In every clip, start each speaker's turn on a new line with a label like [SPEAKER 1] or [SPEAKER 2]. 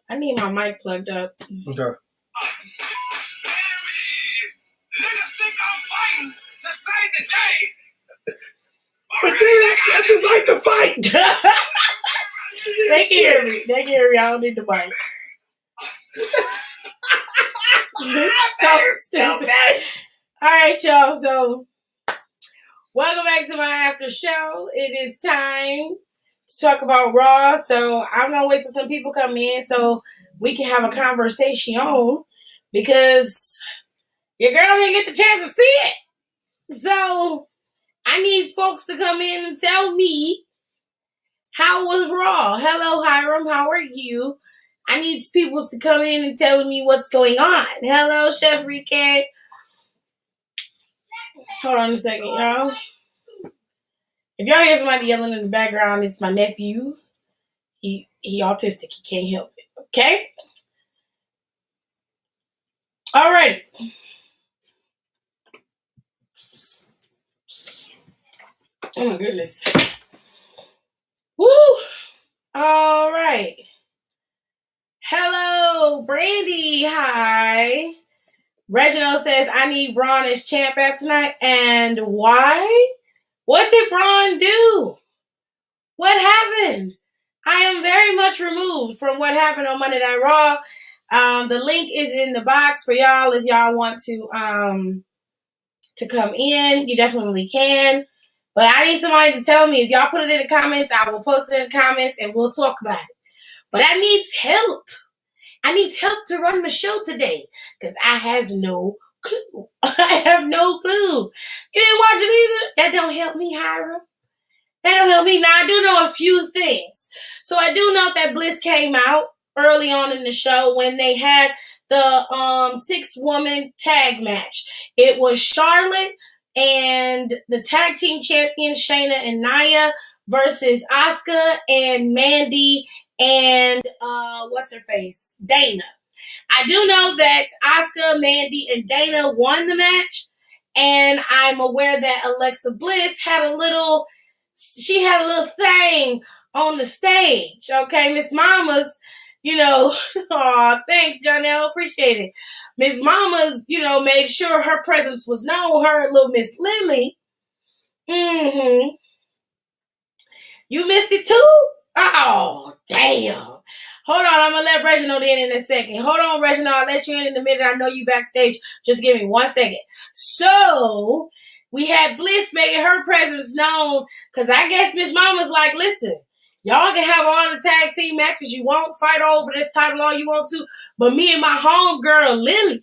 [SPEAKER 1] I need my mic plugged up.
[SPEAKER 2] Okay. Niggas think I'm fighting to save the day. But I just like to fight.
[SPEAKER 1] They can hear me. They can hear me. I don't need the mic. So stupid. All right, y'all. So, welcome back to my after show. It is time to talk about Raw. So, I'm going to wait till some people come in so we can have a conversation because your girl didn't get the chance to see it. So, I need folks to come in and tell me how was Raw. Hello, Hiram. How are you? I need people to come in and tell me what's going on. Hello, Chef Rike. Hold on a second, y'all. If y'all hear somebody yelling in the background, it's my nephew. He autistic. He can't help it. Okay? All right. Oh, my goodness. Woo! All right. Hello, Brandy. Hi. Reginald says, I need Braun as champ after tonight. And why? What did Braun do? What happened? I am very much removed from what happened on Monday Night Raw. The link is in the box for y'all if y'all want to come in. You definitely can. But I need somebody to tell me. If y'all put it in the comments, I will post it in the comments and we'll talk about it. But I need help. I need help to run the show today because I has no clue. I have no clue. You didn't watch it either? That don't help me, Hiram. That don't help me. Now, I do know a few things. So I do know that Bliss came out early on in the show when they had the 6-woman tag match. It was Charlotte and the tag team champions, Shayna and Nia, versus Asuka and Mandy and what's her face? Dana. I do know that Asuka, Mandy, and Dana won the match, and I'm aware that Alexa Bliss had a little thing on the stage. Okay, Miss Mama's, oh, thanks, Janelle, appreciate it. Miss Mama's, made sure her presence was known. Her and little Miss Lily. Mm-hmm. You missed it too? Oh, damn. Hold on, I'm going to let Reginald in a second. Hold on, Reginald. I'll let you in a minute. I know you backstage. Just give me 1 second. So, we had Bliss making her presence known because I guess Miss Mama's like, listen, y'all can have all the tag team matches you want, fight over this title all you want to, but me and my homegirl, Lily,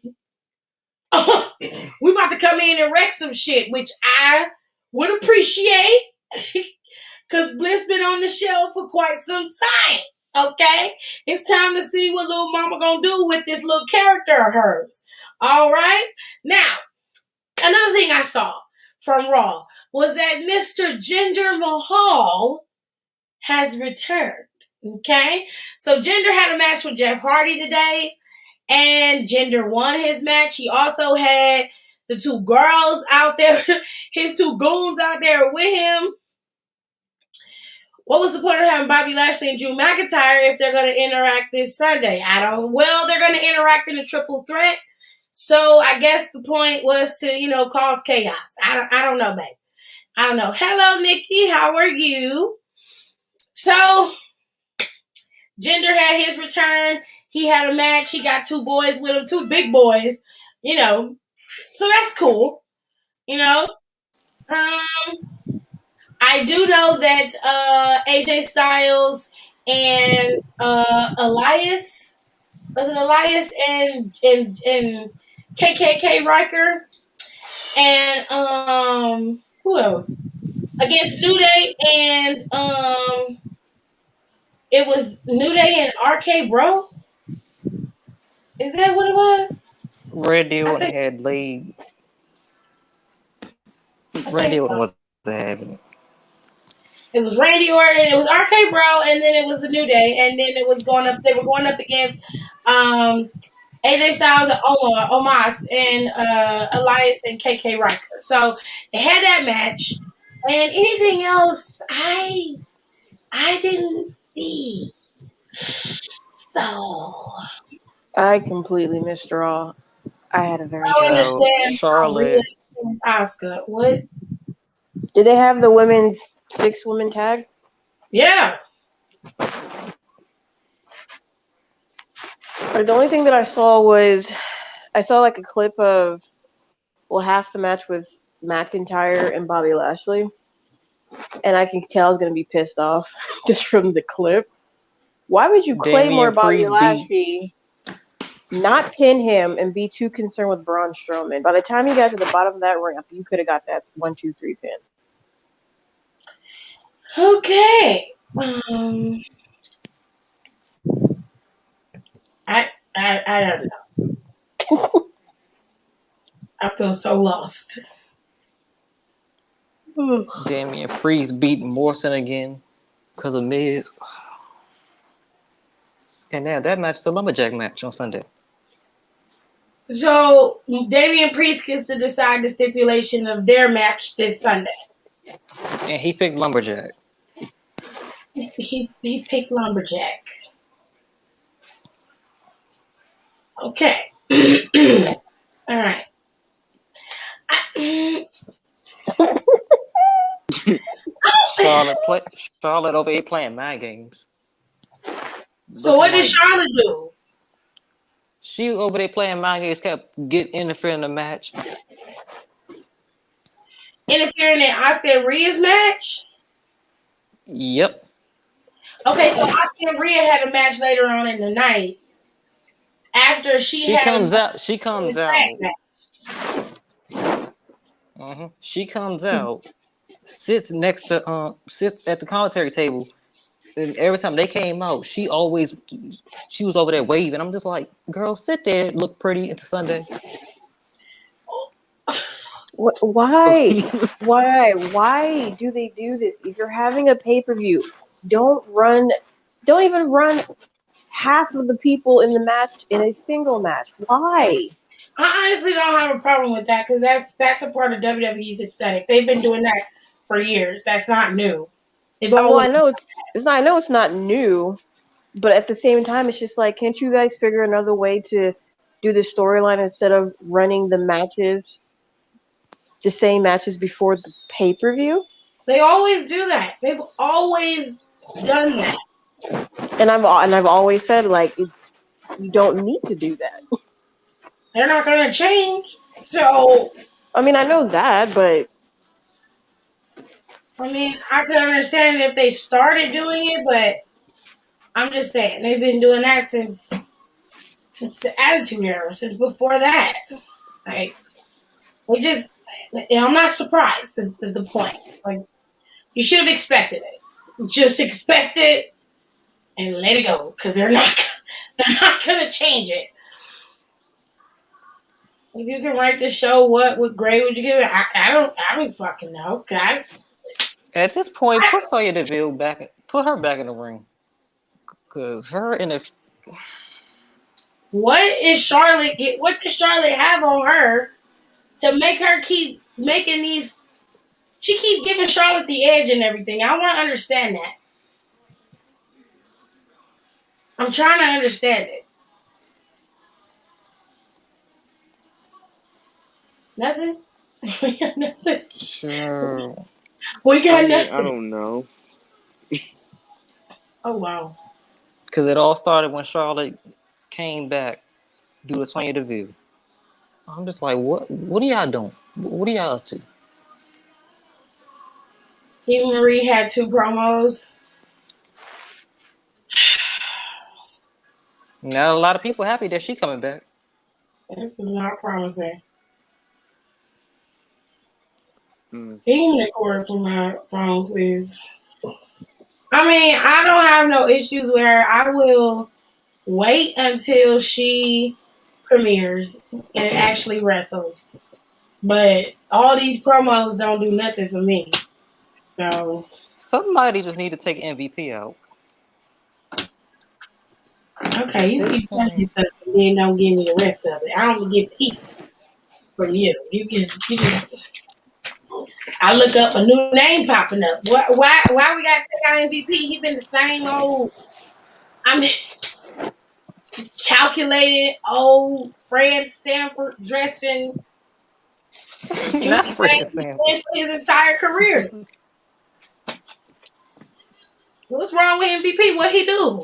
[SPEAKER 1] we about to come in and wreck some shit, which I would appreciate. Because Bliss been on the show for quite some time, okay? It's time to see what little mama gonna do with this little character of hers, all right? Now, another thing I saw from Raw was that Mr. Jinder Mahal has returned, okay? So Jinder had a match with Jeff Hardy today, and Jinder won his match. He also had the 2 girls out there, his 2 goons out there with him. What was the point of having Bobby Lashley and Drew McIntyre if they're going to interact this Sunday? Well, they're going to interact in a triple threat. So I guess the point was to, cause chaos. I don't know, babe. I don't know. Hello, Nikki. How are you? So Jinder had his return. He had a match. He got 2 boys with him, 2 big boys, So that's cool, I do know that AJ Styles and Elias, was it Elias and KKK Riker and who else? Against New Day and it was New Day and RK Bro. Is that what it was?
[SPEAKER 3] Randy Orton had lead. Randy Orton was having it.
[SPEAKER 1] It was Randy Orton, it was RK Bro, and then it was the New Day, and then it was they were going up against AJ Styles and Omos and Elias and KK Riker. So they had that match. And anything else, I didn't see. So
[SPEAKER 4] I completely missed Raw. I had a very
[SPEAKER 1] I don't
[SPEAKER 4] bad.
[SPEAKER 3] So
[SPEAKER 1] understand how Rhea
[SPEAKER 3] Charlotte,
[SPEAKER 1] and Asuka. What?
[SPEAKER 4] Did they have the women's 6-woman tag?
[SPEAKER 1] Yeah.
[SPEAKER 4] The only thing that I saw was like a clip of half the match with McIntyre and Bobby Lashley, and I can tell I was gonna be pissed off just from the clip. Why would you Claymore
[SPEAKER 3] Damian
[SPEAKER 4] Bobby
[SPEAKER 3] Priest beat.
[SPEAKER 4] Lashley, not pin him, and be too concerned with Braun Strowman? By the time you got to the bottom of that ramp, you could have got that 1-2-3 pin.
[SPEAKER 1] Okay. I don't know. I feel so lost.
[SPEAKER 3] Damian Priest beat Morrison again because of Miz. And now that match is a lumberjack match on Sunday.
[SPEAKER 1] So Damian Priest gets to decide the stipulation of their match this Sunday.
[SPEAKER 3] And he picked lumberjack.
[SPEAKER 1] He picked lumberjack. Okay. All right.
[SPEAKER 3] Charlotte over here playing mind games.
[SPEAKER 1] So what did Charlotte do?
[SPEAKER 3] She over there playing mind games, kept interfering in the match.
[SPEAKER 1] Interfering in Asuka and Rhea's match?
[SPEAKER 3] Yep.
[SPEAKER 1] Okay, so Asuka and Rhea had a match later on in the night. After she
[SPEAKER 3] comes out. She comes out, sits at the commentary table, and every time they came out, she was over there waving. I'm just like, girl, sit there, look pretty. It's Sunday.
[SPEAKER 4] Why? Why do they do this? If you're having a pay-per-view, don't even run half of the people in the match in a single match. Why?
[SPEAKER 1] I honestly don't have a problem with that because that's a part of WWE's aesthetic. They've been doing that for years. That's not new.
[SPEAKER 4] I know it's not new, but at the same time, it's just like, can't you guys figure another way to do the storyline instead of running the same matches before the pay-per-view?
[SPEAKER 1] They always do that. They've always done that.
[SPEAKER 4] And I've always said, like, you don't need to do that.
[SPEAKER 1] They're not going to change. So,
[SPEAKER 4] I mean, I know that, but
[SPEAKER 1] I mean, I could understand it if they started doing it, but I'm just saying they've been doing that since the Attitude Era, since before that. Like, I'm not surprised. Is the point? Like, you should have expected it. Just expect it and let it go, because they're not gonna change it. If you can write the show, what grade would you give it? I don't fucking know. God.
[SPEAKER 3] At this point, put Sonya Deville back. Put her back in the ring, because her in the.
[SPEAKER 1] What does Charlotte have on her to make her keep making these? She keep giving Charlotte the edge and everything. I want to understand that. I'm trying to understand it. Nothing? We got nothing.
[SPEAKER 3] Sure.
[SPEAKER 1] We got nothing.
[SPEAKER 5] I don't know.
[SPEAKER 1] Oh, wow.
[SPEAKER 3] Because it all started when Charlotte came back due to Sonya Deville. I'm just like, what are y'all doing? What are y'all up to?
[SPEAKER 1] Eva Marie had 2 promos.
[SPEAKER 3] Now a lot of people happy that she coming back.
[SPEAKER 1] This is not promising.
[SPEAKER 5] Mm.
[SPEAKER 1] Can you record from my phone, please? I mean, I don't have no issues with her. I will wait until she premieres and actually wrestles. But all these promos don't do nothing for me. So
[SPEAKER 3] somebody just need to take MVP out.
[SPEAKER 1] Okay, you keep telling me stuff and then don't give me the rest of it. I don't get peace from you. You just I look up a new name popping up. Why we got to take our MVP? He been the same old. I mean, calculated old Fred Sanford dressing
[SPEAKER 3] Not Fred
[SPEAKER 1] douchebag
[SPEAKER 3] Sanford.
[SPEAKER 1] his entire career. What's wrong with MVP? What he do?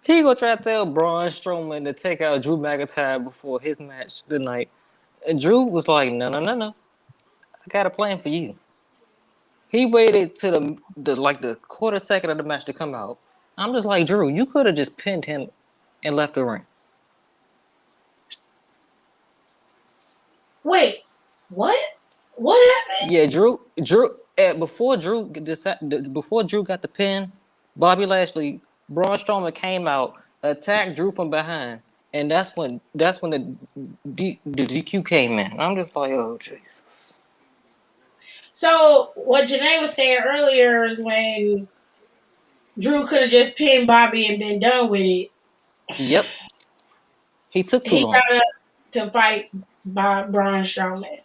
[SPEAKER 3] He gonna try to tell Braun Strowman to take out Drew McIntyre before his match tonight. And Drew was like, no. I got a plan for you. He waited to the quarter second of the match to come out. I'm just like, Drew, you could have just pinned him and left the ring.
[SPEAKER 1] Wait, what? What happened?
[SPEAKER 3] Yeah, Drew. Before Drew got the pin, Bobby Lashley, Braun Strowman came out, attacked Drew from behind, and that's when the DQ came in. I'm just like, oh Jesus.
[SPEAKER 1] So what Janae was saying earlier is when Drew could have just pinned Bobby and been done with it.
[SPEAKER 3] Yep. He took too
[SPEAKER 1] He
[SPEAKER 3] long.
[SPEAKER 1] got up to fight Braun Strowman.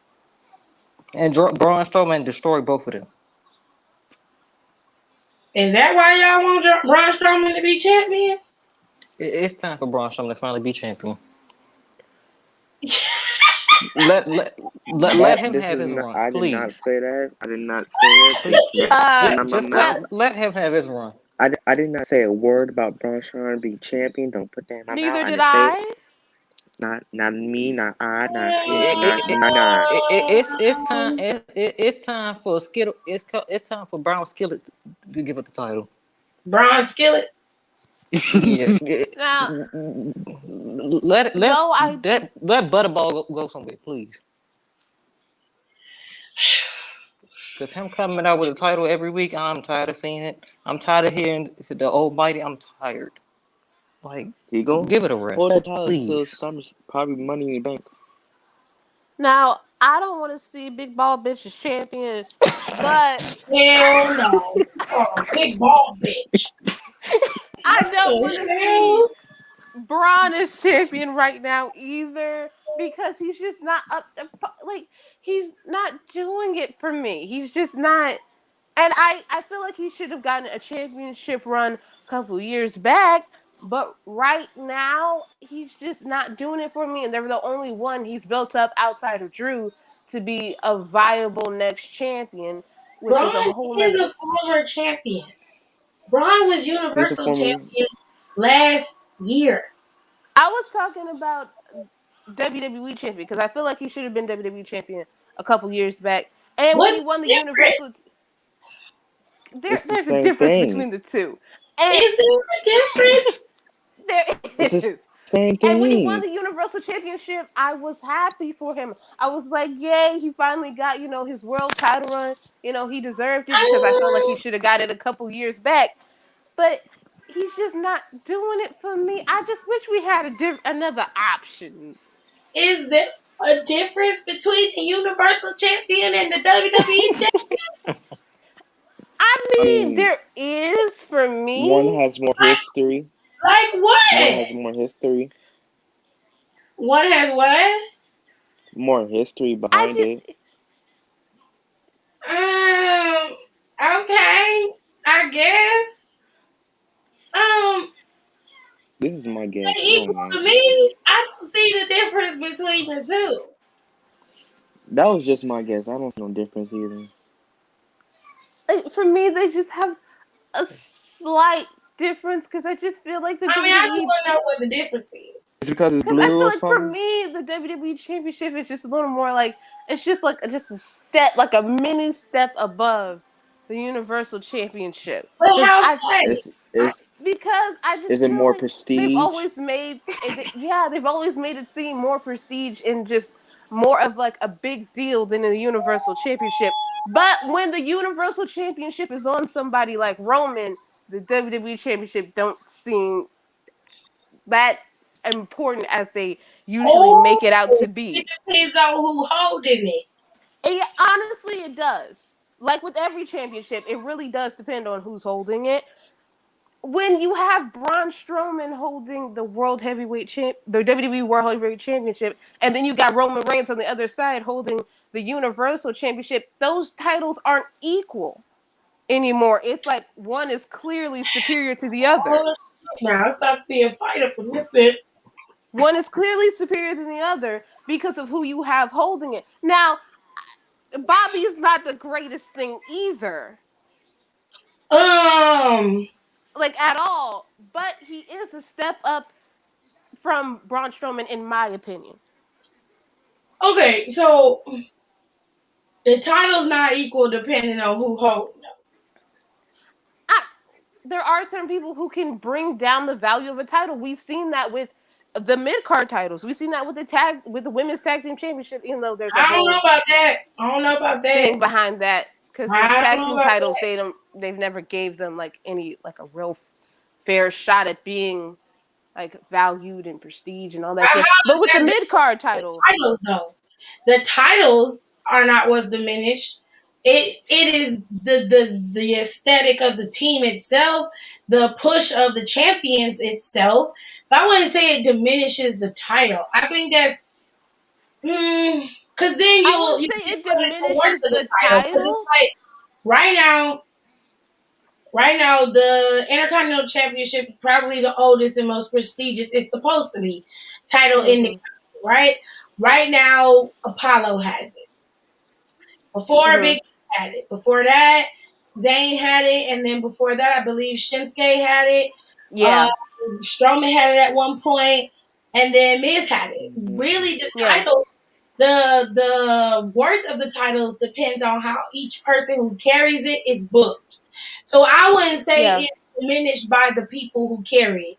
[SPEAKER 3] And Braun Strowman destroyed both of them.
[SPEAKER 1] Is that why y'all want Braun Strowman to be champion?
[SPEAKER 3] It's time for Braun Strowman to finally be champion. let him have his run,
[SPEAKER 5] I
[SPEAKER 3] please.
[SPEAKER 5] did not say that. I did not say that.
[SPEAKER 3] Just let him have his run.
[SPEAKER 5] I did not say a word about Braun Strowman being champion. Don't put that in my mouth.
[SPEAKER 4] Neither did
[SPEAKER 5] didn't say
[SPEAKER 4] I.
[SPEAKER 5] it. Not me, not I, not
[SPEAKER 3] It's time for Skittle. It's time for Brown Skillet to give it the title.
[SPEAKER 1] Braun Skillet.
[SPEAKER 3] Yeah.
[SPEAKER 4] Now,
[SPEAKER 3] let Butterball go somewhere, please. Because him coming out with a title every week, I'm tired of seeing it. I'm tired of hearing the Almighty. I'm tired. Like,
[SPEAKER 5] he go
[SPEAKER 3] give it a rest,
[SPEAKER 5] hold that title
[SPEAKER 3] please.
[SPEAKER 5] until summer's probably Money in the Bank.
[SPEAKER 4] now I don't want to see Big Ball Bitch as champion, but
[SPEAKER 1] Hell no. Oh, big ball bitch.
[SPEAKER 4] I don't want to
[SPEAKER 1] Hell.
[SPEAKER 4] see Braun as champion right now either, because he's just not up to, like, he's not doing it for me. He's just not. And I feel like he should have gotten a championship run a couple years back, but right now he's just not doing it for me. And they're the only one he's built up outside of Drew to be a viable next champion, which is a
[SPEAKER 1] Braun
[SPEAKER 4] whole
[SPEAKER 1] is
[SPEAKER 4] nother.
[SPEAKER 1] a former champion. Braun was
[SPEAKER 5] He's a
[SPEAKER 1] Universal
[SPEAKER 5] former.
[SPEAKER 1] champion last year.
[SPEAKER 4] I was talking about WWE champion because I feel like he should have been WWE champion a couple years back. And when he
[SPEAKER 1] What's
[SPEAKER 4] won the
[SPEAKER 1] different?
[SPEAKER 4] Universal,
[SPEAKER 5] It's the
[SPEAKER 4] there's a
[SPEAKER 5] same
[SPEAKER 4] difference
[SPEAKER 5] thing.
[SPEAKER 4] between the two. And
[SPEAKER 1] Is there a difference?
[SPEAKER 4] there
[SPEAKER 5] It's
[SPEAKER 4] is.
[SPEAKER 5] the same
[SPEAKER 4] And when he won
[SPEAKER 5] thing.
[SPEAKER 4] the Universal Championship, I was happy for him. I was like, yay, he finally got, his world title run. He deserved it because I felt like he should have got it a couple years back. But he's just not doing it for me. I just wish we had another option.
[SPEAKER 1] Is there a difference between the Universal champion and the WWE champion?
[SPEAKER 4] I mean, there is for me.
[SPEAKER 5] One has more history.
[SPEAKER 1] Like what?
[SPEAKER 5] One has more history.
[SPEAKER 1] One has what?
[SPEAKER 5] More history behind it.
[SPEAKER 1] Okay, I guess.
[SPEAKER 5] This is my guess.
[SPEAKER 1] They equal to me. I don't see the difference between the two.
[SPEAKER 5] That was just my guess. I don't see no difference either.
[SPEAKER 4] For me, they just have a slight difference because I just feel like the WWE.
[SPEAKER 1] I just want to know what the difference is.
[SPEAKER 5] It's because it's blue
[SPEAKER 4] I feel
[SPEAKER 5] or
[SPEAKER 4] like
[SPEAKER 5] something?
[SPEAKER 4] for me, the WWE Championship is just a little more like, it's just like just a step, like a mini step above the Universal Championship.
[SPEAKER 1] But how
[SPEAKER 4] Because I just
[SPEAKER 5] is it
[SPEAKER 4] feel
[SPEAKER 5] more
[SPEAKER 4] like
[SPEAKER 5] prestige?
[SPEAKER 4] they've always made it seem more prestige and just more of like a big deal than the Universal Championship. But when the Universal Championship is on somebody like Roman, the WWE Championship don't seem that important as they usually make it out to be.
[SPEAKER 1] It depends on who holding it.
[SPEAKER 4] Honestly, it does. Like with every championship, it really does depend on who's holding it. When you have Braun Strowman holding the the WWE World Heavyweight Championship, and then you got Roman Reigns on the other side holding the Universal Championship, those titles aren't equal anymore. It's like one is clearly superior to the other.
[SPEAKER 1] Oh, now it's about to be a fight up in this bit.
[SPEAKER 4] One is clearly superior to the other because of who you have holding it. Now, Bobby's not the greatest thing either, like at all, but he is a step up from Braun Strowman, in my opinion.
[SPEAKER 1] Okay, so the title's not equal depending on who holds them.
[SPEAKER 4] There are certain people who can bring down the value of a title. We've seen that with the mid-card titles. We've seen that with the women's tag team championship, even though there's a
[SPEAKER 1] I don't know
[SPEAKER 4] whole
[SPEAKER 1] about that. I don't know about
[SPEAKER 4] thing
[SPEAKER 1] that.
[SPEAKER 4] behind that, because the
[SPEAKER 1] I don't
[SPEAKER 4] tag
[SPEAKER 1] know
[SPEAKER 4] team
[SPEAKER 1] about
[SPEAKER 4] titles,
[SPEAKER 1] that.
[SPEAKER 4] they've never gave them like any like a real fair shot at being like valued and prestige and all that stuff.
[SPEAKER 1] How
[SPEAKER 4] But
[SPEAKER 1] is
[SPEAKER 4] with the
[SPEAKER 1] that
[SPEAKER 4] mid-card
[SPEAKER 1] the
[SPEAKER 4] title,
[SPEAKER 1] titles though? The titles are not what's diminished. It is the aesthetic of the team itself, the push of the champions itself. But I wouldn't say it diminishes the title. I think that's because then
[SPEAKER 4] I
[SPEAKER 1] you
[SPEAKER 4] wouldn't say it
[SPEAKER 1] put it the worth
[SPEAKER 4] diminishes
[SPEAKER 1] of the
[SPEAKER 4] the
[SPEAKER 1] title. Because
[SPEAKER 4] title.
[SPEAKER 1] it's like right now, the Intercontinental Championship is probably the oldest and most prestigious it's supposed to be title in the right? Right now, Apollo has it. Before Big had it. Before that, Zayn had it, and then before that, I believe Shinsuke had it.
[SPEAKER 4] Yeah.
[SPEAKER 1] Strowman had it at one point, and then Miz had it. Really, the title, the worth of the titles depends on how each person who carries it is booked. So I wouldn't say it's diminished by the people who carry it.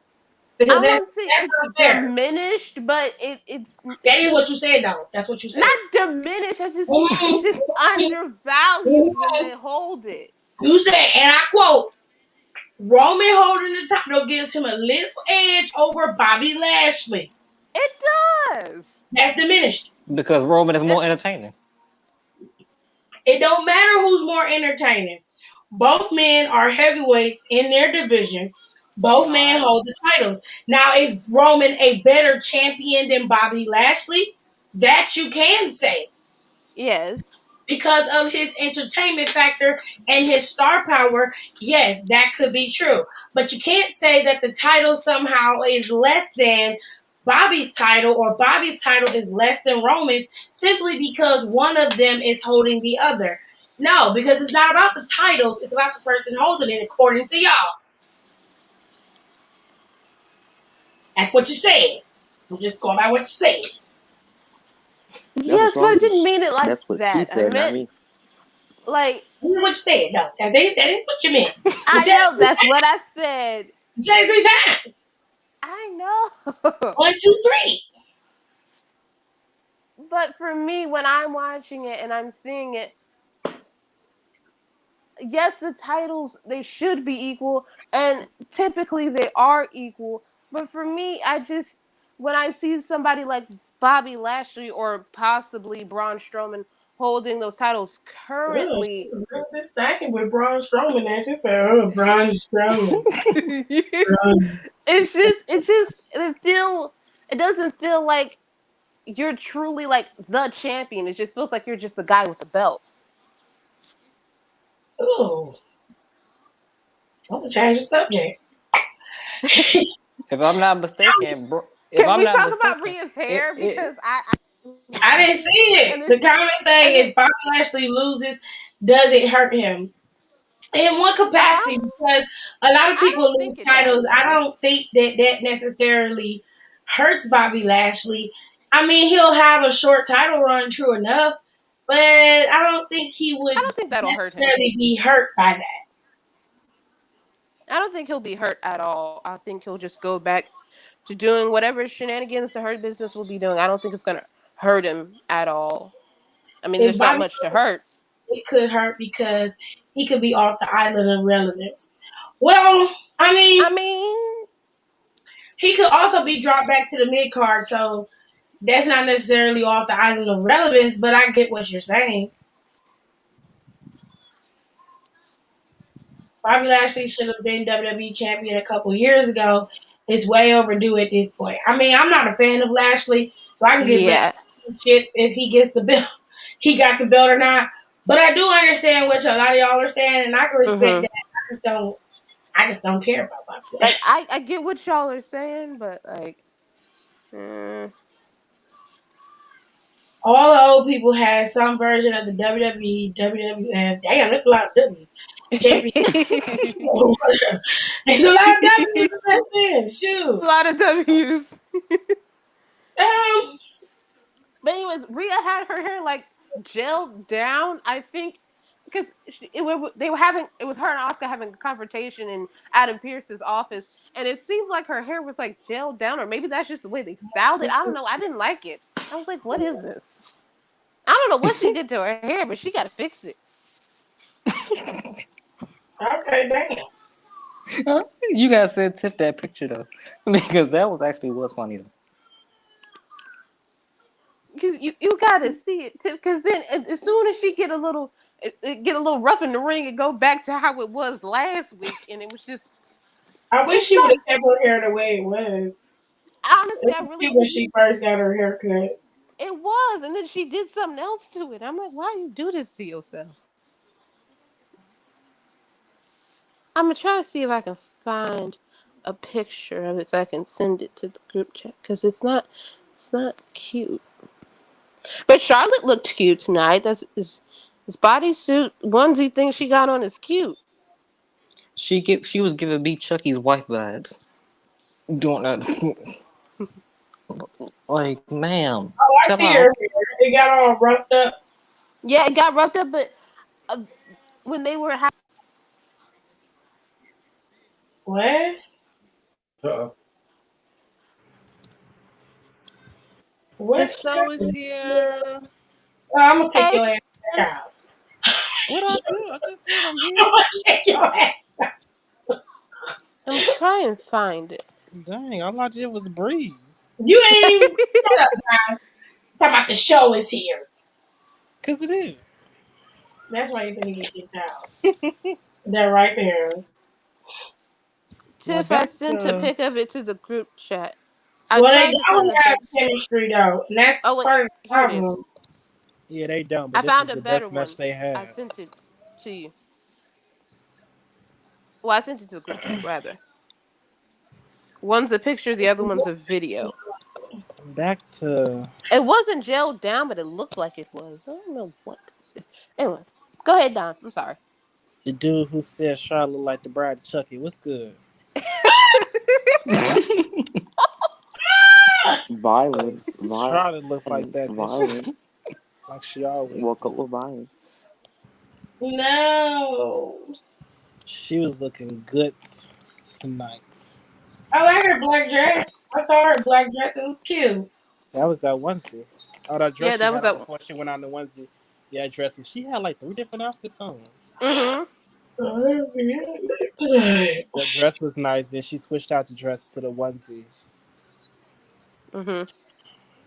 [SPEAKER 1] Because
[SPEAKER 4] I wouldn't say
[SPEAKER 1] that's
[SPEAKER 4] it's
[SPEAKER 1] unfair.
[SPEAKER 4] diminished, but it's
[SPEAKER 1] That is what you said, though. That's what you said.
[SPEAKER 4] not diminished. It's just undervalued when they hold it.
[SPEAKER 1] You said, and I quote, Roman holding the title gives him a little edge over Bobby Lashley.
[SPEAKER 4] It does.
[SPEAKER 1] That's diminished.
[SPEAKER 3] Because Roman is more entertaining.
[SPEAKER 1] It don't matter who's more entertaining. Both men are heavyweights in their division. Both men hold the titles. Now, is Roman a better champion than Bobby Lashley? That you can say.
[SPEAKER 4] Yes.
[SPEAKER 1] Because of his entertainment factor and his star power, yes, that could be true. But you can't say that the title somehow is less than Bobby's title or Bobby's title is less than Roman's simply because one of them is holding the other. No, because it's not about the titles. It's about the person holding it, according to y'all. That's what you said. I'm just going by what you said.
[SPEAKER 4] Yes, but I didn't mean it like
[SPEAKER 5] that's what
[SPEAKER 4] that.
[SPEAKER 5] she said,
[SPEAKER 4] I meant,
[SPEAKER 5] not me.
[SPEAKER 4] like,
[SPEAKER 1] You know what you said. No, that is what you meant.
[SPEAKER 4] I know that's what I said.
[SPEAKER 1] You said it 3 times.
[SPEAKER 4] I know.
[SPEAKER 1] 1, 2, 3.
[SPEAKER 4] But for me, when I'm watching it and I'm seeing it, yes, the titles, they should be equal, and typically they are equal. But for me, when I see somebody like Bobby Lashley or possibly Braun Strowman holding those titles currently,
[SPEAKER 1] Just stacking with Braun Strowman. I just said, Braun Strowman.
[SPEAKER 4] it doesn't feel like you're truly like the champion. It just feels like you're just a guy with a belt.
[SPEAKER 1] Oh, I'm gonna change the subject.
[SPEAKER 3] If I'm not mistaken,
[SPEAKER 4] Can we talk about Rhea's hair? Because
[SPEAKER 1] I didn't see it. The comment saying if Bobby Lashley loses, does it hurt him? In what capacity? Because a lot of people lose titles. I don't think that necessarily hurts Bobby Lashley. I mean, he'll have a short title run, true enough, but I don't think he would.
[SPEAKER 4] I don't think that'll hurt him.
[SPEAKER 1] Be hurt by that.
[SPEAKER 4] I don't think he'll be hurt at all. I think he'll just go back to doing whatever shenanigans the Hurt Business will be doing. I don't think it's gonna hurt him at all. I mean, there's not much to hurt.
[SPEAKER 1] It could hurt because he could be off the island of relevance. Well, I mean, he could also be dropped back to the mid card, so that's not necessarily off the island of relevance. But I get what you're saying. Bobby Lashley should have been WWE champion a couple years ago. It's way overdue at this point. I mean, I'm not a fan of Lashley, so I can get shits if he gets the belt. he got the belt or not. But I do understand what a lot of y'all are saying, and I can respect that. I just don't care about Bobby
[SPEAKER 6] Like
[SPEAKER 1] Lashley.
[SPEAKER 6] I get what y'all are saying, but like,
[SPEAKER 1] All the old people had some version of the WWE, WWF. Damn, that's a lot of W's. Champion. There's a lot of W's back then.
[SPEAKER 6] a
[SPEAKER 1] Shoot.
[SPEAKER 6] lot of W's.
[SPEAKER 1] Um,
[SPEAKER 6] But anyways, Rhea had her hair like gelled down. I think because they were having it was her and Oscar having a confrontation in Adam Pearce's office, and it seemed like her hair was like gelled down, or maybe that's just the way they styled it. I don't know. I didn't like it. I was like, what is this? I don't know what she did to her hair, but she got to fix it.
[SPEAKER 1] okay, damn.
[SPEAKER 3] You guys said Tiff that picture though, because that was funny though.
[SPEAKER 6] Because you gotta see it, because then as soon as she get a little rough in the ring and go back to how it was last week, and it was just.
[SPEAKER 1] I wish she would have kept her hair the way it was.
[SPEAKER 6] Honestly, I really
[SPEAKER 1] when she first got her haircut.
[SPEAKER 6] It was, and then she did something else to it. I'm like, why you do this to yourself? I'm gonna try to see if I can find a picture of it so I can send it to the group chat because it's not cute. But Charlotte looked cute tonight. That's his bodysuit onesie thing she got on is cute.
[SPEAKER 3] She was giving me Chucky's wife vibes. Doing that. Like, ma'am.
[SPEAKER 1] Oh, I see her. It got all roughed up.
[SPEAKER 6] Yeah, it got roughed up, but when they were
[SPEAKER 1] what? Uh-oh. What?
[SPEAKER 2] The show is here.
[SPEAKER 1] Oh, I'm gonna kick your ass out.
[SPEAKER 2] What I do? I just said I'm here.
[SPEAKER 1] I'm gonna kick your ass out.
[SPEAKER 6] I'm trying to find it.
[SPEAKER 2] Dang, all I did was breathe.
[SPEAKER 1] You ain't even shut up, guys. Talking about the show is here.
[SPEAKER 2] Cause it is.
[SPEAKER 1] That's why you think you get kicked out. That right there.
[SPEAKER 6] Tiff, I sent a pic of it to the group chat.
[SPEAKER 1] Well, they don't have chemistry though, and that's part of the problem.
[SPEAKER 2] Yeah, they don't. But
[SPEAKER 6] I
[SPEAKER 2] this
[SPEAKER 6] found
[SPEAKER 2] is
[SPEAKER 6] a
[SPEAKER 2] the
[SPEAKER 6] better
[SPEAKER 2] best
[SPEAKER 6] one.
[SPEAKER 2] match they have.
[SPEAKER 6] I sent it to you. Well, I sent it to the group chat, rather. One's a picture, the other one's a video.
[SPEAKER 2] Back to...
[SPEAKER 6] It wasn't gelled down, but it looked like it was. I don't know what this is. Anyway, go ahead, Don. I'm sorry.
[SPEAKER 2] The dude who said Charlotte looked like the bride of Chucky. What's good?
[SPEAKER 5] Violence.
[SPEAKER 2] Charlotte looked like that.
[SPEAKER 5] Violence.
[SPEAKER 2] Like she always
[SPEAKER 5] woke up with violence.
[SPEAKER 1] No.
[SPEAKER 2] She was looking good tonight.
[SPEAKER 1] I like her black dress. I saw her black dress. It was cute.
[SPEAKER 2] That was that onesie. Oh, that dress.
[SPEAKER 6] Yeah, that was that
[SPEAKER 2] before she went on the onesie. Yeah, dress. She had like 3 different outfits on.
[SPEAKER 6] Mm-hmm.
[SPEAKER 2] The dress was nice. Then she switched out the dress to the onesie.
[SPEAKER 6] Mm-hmm.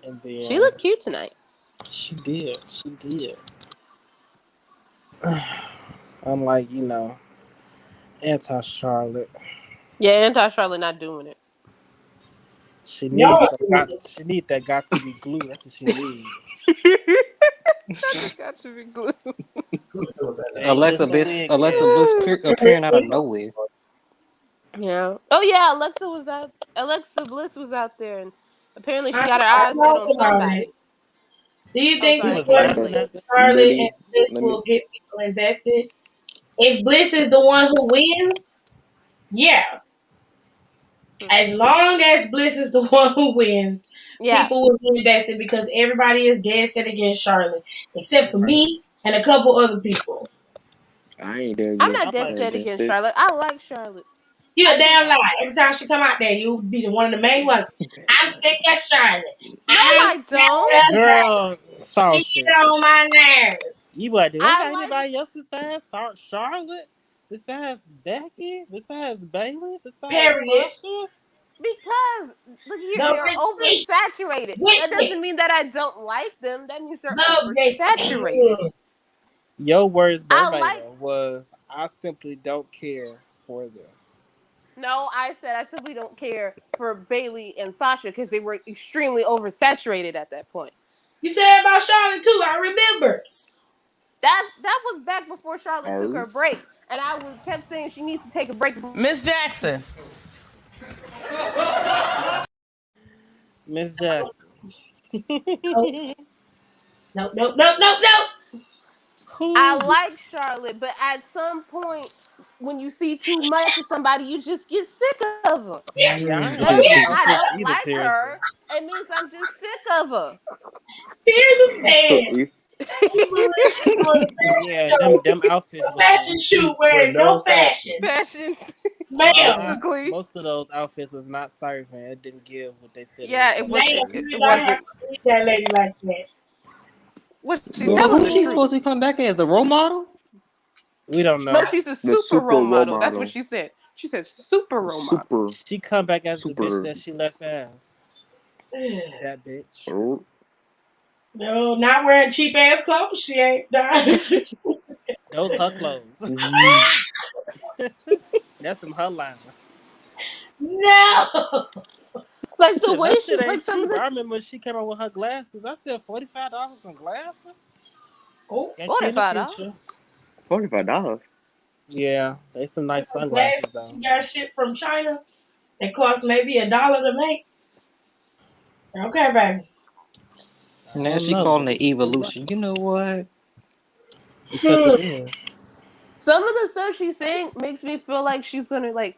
[SPEAKER 2] And then
[SPEAKER 6] she looked cute tonight.
[SPEAKER 2] She did. Unlike, anti-Charlotte.
[SPEAKER 6] Yeah, anti-Charlotte not doing it.
[SPEAKER 2] She needs that got to be glue. That's what she needs.
[SPEAKER 6] Got to be glue.
[SPEAKER 3] Alexa Bliss appearing out of nowhere.
[SPEAKER 6] Yeah. Oh yeah, Alexa Bliss was out there, and apparently she got her eyes set on somebody.
[SPEAKER 1] Do you think the Charlotte and Bliss will get people invested? If Bliss is the one who wins, yeah. As long as Bliss is the one who wins, people will be invested because everybody is dead set against Charlotte, except for me and a couple other people.
[SPEAKER 5] I'm
[SPEAKER 6] not dead set against Charlotte. I like Charlotte.
[SPEAKER 1] You a damn lie. Every time she come out there, you'll be one of the main ones. I'm sick of Charlotte.
[SPEAKER 6] I don't.
[SPEAKER 2] Girl,
[SPEAKER 1] she get on my nerves.
[SPEAKER 2] You like, do I like anybody else besides Charlotte? Besides Becky? Besides Bayley? Besides Sasha?
[SPEAKER 6] Because they're oversaturated. That doesn't mean that I don't like them. That means they're oversaturated.
[SPEAKER 2] Your words verbatim was, I simply don't care for them.
[SPEAKER 6] No, I simply don't care for Bayley and Sasha because they were extremely oversaturated at that point.
[SPEAKER 1] You said that about Charlotte too. I remember.
[SPEAKER 6] That was back before Charlotte took her break, and I kept saying she needs to take a break.
[SPEAKER 2] Miss Jackson.
[SPEAKER 7] Miss Jackson.
[SPEAKER 1] Nope.
[SPEAKER 6] I like Charlotte, but at some point, when you see too much of somebody, you just get sick of her.
[SPEAKER 7] Yeah, I ain't
[SPEAKER 6] That
[SPEAKER 7] like
[SPEAKER 6] means
[SPEAKER 7] the
[SPEAKER 6] I
[SPEAKER 7] outfits
[SPEAKER 6] don't
[SPEAKER 7] either,
[SPEAKER 6] like
[SPEAKER 7] Teresa.
[SPEAKER 6] her. It means I'm just sick of her.
[SPEAKER 1] Seriously,
[SPEAKER 7] Yeah, them outfits was
[SPEAKER 1] fashion shoot wearing no fashions.
[SPEAKER 6] Fashion.
[SPEAKER 1] Ma'am.
[SPEAKER 6] Ugly.
[SPEAKER 7] most of those outfits was not serving. It didn't give what they said.
[SPEAKER 6] Yeah, it wasn't.
[SPEAKER 1] Ma'am, you
[SPEAKER 6] It
[SPEAKER 1] did not have
[SPEAKER 6] wasn't.
[SPEAKER 1] to treat that lady like that.
[SPEAKER 6] What she's
[SPEAKER 3] So
[SPEAKER 6] telling
[SPEAKER 3] who's
[SPEAKER 6] the
[SPEAKER 3] she
[SPEAKER 6] truth.
[SPEAKER 3] supposed to be coming back as the role model?
[SPEAKER 7] We don't know.
[SPEAKER 6] No, she's a super,
[SPEAKER 5] super
[SPEAKER 6] role
[SPEAKER 5] role
[SPEAKER 6] model. That's
[SPEAKER 5] model.
[SPEAKER 6] what she said. She said super role model.
[SPEAKER 5] Super.
[SPEAKER 7] She come back as the
[SPEAKER 5] Super.
[SPEAKER 7] bitch that she left as. That bitch.
[SPEAKER 5] Oh.
[SPEAKER 1] No, not wearing cheap ass clothes. She ain't done.
[SPEAKER 7] Those her clothes. That's from her line.
[SPEAKER 1] No.
[SPEAKER 6] Like the
[SPEAKER 7] Shit,
[SPEAKER 6] way
[SPEAKER 7] that
[SPEAKER 6] she,
[SPEAKER 7] shit ain't
[SPEAKER 6] like some
[SPEAKER 7] cheap.
[SPEAKER 6] of
[SPEAKER 7] I
[SPEAKER 6] the
[SPEAKER 7] remember when she came out with her glasses. I said $45 on glasses.
[SPEAKER 1] Oh,
[SPEAKER 7] Guess you in the
[SPEAKER 6] $45.
[SPEAKER 7] future.
[SPEAKER 5] $45.
[SPEAKER 7] Yeah, they some nice
[SPEAKER 1] glad
[SPEAKER 7] sunglasses though.
[SPEAKER 1] she got shit from China. It costs maybe $1 to make. Okay, baby.
[SPEAKER 3] Now she calling it evolution. You know what?
[SPEAKER 7] Because it is.
[SPEAKER 6] Some of the stuff she's saying makes me feel like she's gonna like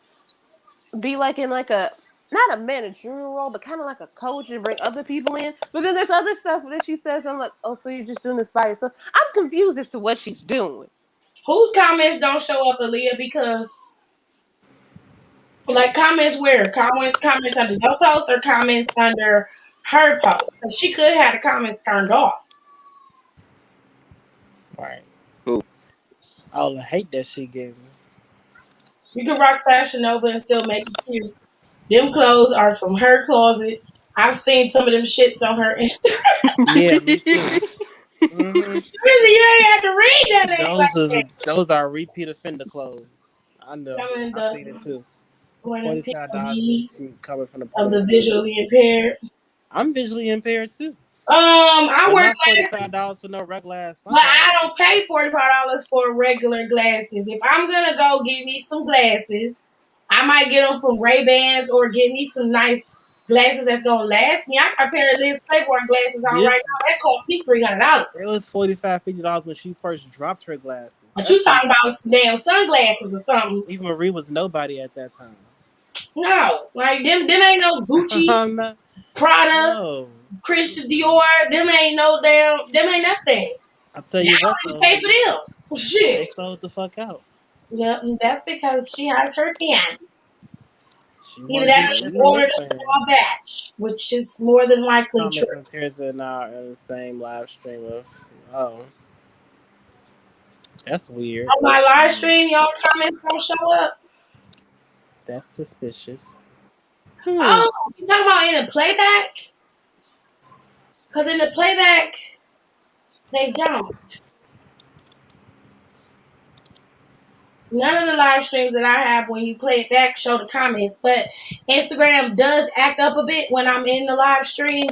[SPEAKER 6] be like in like a not a managerial role, but kind of like a coach and bring other people in. But then there's other stuff that she says, I'm like, oh, so you're just doing this by yourself? I'm confused as to what she's doing.
[SPEAKER 1] Whose comments don't show up, Aaliyah? Because like comments where? Comments under your post or comments under her post? Because she could have the comments turned off.
[SPEAKER 7] Right.
[SPEAKER 5] Who?
[SPEAKER 7] I hate that she gave me.
[SPEAKER 1] You can rock Fashion Nova and still make it cute. Them clothes are from her closet. I've seen some of them shits on her Instagram.
[SPEAKER 7] Yeah, me too. Mm-hmm.
[SPEAKER 1] You ain't have to read that.
[SPEAKER 7] Those are repeat offender clothes. I know.
[SPEAKER 1] Coming
[SPEAKER 7] I seen it too.
[SPEAKER 1] one of the
[SPEAKER 7] $45 is cheap coming from the
[SPEAKER 1] of the
[SPEAKER 7] police.
[SPEAKER 1] visually impaired.
[SPEAKER 7] I'm visually impaired too.
[SPEAKER 1] I
[SPEAKER 7] But
[SPEAKER 1] wear
[SPEAKER 7] not
[SPEAKER 1] glasses,
[SPEAKER 7] $45 for no regular ass.
[SPEAKER 1] but I don't pay $45 for regular glasses. If I'm gonna go get me some glasses, I might get them from Ray-Bans or get me some nice glasses that's gonna last me. I got a pair of Liz Claiborne glasses on right now. That cost me $300.
[SPEAKER 7] It was $45, $50 when she first dropped her glasses.
[SPEAKER 1] But you talking about some damn sunglasses or something?
[SPEAKER 7] Eva Marie was nobody at that time.
[SPEAKER 1] No, like them ain't no Gucci, Prada,
[SPEAKER 7] No.
[SPEAKER 1] Christian Dior. Them ain't nothing.
[SPEAKER 7] I'll tell you
[SPEAKER 1] I
[SPEAKER 7] what
[SPEAKER 1] don't even
[SPEAKER 7] though.
[SPEAKER 1] pay for them.
[SPEAKER 7] They
[SPEAKER 1] Shit.
[SPEAKER 7] sold the fuck out.
[SPEAKER 1] Yeah, that's because she has her cans.
[SPEAKER 7] She
[SPEAKER 1] Either
[SPEAKER 7] wanted
[SPEAKER 1] that
[SPEAKER 7] to
[SPEAKER 1] or
[SPEAKER 7] be
[SPEAKER 1] she ordered a
[SPEAKER 7] listening.
[SPEAKER 1] small batch, which is more than likely
[SPEAKER 7] Comments
[SPEAKER 1] true.
[SPEAKER 7] from Tirza now in the same live stream of that's weird.
[SPEAKER 1] On my live stream, y'all comments don't show up.
[SPEAKER 7] That's suspicious.
[SPEAKER 1] Oh, you talking about in the playback? Because in the playback, they don't. None of the live streams that I have when you play it back show the comments, but Instagram does act up a bit when I'm in the live stream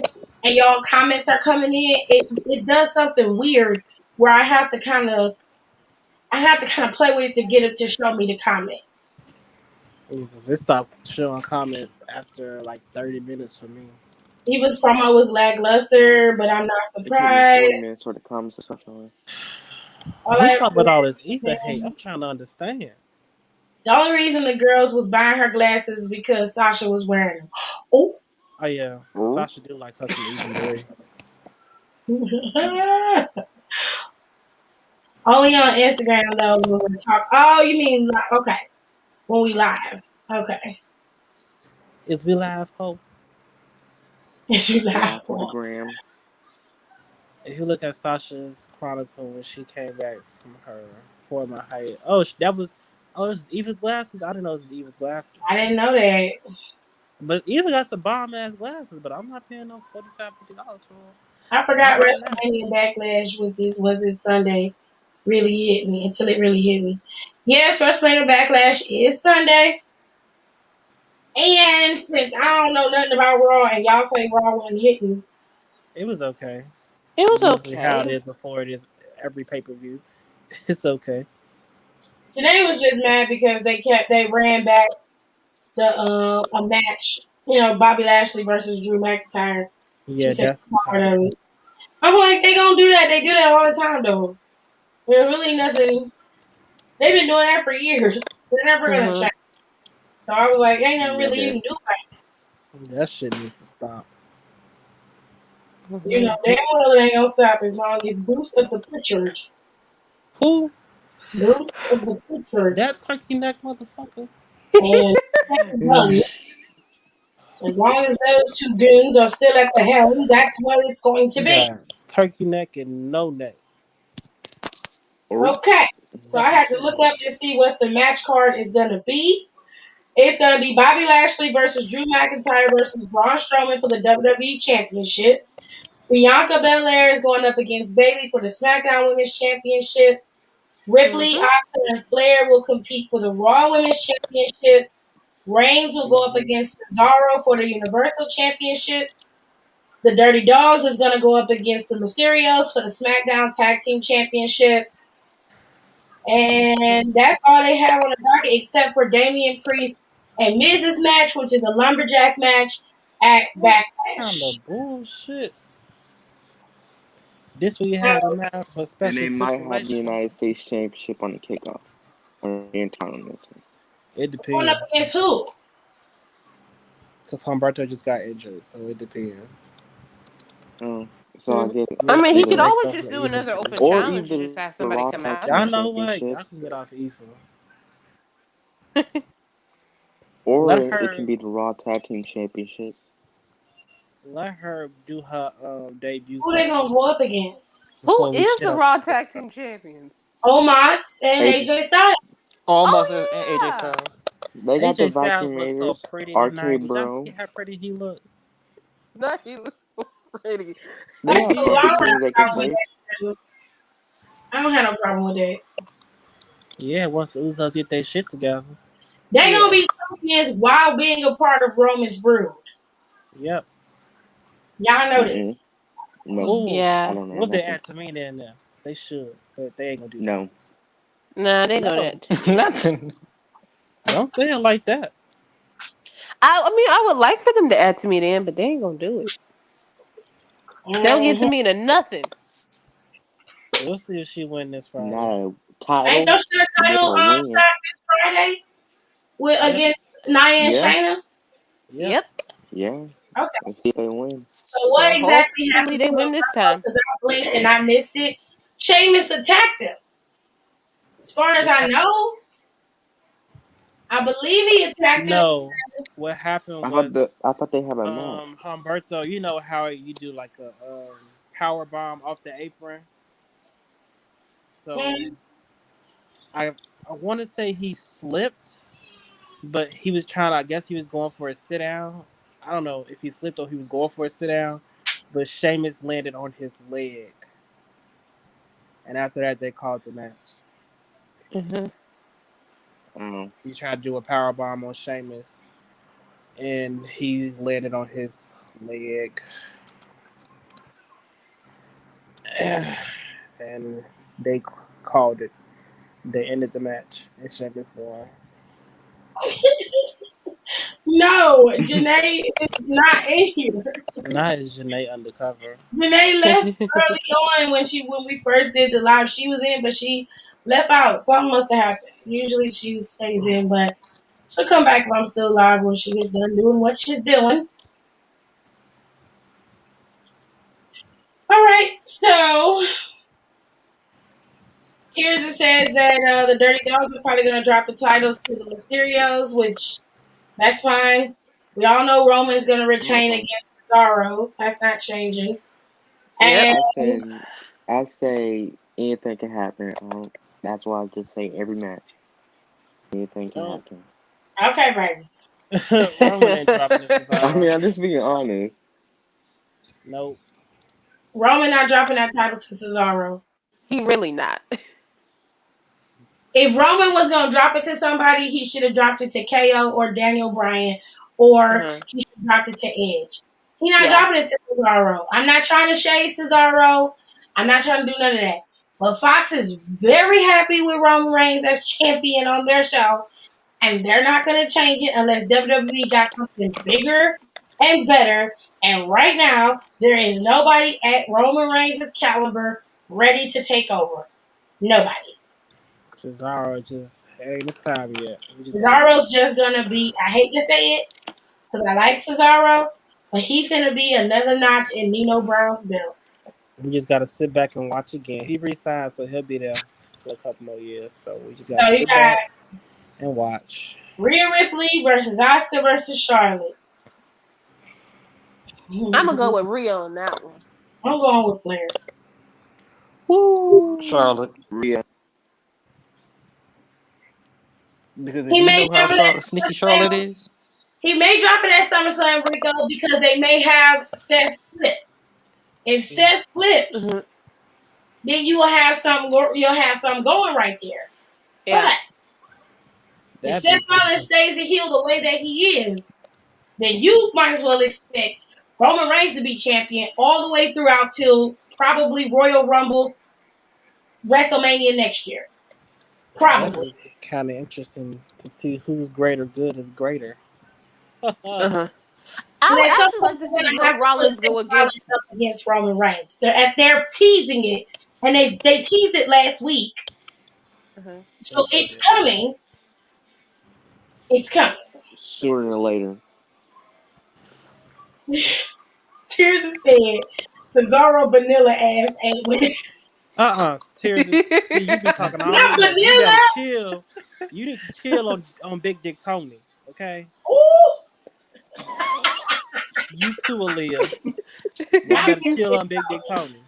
[SPEAKER 1] and y'all comments are coming in. It does something weird where I have to kind of play with it to get it to show me the comment.
[SPEAKER 7] Because it stopped showing comments after like 30 minutes for me.
[SPEAKER 1] Eva's promo was lackluster, but I'm not
[SPEAKER 5] It took me 40 minutes
[SPEAKER 1] surprised.
[SPEAKER 5] for the comments to start showing.
[SPEAKER 7] What's up with all this Eva hate? I'm trying to understand.
[SPEAKER 1] The only reason the girls was buying her glasses is because Sasha was wearing them. Oh.
[SPEAKER 7] Oh yeah.
[SPEAKER 5] Oh.
[SPEAKER 7] Sasha do like her some Eva Marie.
[SPEAKER 1] Only on Instagram though when we talk. Oh, you mean okay? When we live, okay.
[SPEAKER 7] Is we live, Hope?
[SPEAKER 1] Is you live?
[SPEAKER 5] Yeah, for the gram.
[SPEAKER 7] If you look at Sasha's chronicle when she came back from her former height, it was Eva's glasses. I didn't know it was Eva's glasses.
[SPEAKER 1] I didn't know that.
[SPEAKER 7] But Eva got some bomb ass glasses, but I'm not paying no $45, $50 for them.
[SPEAKER 1] I forgot WrestleMania Backlash was this Sunday. Really hit me until it really hit me. Yes, WrestleMania Backlash is Sunday. And since I don't know nothing about Raw and y'all say Raw wasn't hitting,
[SPEAKER 7] It was okay.
[SPEAKER 6] It was
[SPEAKER 7] Usually how it
[SPEAKER 6] okay.
[SPEAKER 7] is before it is every pay-per-view. It's okay.
[SPEAKER 1] Janae was just mad because they ran back the a match, Bobby Lashley versus Drew McIntyre. She
[SPEAKER 7] Yeah,
[SPEAKER 1] said
[SPEAKER 7] that's
[SPEAKER 1] she's tired
[SPEAKER 7] tight.
[SPEAKER 1] of it. I'm like, they gonna do that. They do that all the time though. There's really nothing. They've been doing that for years. They're never gonna
[SPEAKER 6] Mhm.
[SPEAKER 1] change. So I was like, ain't nothing really you
[SPEAKER 5] Never.
[SPEAKER 1] can do about
[SPEAKER 7] That shit needs to stop.
[SPEAKER 1] it.
[SPEAKER 6] Mhm.
[SPEAKER 1] Damn well it ain't gonna stop as long as Bruce of the Pritchard.
[SPEAKER 7] Who?
[SPEAKER 1] Bruce of the Pritchard.
[SPEAKER 7] That turkey neck motherfucker?
[SPEAKER 1] And done. As long as those two goons are still at the helm, that's what it's going to
[SPEAKER 7] You
[SPEAKER 1] be.
[SPEAKER 7] got turkey neck and no neck.
[SPEAKER 5] Oh,
[SPEAKER 1] Okay. So I
[SPEAKER 7] Fucking
[SPEAKER 1] had to
[SPEAKER 7] shit.
[SPEAKER 1] look up and see what the match card is gonna be. It's gonna be Bobby Lashley versus Drew McIntyre versus Braun Strowman for the WWE Championship. Bianca Belair is going up against Bayley for the SmackDown Women's Championship. Ripley,
[SPEAKER 6] Mhm.
[SPEAKER 1] Asuka, and Flair will compete for the Raw Women's Championship. Reigns will go up against Cesaro for the Universal Championship. The Dirty Dogs is going to go up against the Mysterios for the SmackDown Tag Team Championships. And that's all they have on the docket except for Damian Priest and Miz's match, which is a lumberjack match at
[SPEAKER 7] What kind
[SPEAKER 1] Backlash.
[SPEAKER 7] of bullshit? This we had a match for
[SPEAKER 5] and
[SPEAKER 7] special
[SPEAKER 5] they might have the
[SPEAKER 7] stipulation.
[SPEAKER 5] United States Championship on the kickoff or the entitlement.
[SPEAKER 7] It
[SPEAKER 1] Going
[SPEAKER 7] depends.
[SPEAKER 1] up against who?
[SPEAKER 7] Because Humberto just got injured, so it depends.
[SPEAKER 5] Oh, so I guess
[SPEAKER 6] I
[SPEAKER 7] We'll
[SPEAKER 6] mean,
[SPEAKER 7] see
[SPEAKER 6] he
[SPEAKER 7] when
[SPEAKER 6] could
[SPEAKER 7] they
[SPEAKER 5] either
[SPEAKER 6] always
[SPEAKER 7] come
[SPEAKER 6] just
[SPEAKER 7] for
[SPEAKER 6] do
[SPEAKER 7] even
[SPEAKER 6] another
[SPEAKER 7] two.
[SPEAKER 6] open
[SPEAKER 5] or
[SPEAKER 6] challenge and
[SPEAKER 5] either
[SPEAKER 6] just have
[SPEAKER 5] the
[SPEAKER 6] somebody
[SPEAKER 5] Raw
[SPEAKER 6] come
[SPEAKER 5] Tag
[SPEAKER 6] out
[SPEAKER 5] Team
[SPEAKER 7] Y'all
[SPEAKER 6] there.
[SPEAKER 7] know what? Y'all
[SPEAKER 5] Championships,
[SPEAKER 7] can get off Ether.
[SPEAKER 5] or
[SPEAKER 7] Let
[SPEAKER 5] it can
[SPEAKER 7] her
[SPEAKER 5] be the Raw Tag Team Championship.
[SPEAKER 7] do her debut
[SPEAKER 1] Who they going to
[SPEAKER 7] first
[SPEAKER 1] go up against?
[SPEAKER 6] Who
[SPEAKER 7] before we
[SPEAKER 6] is
[SPEAKER 7] shit
[SPEAKER 6] the
[SPEAKER 7] on
[SPEAKER 6] Raw
[SPEAKER 7] her.
[SPEAKER 6] Tag Team Champions?
[SPEAKER 1] Omos and
[SPEAKER 5] AJ,
[SPEAKER 1] AJ Styles.
[SPEAKER 3] Almost and AJ
[SPEAKER 6] Oh
[SPEAKER 3] Styles.
[SPEAKER 5] they got the
[SPEAKER 7] AJ
[SPEAKER 5] Viking
[SPEAKER 7] Styles looks so
[SPEAKER 5] Raiders,
[SPEAKER 7] pretty tonight.
[SPEAKER 5] RK
[SPEAKER 7] Did y'all see
[SPEAKER 5] Bro.
[SPEAKER 7] how pretty he looked?
[SPEAKER 6] yeah, no, he looks so pretty.
[SPEAKER 5] They
[SPEAKER 1] That's
[SPEAKER 5] got
[SPEAKER 1] cool.
[SPEAKER 7] Yeah,
[SPEAKER 1] I
[SPEAKER 5] good
[SPEAKER 1] don't have
[SPEAKER 5] teams
[SPEAKER 1] a
[SPEAKER 5] they can
[SPEAKER 1] problem with
[SPEAKER 5] play.
[SPEAKER 1] that. I don't have no problem with that.
[SPEAKER 7] yeah. Once the Usos get their shit together.
[SPEAKER 1] They gonna
[SPEAKER 6] Yeah.
[SPEAKER 1] be champions while being a part of Roman's Brood.
[SPEAKER 7] Yep.
[SPEAKER 1] Y'all know
[SPEAKER 5] Mm-mm.
[SPEAKER 1] this.
[SPEAKER 5] No,
[SPEAKER 7] Oh,
[SPEAKER 5] I
[SPEAKER 6] Yeah.
[SPEAKER 5] don't know
[SPEAKER 7] what if they
[SPEAKER 5] nothing.
[SPEAKER 7] add Tamina in there? They should, but they ain't gonna do that.
[SPEAKER 5] No,
[SPEAKER 6] Nah, they know
[SPEAKER 3] No,
[SPEAKER 6] that to me.
[SPEAKER 3] nothing.
[SPEAKER 7] Don't say it like that.
[SPEAKER 6] I mean, I would like for them to add Tamina in, but they ain't gonna do it. They don't get
[SPEAKER 1] Mm-hmm.
[SPEAKER 6] Tamina nothing.
[SPEAKER 7] We'll see if she win this Friday.
[SPEAKER 5] not a
[SPEAKER 1] Ain't no
[SPEAKER 5] title.
[SPEAKER 1] shit
[SPEAKER 5] She
[SPEAKER 1] title
[SPEAKER 5] better win.
[SPEAKER 1] shot this Friday with
[SPEAKER 7] Yep.
[SPEAKER 1] against Nia and
[SPEAKER 5] Yeah,
[SPEAKER 1] Shayna.
[SPEAKER 7] Yep.
[SPEAKER 6] Yep.
[SPEAKER 5] yeah.
[SPEAKER 1] Okay.
[SPEAKER 5] Let's see if they win.
[SPEAKER 1] So what
[SPEAKER 6] So
[SPEAKER 1] exactly
[SPEAKER 6] hopefully
[SPEAKER 1] happened to
[SPEAKER 6] they win this time.
[SPEAKER 1] Because I blinked and I missed it. Sheamus attacked him. As far as I know, I believe he attacked him.
[SPEAKER 7] No, what happened was
[SPEAKER 5] I thought they have a match.
[SPEAKER 7] Humberto, you know how you do like a power bomb off the apron. So
[SPEAKER 1] Mm,
[SPEAKER 7] I I want to say he slipped, but he was trying to. I guess he was going for a sit down. I don't know if he slipped or he was going for a sit down, but Sheamus landed on his leg, and after that they called the match.
[SPEAKER 6] Hmm.
[SPEAKER 5] Um,
[SPEAKER 7] He tried to do a power bomb on Sheamus, and he landed on his leg. And they called it. They ended the match, and Sheamus won.
[SPEAKER 1] no, Janae is not in here.
[SPEAKER 7] Now is Janae undercover.
[SPEAKER 1] Janae left early on when we first did the live. She was in, but she left out. Something must have happened. Usually she stays in, but she'll come back if I'm still live when she gets done doing what she's doing. All right, so here's it says that the Dirty Dogs are probably going to drop the titles to the Mysterios, which that's fine. We all know Roman's going to retain against Cesaro. That's not changing.
[SPEAKER 6] Yep.
[SPEAKER 1] And
[SPEAKER 5] I say anything can happen. That's why I just say every match. Anything can
[SPEAKER 7] Oh,
[SPEAKER 5] happen.
[SPEAKER 1] okay, baby.
[SPEAKER 7] Roman ain't dropping this
[SPEAKER 5] I mean,
[SPEAKER 7] Cesaro.
[SPEAKER 5] I'm just being honest.
[SPEAKER 7] Nope.
[SPEAKER 1] Roman not dropping that title to Cesaro.
[SPEAKER 6] He really not.
[SPEAKER 1] If Roman was going to drop it to somebody, he should have dropped it to KO or Daniel Bryan, or
[SPEAKER 6] Uh-huh.
[SPEAKER 1] he should have dropped it to Edge. He's not
[SPEAKER 6] Yeah.
[SPEAKER 1] dropping it to Cesaro. I'm not trying to shade Cesaro. I'm not trying to do none of that. But Fox is very happy with Roman Reigns as champion on their show, and they're not going to change it unless WWE got something bigger and better. And right now, there is nobody at Roman Reigns' caliber ready to take over. Nobody.
[SPEAKER 7] Cesaro just ain't this time yet.
[SPEAKER 1] Cesaro's just going to be, I hate to say it, because I like Cesaro, but he's going to be another notch in Nino Brown's belt.
[SPEAKER 7] We just gotta sit back and watch again. He resigned, so he'll be there for a couple more years. So we just gotta
[SPEAKER 1] So you
[SPEAKER 7] sit
[SPEAKER 1] got
[SPEAKER 7] back and watch.
[SPEAKER 1] Rhea Ripley versus Asuka versus Charlotte.
[SPEAKER 6] I'm gonna go with Rhea on that one.
[SPEAKER 1] I'm going with Flair.
[SPEAKER 7] Woo!
[SPEAKER 3] Charlotte.
[SPEAKER 5] Rhea.
[SPEAKER 3] Because if
[SPEAKER 1] He
[SPEAKER 3] you
[SPEAKER 1] may
[SPEAKER 3] know how
[SPEAKER 1] drop it at
[SPEAKER 3] sneaky Charlotte
[SPEAKER 1] SummerSlam.
[SPEAKER 3] is,
[SPEAKER 1] He may drop it at SummerSlam, Rico, because they may have Seth flip. If Seth flips,
[SPEAKER 6] Mhm.
[SPEAKER 1] then you will have some. You'll have something going right there.
[SPEAKER 6] Yeah.
[SPEAKER 1] But if
[SPEAKER 7] That'd
[SPEAKER 1] Seth
[SPEAKER 7] be good.
[SPEAKER 1] Rollins stays a heel the way that he is, then you might as well expect Roman Reigns to be champion all the way throughout till probably Royal Rumble, WrestleMania next year. Probably.
[SPEAKER 7] That'd be kind of interesting to see whose greater good is greater.
[SPEAKER 6] Uh-huh.
[SPEAKER 1] And
[SPEAKER 6] I would
[SPEAKER 1] at some
[SPEAKER 6] actually like
[SPEAKER 1] point,
[SPEAKER 6] to
[SPEAKER 1] they're
[SPEAKER 6] see
[SPEAKER 1] gonna have
[SPEAKER 6] Seth
[SPEAKER 1] to
[SPEAKER 6] Rollins
[SPEAKER 1] put
[SPEAKER 6] go
[SPEAKER 1] Seth
[SPEAKER 6] against.
[SPEAKER 1] Rollins up against Roman Reigns. They're teasing it, and they teased it last week.
[SPEAKER 6] Uh-huh.
[SPEAKER 1] So it's coming. It's coming.
[SPEAKER 5] Sooner than later.
[SPEAKER 1] Seriously said, Cesaro vanilla ass ain't winning.
[SPEAKER 7] Tears. See, you be talking all
[SPEAKER 1] Not
[SPEAKER 7] this. You
[SPEAKER 1] vanilla.
[SPEAKER 7] gotta chill. You need to chill on Big Dick Tony. Okay.
[SPEAKER 1] Ooh.
[SPEAKER 7] You too, Aaliyah. Y'all better chill on Big Dick Tony.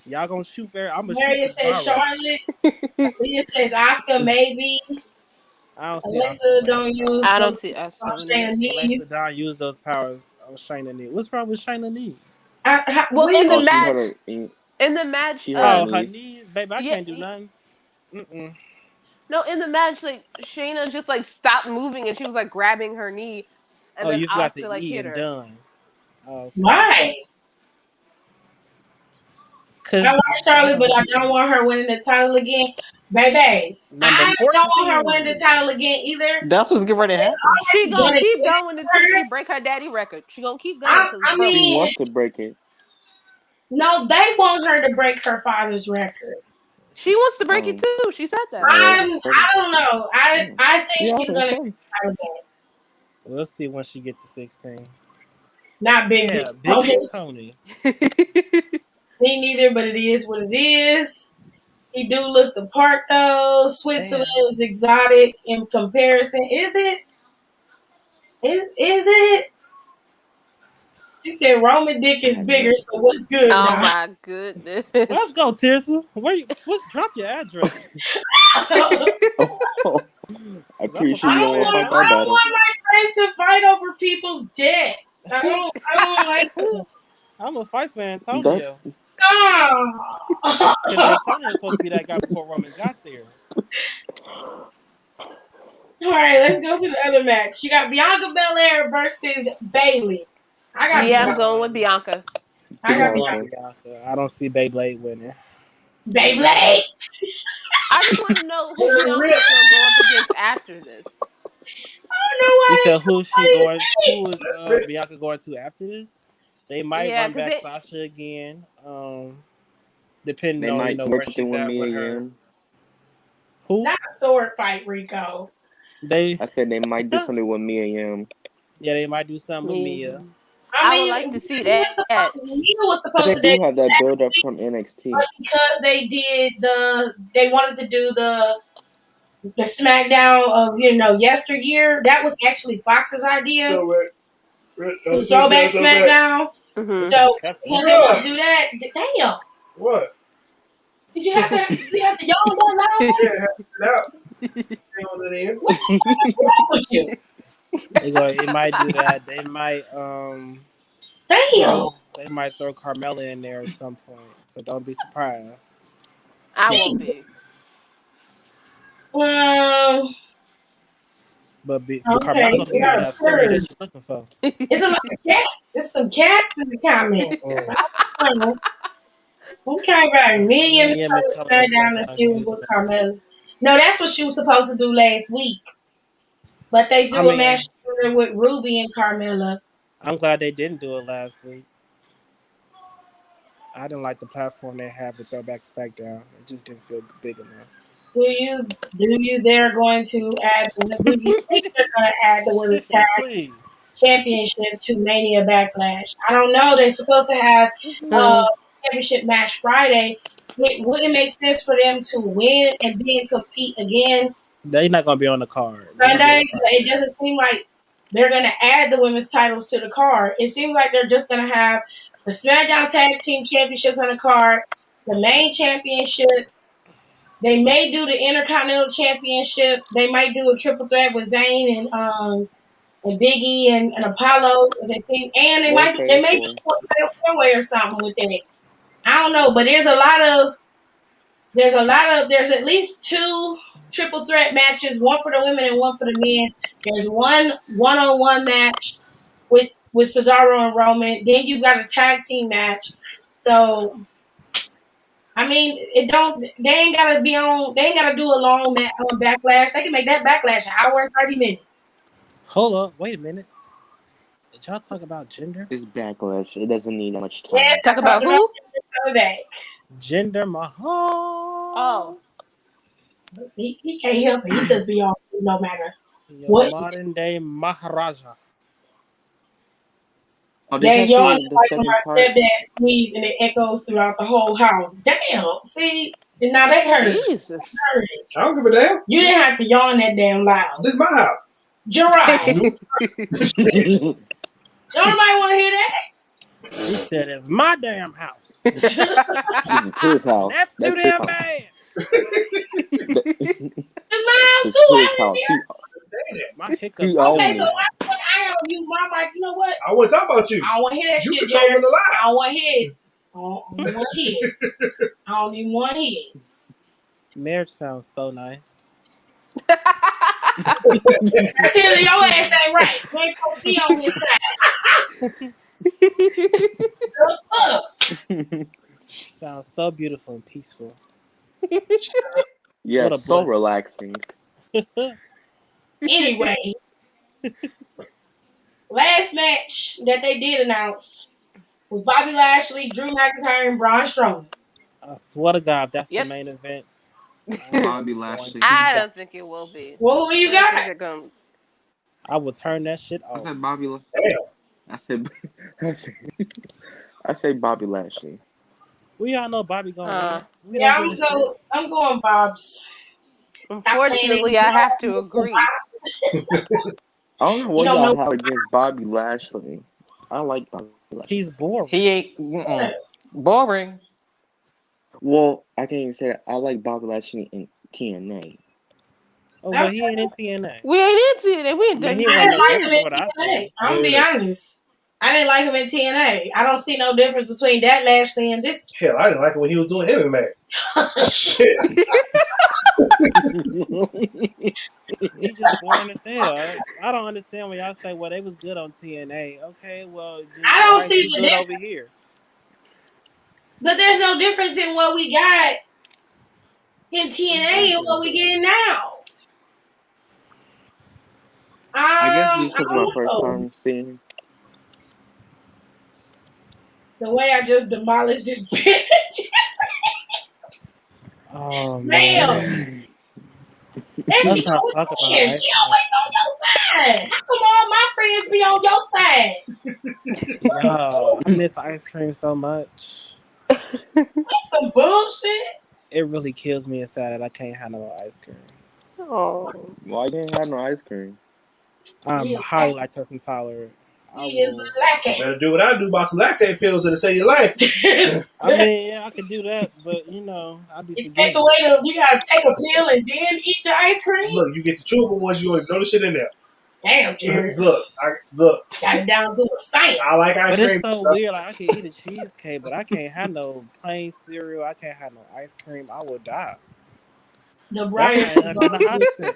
[SPEAKER 7] Y'all gonna shoot fair. I'm gonna shoot
[SPEAKER 1] Marion
[SPEAKER 7] for
[SPEAKER 1] says
[SPEAKER 7] Cesaro.
[SPEAKER 1] Charlotte. Leah says Oscar maybe.
[SPEAKER 7] I don't see
[SPEAKER 1] Alexa
[SPEAKER 7] Asuka.
[SPEAKER 1] don't use
[SPEAKER 6] I don't
[SPEAKER 1] those
[SPEAKER 6] see us.
[SPEAKER 1] Shayna
[SPEAKER 7] Alexa
[SPEAKER 1] knees.
[SPEAKER 7] Don use those powers on Shayna knees. What's wrong with Shayna knees?
[SPEAKER 6] Well,
[SPEAKER 1] what
[SPEAKER 6] in
[SPEAKER 1] do
[SPEAKER 6] the
[SPEAKER 1] you-
[SPEAKER 5] She
[SPEAKER 6] match,
[SPEAKER 5] hurt her.
[SPEAKER 6] in the match,
[SPEAKER 5] She hurt
[SPEAKER 7] Oh,
[SPEAKER 5] her
[SPEAKER 7] her
[SPEAKER 5] knees.
[SPEAKER 7] knees, baby. I
[SPEAKER 6] yeah,
[SPEAKER 7] can't do nothing. Mm-mm.
[SPEAKER 6] no, in the match, like Shayna just like stopped moving and she was like grabbing her knee, and
[SPEAKER 7] Oh,
[SPEAKER 6] then
[SPEAKER 7] you forgot the
[SPEAKER 6] Asuka like
[SPEAKER 7] E
[SPEAKER 6] hit
[SPEAKER 7] and
[SPEAKER 6] her.
[SPEAKER 7] done. Oh,
[SPEAKER 1] Why?
[SPEAKER 7] cause
[SPEAKER 1] I like Charlotte, but I don't want her winning the title again. Baby,
[SPEAKER 7] number
[SPEAKER 1] I don't want her
[SPEAKER 7] 14.
[SPEAKER 1] winning the title again either.
[SPEAKER 3] that's what's getting ready to happen.
[SPEAKER 6] She gonna
[SPEAKER 1] Gonna
[SPEAKER 6] keep
[SPEAKER 1] get
[SPEAKER 6] going until
[SPEAKER 1] her.
[SPEAKER 6] she break her daddy record. She gonna keep going until
[SPEAKER 1] I
[SPEAKER 6] it's broken.
[SPEAKER 5] She
[SPEAKER 1] mean,
[SPEAKER 5] wants to break it.
[SPEAKER 1] no, they want her to break her father's record.
[SPEAKER 6] She wants to break it too. She said that.
[SPEAKER 1] I don't know. I think
[SPEAKER 5] Yeah,
[SPEAKER 1] she's
[SPEAKER 5] for
[SPEAKER 1] gonna
[SPEAKER 5] sure.
[SPEAKER 1] get the title back.
[SPEAKER 7] We'll see when she gets to 16.
[SPEAKER 1] Not Big
[SPEAKER 7] Yeah,
[SPEAKER 1] Dick.
[SPEAKER 7] Big
[SPEAKER 1] Okay.
[SPEAKER 7] Dick Tony.
[SPEAKER 1] Me neither, but it is what it is. He do look the part though. Switzerland is exotic in comparison. Is it? Is it? She said Roman dick is bigger, so what's good
[SPEAKER 6] Oh
[SPEAKER 1] now?
[SPEAKER 6] my goodness.
[SPEAKER 7] Let's go, Tirsa. Drop your address.
[SPEAKER 5] Oh, I'm pretty sure
[SPEAKER 1] I
[SPEAKER 5] you don't want to fight that
[SPEAKER 1] don't
[SPEAKER 5] battle.
[SPEAKER 1] want my friends to fight over people's dicks. I don't like them.
[SPEAKER 7] I'm a fight for Antonio.
[SPEAKER 1] Oh.
[SPEAKER 7] Because Antonio was supposed to be that guy before Roman got there.
[SPEAKER 1] All right, let's go to the other match. You got Bianca Belair versus Bayley. I got
[SPEAKER 6] Yeah, I'm
[SPEAKER 1] Bianca.
[SPEAKER 6] going with Bianca.
[SPEAKER 1] I got
[SPEAKER 5] Bianca.
[SPEAKER 1] Bianca.
[SPEAKER 7] I don't see Beyblade winning.
[SPEAKER 1] Beyblade.
[SPEAKER 6] I just want to know who Bianca's gonna go up against after this.
[SPEAKER 1] I don't know why.
[SPEAKER 7] You said
[SPEAKER 1] it's
[SPEAKER 7] who is Bianca going to after this? They might
[SPEAKER 6] Yeah,
[SPEAKER 7] run
[SPEAKER 6] 'cause
[SPEAKER 7] back Sasha again. Depending
[SPEAKER 5] They
[SPEAKER 7] on
[SPEAKER 5] might
[SPEAKER 7] where
[SPEAKER 5] work
[SPEAKER 7] she's
[SPEAKER 5] something with
[SPEAKER 7] at
[SPEAKER 5] me
[SPEAKER 7] with her.
[SPEAKER 5] again.
[SPEAKER 7] Who?
[SPEAKER 1] Not a sword fight, Rico.
[SPEAKER 7] They
[SPEAKER 5] I said they might do something with Mia Yim.
[SPEAKER 7] yeah, they might do something with
[SPEAKER 6] Me.
[SPEAKER 7] Mia.
[SPEAKER 6] I would like to see that.
[SPEAKER 1] Mia was
[SPEAKER 5] But
[SPEAKER 1] supposed
[SPEAKER 5] they
[SPEAKER 1] to
[SPEAKER 5] do
[SPEAKER 1] debut
[SPEAKER 5] have that
[SPEAKER 1] last
[SPEAKER 5] build up
[SPEAKER 1] week,
[SPEAKER 5] from NXT.
[SPEAKER 1] but because they wanted to do the SmackDown of yesteryear. That was actually Fox's idea. To throwback SmackDown.
[SPEAKER 6] Mm-hmm.
[SPEAKER 1] So because they want to do that, damn.
[SPEAKER 2] What?
[SPEAKER 1] Did you have to yawn that loud?
[SPEAKER 2] Yeah, now.
[SPEAKER 1] What's wrong with you?
[SPEAKER 7] It might do that. They might
[SPEAKER 1] Damn.
[SPEAKER 7] they might throw Carmella in there at some point. So don't be surprised.
[SPEAKER 6] I won't be.
[SPEAKER 7] But
[SPEAKER 1] Okay,
[SPEAKER 7] Carmella gonna
[SPEAKER 1] we
[SPEAKER 7] give you
[SPEAKER 1] got a
[SPEAKER 7] that story that
[SPEAKER 1] purge.
[SPEAKER 7] you're looking for.
[SPEAKER 1] It's a lot of cats. There's some cats in the comments.
[SPEAKER 7] Oh,
[SPEAKER 1] Okay, right. Million
[SPEAKER 7] Miriam is
[SPEAKER 1] Minnesota
[SPEAKER 7] coming to
[SPEAKER 1] SmackDown and
[SPEAKER 7] SmackDown.
[SPEAKER 1] feud with Carmella. No, that's what she was supposed to do last week. But they
[SPEAKER 7] I
[SPEAKER 1] threw a match
[SPEAKER 7] mean,
[SPEAKER 1] together with Ruby and Carmella.
[SPEAKER 7] I'm glad they didn't do it last week. I didn't like the platform they had with Throwback SmackDown. It just didn't feel big enough.
[SPEAKER 1] They're going to add do you think they're going to add the women's tag
[SPEAKER 7] Please.
[SPEAKER 1] championship to Mania Backlash? I don't know. They're supposed to have a championship match Friday. Wouldn't it make sense for them to win and then compete again
[SPEAKER 7] They're not going to be on the card. They're gonna be
[SPEAKER 1] Sunday?
[SPEAKER 7] on the card.
[SPEAKER 1] It doesn't seem like they're going to add the women's titles to the card. It seems like they're just going to have the SmackDown Tag Team Championships on the card, the main championships. They may do the Intercontinental Championship. They might do a triple threat with Zayn and Big E and Apollo. And they may do a four-way or something with that. I don't know, but there's at least 2 triple threat matches, one for the women and one for the men. There's one-on-one match with Cesaro and Roman. Then you've got a tag team match. So I mean, they ain't gotta do a long Backlash. They can make that Backlash an hour and 30 minutes.
[SPEAKER 7] Hold up, wait a minute. Did y'all talk about Jinder?
[SPEAKER 5] It's Backlash. It doesn't need that much time.
[SPEAKER 1] Yes,
[SPEAKER 6] Talk about who?
[SPEAKER 1] Coming back.
[SPEAKER 7] Jinder Mahal.
[SPEAKER 6] Oh.
[SPEAKER 1] He can't help it. He just be on no matter.
[SPEAKER 7] Your
[SPEAKER 1] What?
[SPEAKER 7] modern day Maharaja.
[SPEAKER 5] Oh,
[SPEAKER 1] That
[SPEAKER 5] did
[SPEAKER 1] y'all
[SPEAKER 5] you
[SPEAKER 1] like
[SPEAKER 5] see the
[SPEAKER 1] when
[SPEAKER 5] second
[SPEAKER 1] my
[SPEAKER 5] part?
[SPEAKER 1] stepdad sneezed and it echoes throughout the whole house. Damn. See, now they heard it.
[SPEAKER 6] Jesus.
[SPEAKER 2] I don't give a damn.
[SPEAKER 1] You didn't have to yawn that damn loud.
[SPEAKER 2] This is my house.
[SPEAKER 1] Gerard. Don't nobody want to hear that?
[SPEAKER 7] He said it's my damn house.
[SPEAKER 5] This is his house.
[SPEAKER 7] That's too
[SPEAKER 5] That's his
[SPEAKER 7] damn
[SPEAKER 5] house.
[SPEAKER 7] bad.
[SPEAKER 1] It's my house
[SPEAKER 5] It's
[SPEAKER 1] too.
[SPEAKER 5] his
[SPEAKER 1] I
[SPEAKER 5] house.
[SPEAKER 1] live here.
[SPEAKER 7] My hiccups.
[SPEAKER 5] He
[SPEAKER 1] Okay,
[SPEAKER 5] owns
[SPEAKER 1] so
[SPEAKER 5] it.
[SPEAKER 1] I gotta use my mic. You know what?
[SPEAKER 2] I want to talk about you.
[SPEAKER 1] I don't want to hear that
[SPEAKER 2] You
[SPEAKER 1] shit,
[SPEAKER 2] controlling
[SPEAKER 1] Jared.
[SPEAKER 2] the lie.
[SPEAKER 1] I don't want to hear it. I don't want to hear it. I don't even want to hear it.
[SPEAKER 7] Marriage sounds so nice.
[SPEAKER 1] I tell you, your ass ain't right. You ain't supposed to be on this side. Shut up.
[SPEAKER 7] Sounds so beautiful and peaceful.
[SPEAKER 5] Yeah,
[SPEAKER 7] What a
[SPEAKER 5] so
[SPEAKER 7] bliss.
[SPEAKER 5] relaxing.
[SPEAKER 1] Anyway, last match that they did announce was Bobby Lashley, Drew McIntyre, and Braun Strowman.
[SPEAKER 7] I swear to God, that's
[SPEAKER 6] Yep.
[SPEAKER 7] the main event.
[SPEAKER 5] Bobby Lashley.
[SPEAKER 6] I don't think it will be.
[SPEAKER 1] Well, who you
[SPEAKER 6] I don't think
[SPEAKER 1] got?
[SPEAKER 6] they're gonna.
[SPEAKER 7] I will turn that shit
[SPEAKER 5] I
[SPEAKER 7] off.
[SPEAKER 5] said Bobby.
[SPEAKER 2] Damn.
[SPEAKER 5] I say Bobby Lashley.
[SPEAKER 7] We all know Bobby gonna win. We
[SPEAKER 1] Yeah,
[SPEAKER 7] don't give a shit.
[SPEAKER 1] I'm going Bob's.
[SPEAKER 6] Unfortunately, I have to agree.
[SPEAKER 5] I don't know what
[SPEAKER 1] You don't
[SPEAKER 5] y'all
[SPEAKER 1] know-
[SPEAKER 5] have against Bobby Lashley. I like Bobby Lashley.
[SPEAKER 7] He's boring.
[SPEAKER 3] He ain't boring.
[SPEAKER 5] Well, I can't even say that. I like Bobby Lashley in TNA.
[SPEAKER 7] Oh, well, he ain't in TNA.
[SPEAKER 6] We ain't into it. We ain't
[SPEAKER 7] Man,
[SPEAKER 6] done
[SPEAKER 7] he
[SPEAKER 1] I
[SPEAKER 7] ain't
[SPEAKER 1] didn't
[SPEAKER 7] no
[SPEAKER 1] like him
[SPEAKER 7] different
[SPEAKER 1] in
[SPEAKER 7] what I
[SPEAKER 1] TNA.
[SPEAKER 7] say.
[SPEAKER 1] I'm gonna be honest. I didn't like him in TNA. I don't see no difference between that Lashley and this.
[SPEAKER 2] Hell, I didn't like it when he was doing MMA. Shit.
[SPEAKER 7] He just boring as hell. I don't understand when y'all say, well, they was good on TNA. Okay, well, then
[SPEAKER 1] I don't
[SPEAKER 7] why
[SPEAKER 1] see
[SPEAKER 7] is he
[SPEAKER 1] the
[SPEAKER 7] good
[SPEAKER 1] difference.
[SPEAKER 7] over here?
[SPEAKER 1] But there's no difference in what we got in TNA and what we getting now.
[SPEAKER 5] I guess this
[SPEAKER 1] I
[SPEAKER 5] was
[SPEAKER 1] don't
[SPEAKER 5] my first
[SPEAKER 1] know.
[SPEAKER 5] time seeing him.
[SPEAKER 1] The way I just demolished this bitch.
[SPEAKER 7] Oh,
[SPEAKER 1] Ma'am.
[SPEAKER 7] man.
[SPEAKER 1] And
[SPEAKER 7] Let's
[SPEAKER 1] she
[SPEAKER 7] not
[SPEAKER 1] always
[SPEAKER 7] talk about
[SPEAKER 1] wins.
[SPEAKER 7] ice
[SPEAKER 1] She always on your side. How come all my friends be on your side?
[SPEAKER 7] Yo, I miss ice cream so much.
[SPEAKER 1] Some bullshit.
[SPEAKER 7] It really kills me inside that I can't have no ice cream.
[SPEAKER 6] Oh.
[SPEAKER 5] Why you didn't have no ice cream?
[SPEAKER 7] I'm
[SPEAKER 1] Yeah.
[SPEAKER 7] highly lactose intolerant.
[SPEAKER 1] He is a lacking.
[SPEAKER 2] Better do what I do, buy some lactate pills and save your life.
[SPEAKER 7] I mean, yeah, I could do that, but you know, I'd be
[SPEAKER 1] You take
[SPEAKER 7] forgetting.
[SPEAKER 1] away you gotta take a pill and then eat your ice cream?
[SPEAKER 2] Look, you get the chewable ones, you don't even know the shit in there.
[SPEAKER 1] Damn, Jared.
[SPEAKER 2] Look.
[SPEAKER 1] Got it down to a science.
[SPEAKER 2] I like ice
[SPEAKER 7] But
[SPEAKER 2] cream.
[SPEAKER 7] it's so weird. Like I can eat a cheesecake, but I can't have no plain cereal. I can't have no ice cream. I will die.
[SPEAKER 1] The
[SPEAKER 7] So I
[SPEAKER 1] Brian.
[SPEAKER 7] might end up in the hospital.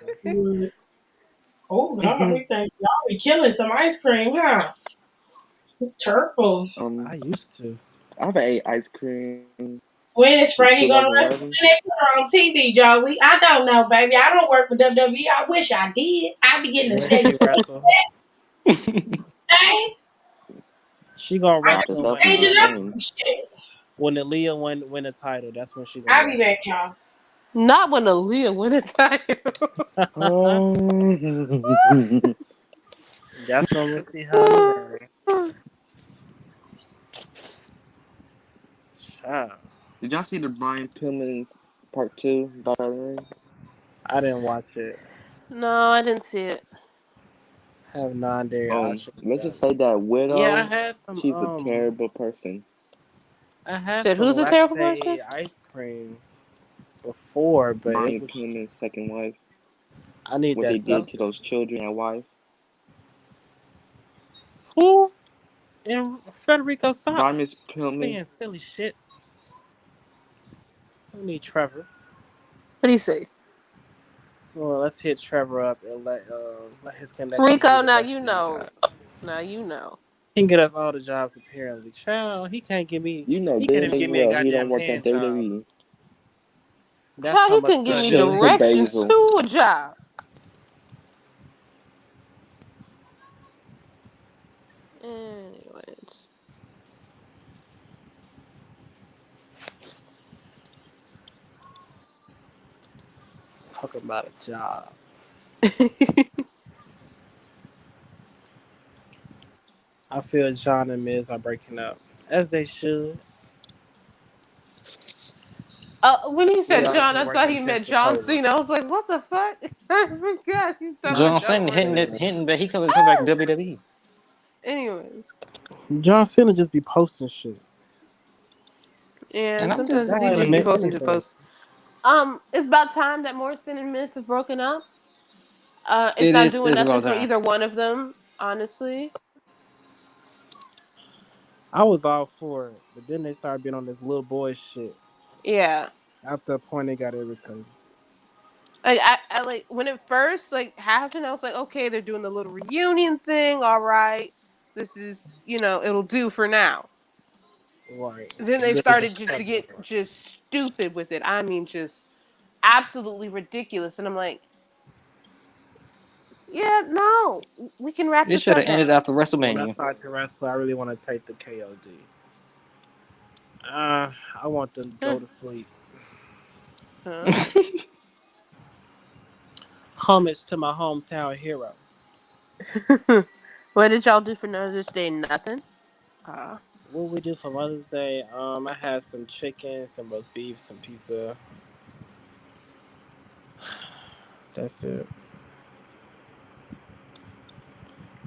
[SPEAKER 1] Oh, God, we think y'all be killing some ice cream, huh? Turtle.
[SPEAKER 7] I used to.
[SPEAKER 5] I've ate ice cream
[SPEAKER 1] When is
[SPEAKER 5] since
[SPEAKER 1] Frankie gonna wrestle?
[SPEAKER 5] 2011.
[SPEAKER 1] When they put her on TV, Joey? I don't know, baby. I don't work for WWE. I wish I did. I'd be getting a
[SPEAKER 7] When
[SPEAKER 1] steady
[SPEAKER 7] she wrestle,
[SPEAKER 1] pay.
[SPEAKER 7] she gonna
[SPEAKER 1] I
[SPEAKER 5] The
[SPEAKER 7] wrestle
[SPEAKER 1] got
[SPEAKER 5] stuff
[SPEAKER 7] when
[SPEAKER 5] she be
[SPEAKER 1] changes up
[SPEAKER 5] saying.
[SPEAKER 1] some shit.
[SPEAKER 7] when Aaliyah win a title. That's when she gonna
[SPEAKER 1] I'll be
[SPEAKER 7] wrestle.
[SPEAKER 1] back, y'all.
[SPEAKER 6] Not when Aaliyah win a title.
[SPEAKER 5] Oh.
[SPEAKER 7] That's when we'll see her in the ring. Child.
[SPEAKER 5] Did y'all see the Brian Pillman's part 2 about that ring?
[SPEAKER 7] I didn't watch it.
[SPEAKER 6] No, I didn't see it.
[SPEAKER 7] I have no idea. I should
[SPEAKER 5] Let's
[SPEAKER 7] have.
[SPEAKER 5] just say that
[SPEAKER 7] Yeah,
[SPEAKER 5] Widow, she's a terrible person.
[SPEAKER 7] I had
[SPEAKER 6] Said
[SPEAKER 7] some
[SPEAKER 6] who's a terrible person?
[SPEAKER 7] latte ice cream before, but it
[SPEAKER 5] Brian
[SPEAKER 7] was.
[SPEAKER 5] Pillman's second wife,
[SPEAKER 7] I need
[SPEAKER 5] what
[SPEAKER 7] that
[SPEAKER 5] they did to
[SPEAKER 7] substance.
[SPEAKER 5] those children and wife.
[SPEAKER 7] Who? And Federico, stop
[SPEAKER 5] Brian Pillman,
[SPEAKER 7] saying silly shit. I need Trevor.
[SPEAKER 6] What do you say?
[SPEAKER 7] Well, let's hit Trevor up and let his connections do
[SPEAKER 6] Rico,
[SPEAKER 7] the
[SPEAKER 6] now
[SPEAKER 7] rest
[SPEAKER 6] you
[SPEAKER 7] of the
[SPEAKER 6] know.
[SPEAKER 7] jobs.
[SPEAKER 6] Now you know.
[SPEAKER 7] He can get us all the jobs apparently. Child, he can't give me.
[SPEAKER 5] you know
[SPEAKER 7] He can't
[SPEAKER 5] good
[SPEAKER 7] even
[SPEAKER 5] and
[SPEAKER 7] give me a
[SPEAKER 5] well he don't
[SPEAKER 7] goddamn
[SPEAKER 5] work at
[SPEAKER 7] hand job.
[SPEAKER 5] WWE.
[SPEAKER 7] That's
[SPEAKER 6] How
[SPEAKER 7] how
[SPEAKER 6] he
[SPEAKER 7] much
[SPEAKER 6] can give me
[SPEAKER 7] credit he
[SPEAKER 5] Shayna
[SPEAKER 7] has.
[SPEAKER 6] directions
[SPEAKER 5] Baszler.
[SPEAKER 6] to a job. Anyways.
[SPEAKER 7] Talking about a job. I feel John and Miz are breaking up, as they should.
[SPEAKER 6] When he
[SPEAKER 7] They
[SPEAKER 6] said
[SPEAKER 7] all
[SPEAKER 6] John,
[SPEAKER 7] can
[SPEAKER 6] I
[SPEAKER 7] work
[SPEAKER 6] thought
[SPEAKER 7] in
[SPEAKER 6] he meant John
[SPEAKER 7] Pensacola.
[SPEAKER 6] Cena. I was like, what the fuck? I forgot he talking
[SPEAKER 7] Not
[SPEAKER 6] about
[SPEAKER 3] John
[SPEAKER 6] John
[SPEAKER 3] Cena
[SPEAKER 7] John
[SPEAKER 6] Cena.
[SPEAKER 7] Cena.
[SPEAKER 3] hinting that he come back to WWE.
[SPEAKER 6] Anyways.
[SPEAKER 7] John Cena just be posting shit.
[SPEAKER 6] Yeah,
[SPEAKER 3] And
[SPEAKER 6] and
[SPEAKER 3] I'm just
[SPEAKER 6] sometimes
[SPEAKER 7] That
[SPEAKER 6] he
[SPEAKER 7] could
[SPEAKER 6] do
[SPEAKER 7] have
[SPEAKER 6] be
[SPEAKER 7] meant
[SPEAKER 6] posting to
[SPEAKER 7] anything.
[SPEAKER 6] post. It's about time that Morrison and Miz have broken up. It's
[SPEAKER 3] it
[SPEAKER 6] not
[SPEAKER 3] is
[SPEAKER 6] doing
[SPEAKER 3] it's
[SPEAKER 6] nothing
[SPEAKER 3] about
[SPEAKER 6] for
[SPEAKER 3] time.
[SPEAKER 6] either one of them, honestly.
[SPEAKER 7] I was all for it, but then they started being on this little boy shit.
[SPEAKER 6] Yeah.
[SPEAKER 7] After a point, they got irritated.
[SPEAKER 6] Like I like when it first like happened, I was like, okay, they're doing the little reunion thing. All right, this is it'll do for now.
[SPEAKER 7] Right.
[SPEAKER 6] Then
[SPEAKER 7] And
[SPEAKER 6] they
[SPEAKER 7] then it
[SPEAKER 6] started
[SPEAKER 7] just
[SPEAKER 6] just to
[SPEAKER 7] kept
[SPEAKER 6] get
[SPEAKER 7] going.
[SPEAKER 6] just stupid with it. I mean, just absolutely ridiculous. And I'm like, yeah, no, we can wrap
[SPEAKER 3] It
[SPEAKER 6] this
[SPEAKER 3] should
[SPEAKER 6] up
[SPEAKER 3] have ended
[SPEAKER 6] now.
[SPEAKER 3] after
[SPEAKER 7] When I
[SPEAKER 3] WrestleMania.
[SPEAKER 7] start to wrestle, I really want to take the KOD. I want to
[SPEAKER 6] Huh.
[SPEAKER 7] go to sleep.
[SPEAKER 6] Huh.
[SPEAKER 7] Homage to my hometown hero.
[SPEAKER 6] What did y'all do for Mother's Day? Nothing.
[SPEAKER 7] What we do for Mother's Day? I had some chicken, some roast beef, some pizza. That's it.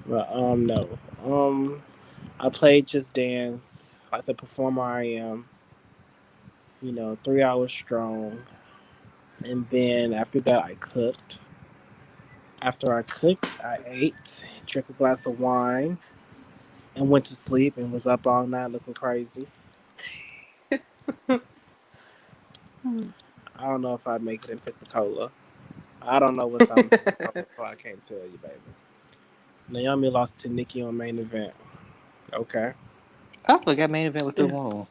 [SPEAKER 7] But no. I played Just Dance like the performer I am. 3 hours strong, and then after that I cooked. After I cooked, I ate, drank a glass of wine, and went to sleep and was up all night looking crazy. I don't know if I'd make it in Pensacola. I don't know what's out in Pensacola, so I can't tell you, baby. Naomi lost to Nikki on main event. Okay.
[SPEAKER 3] I forgot main event was still going on.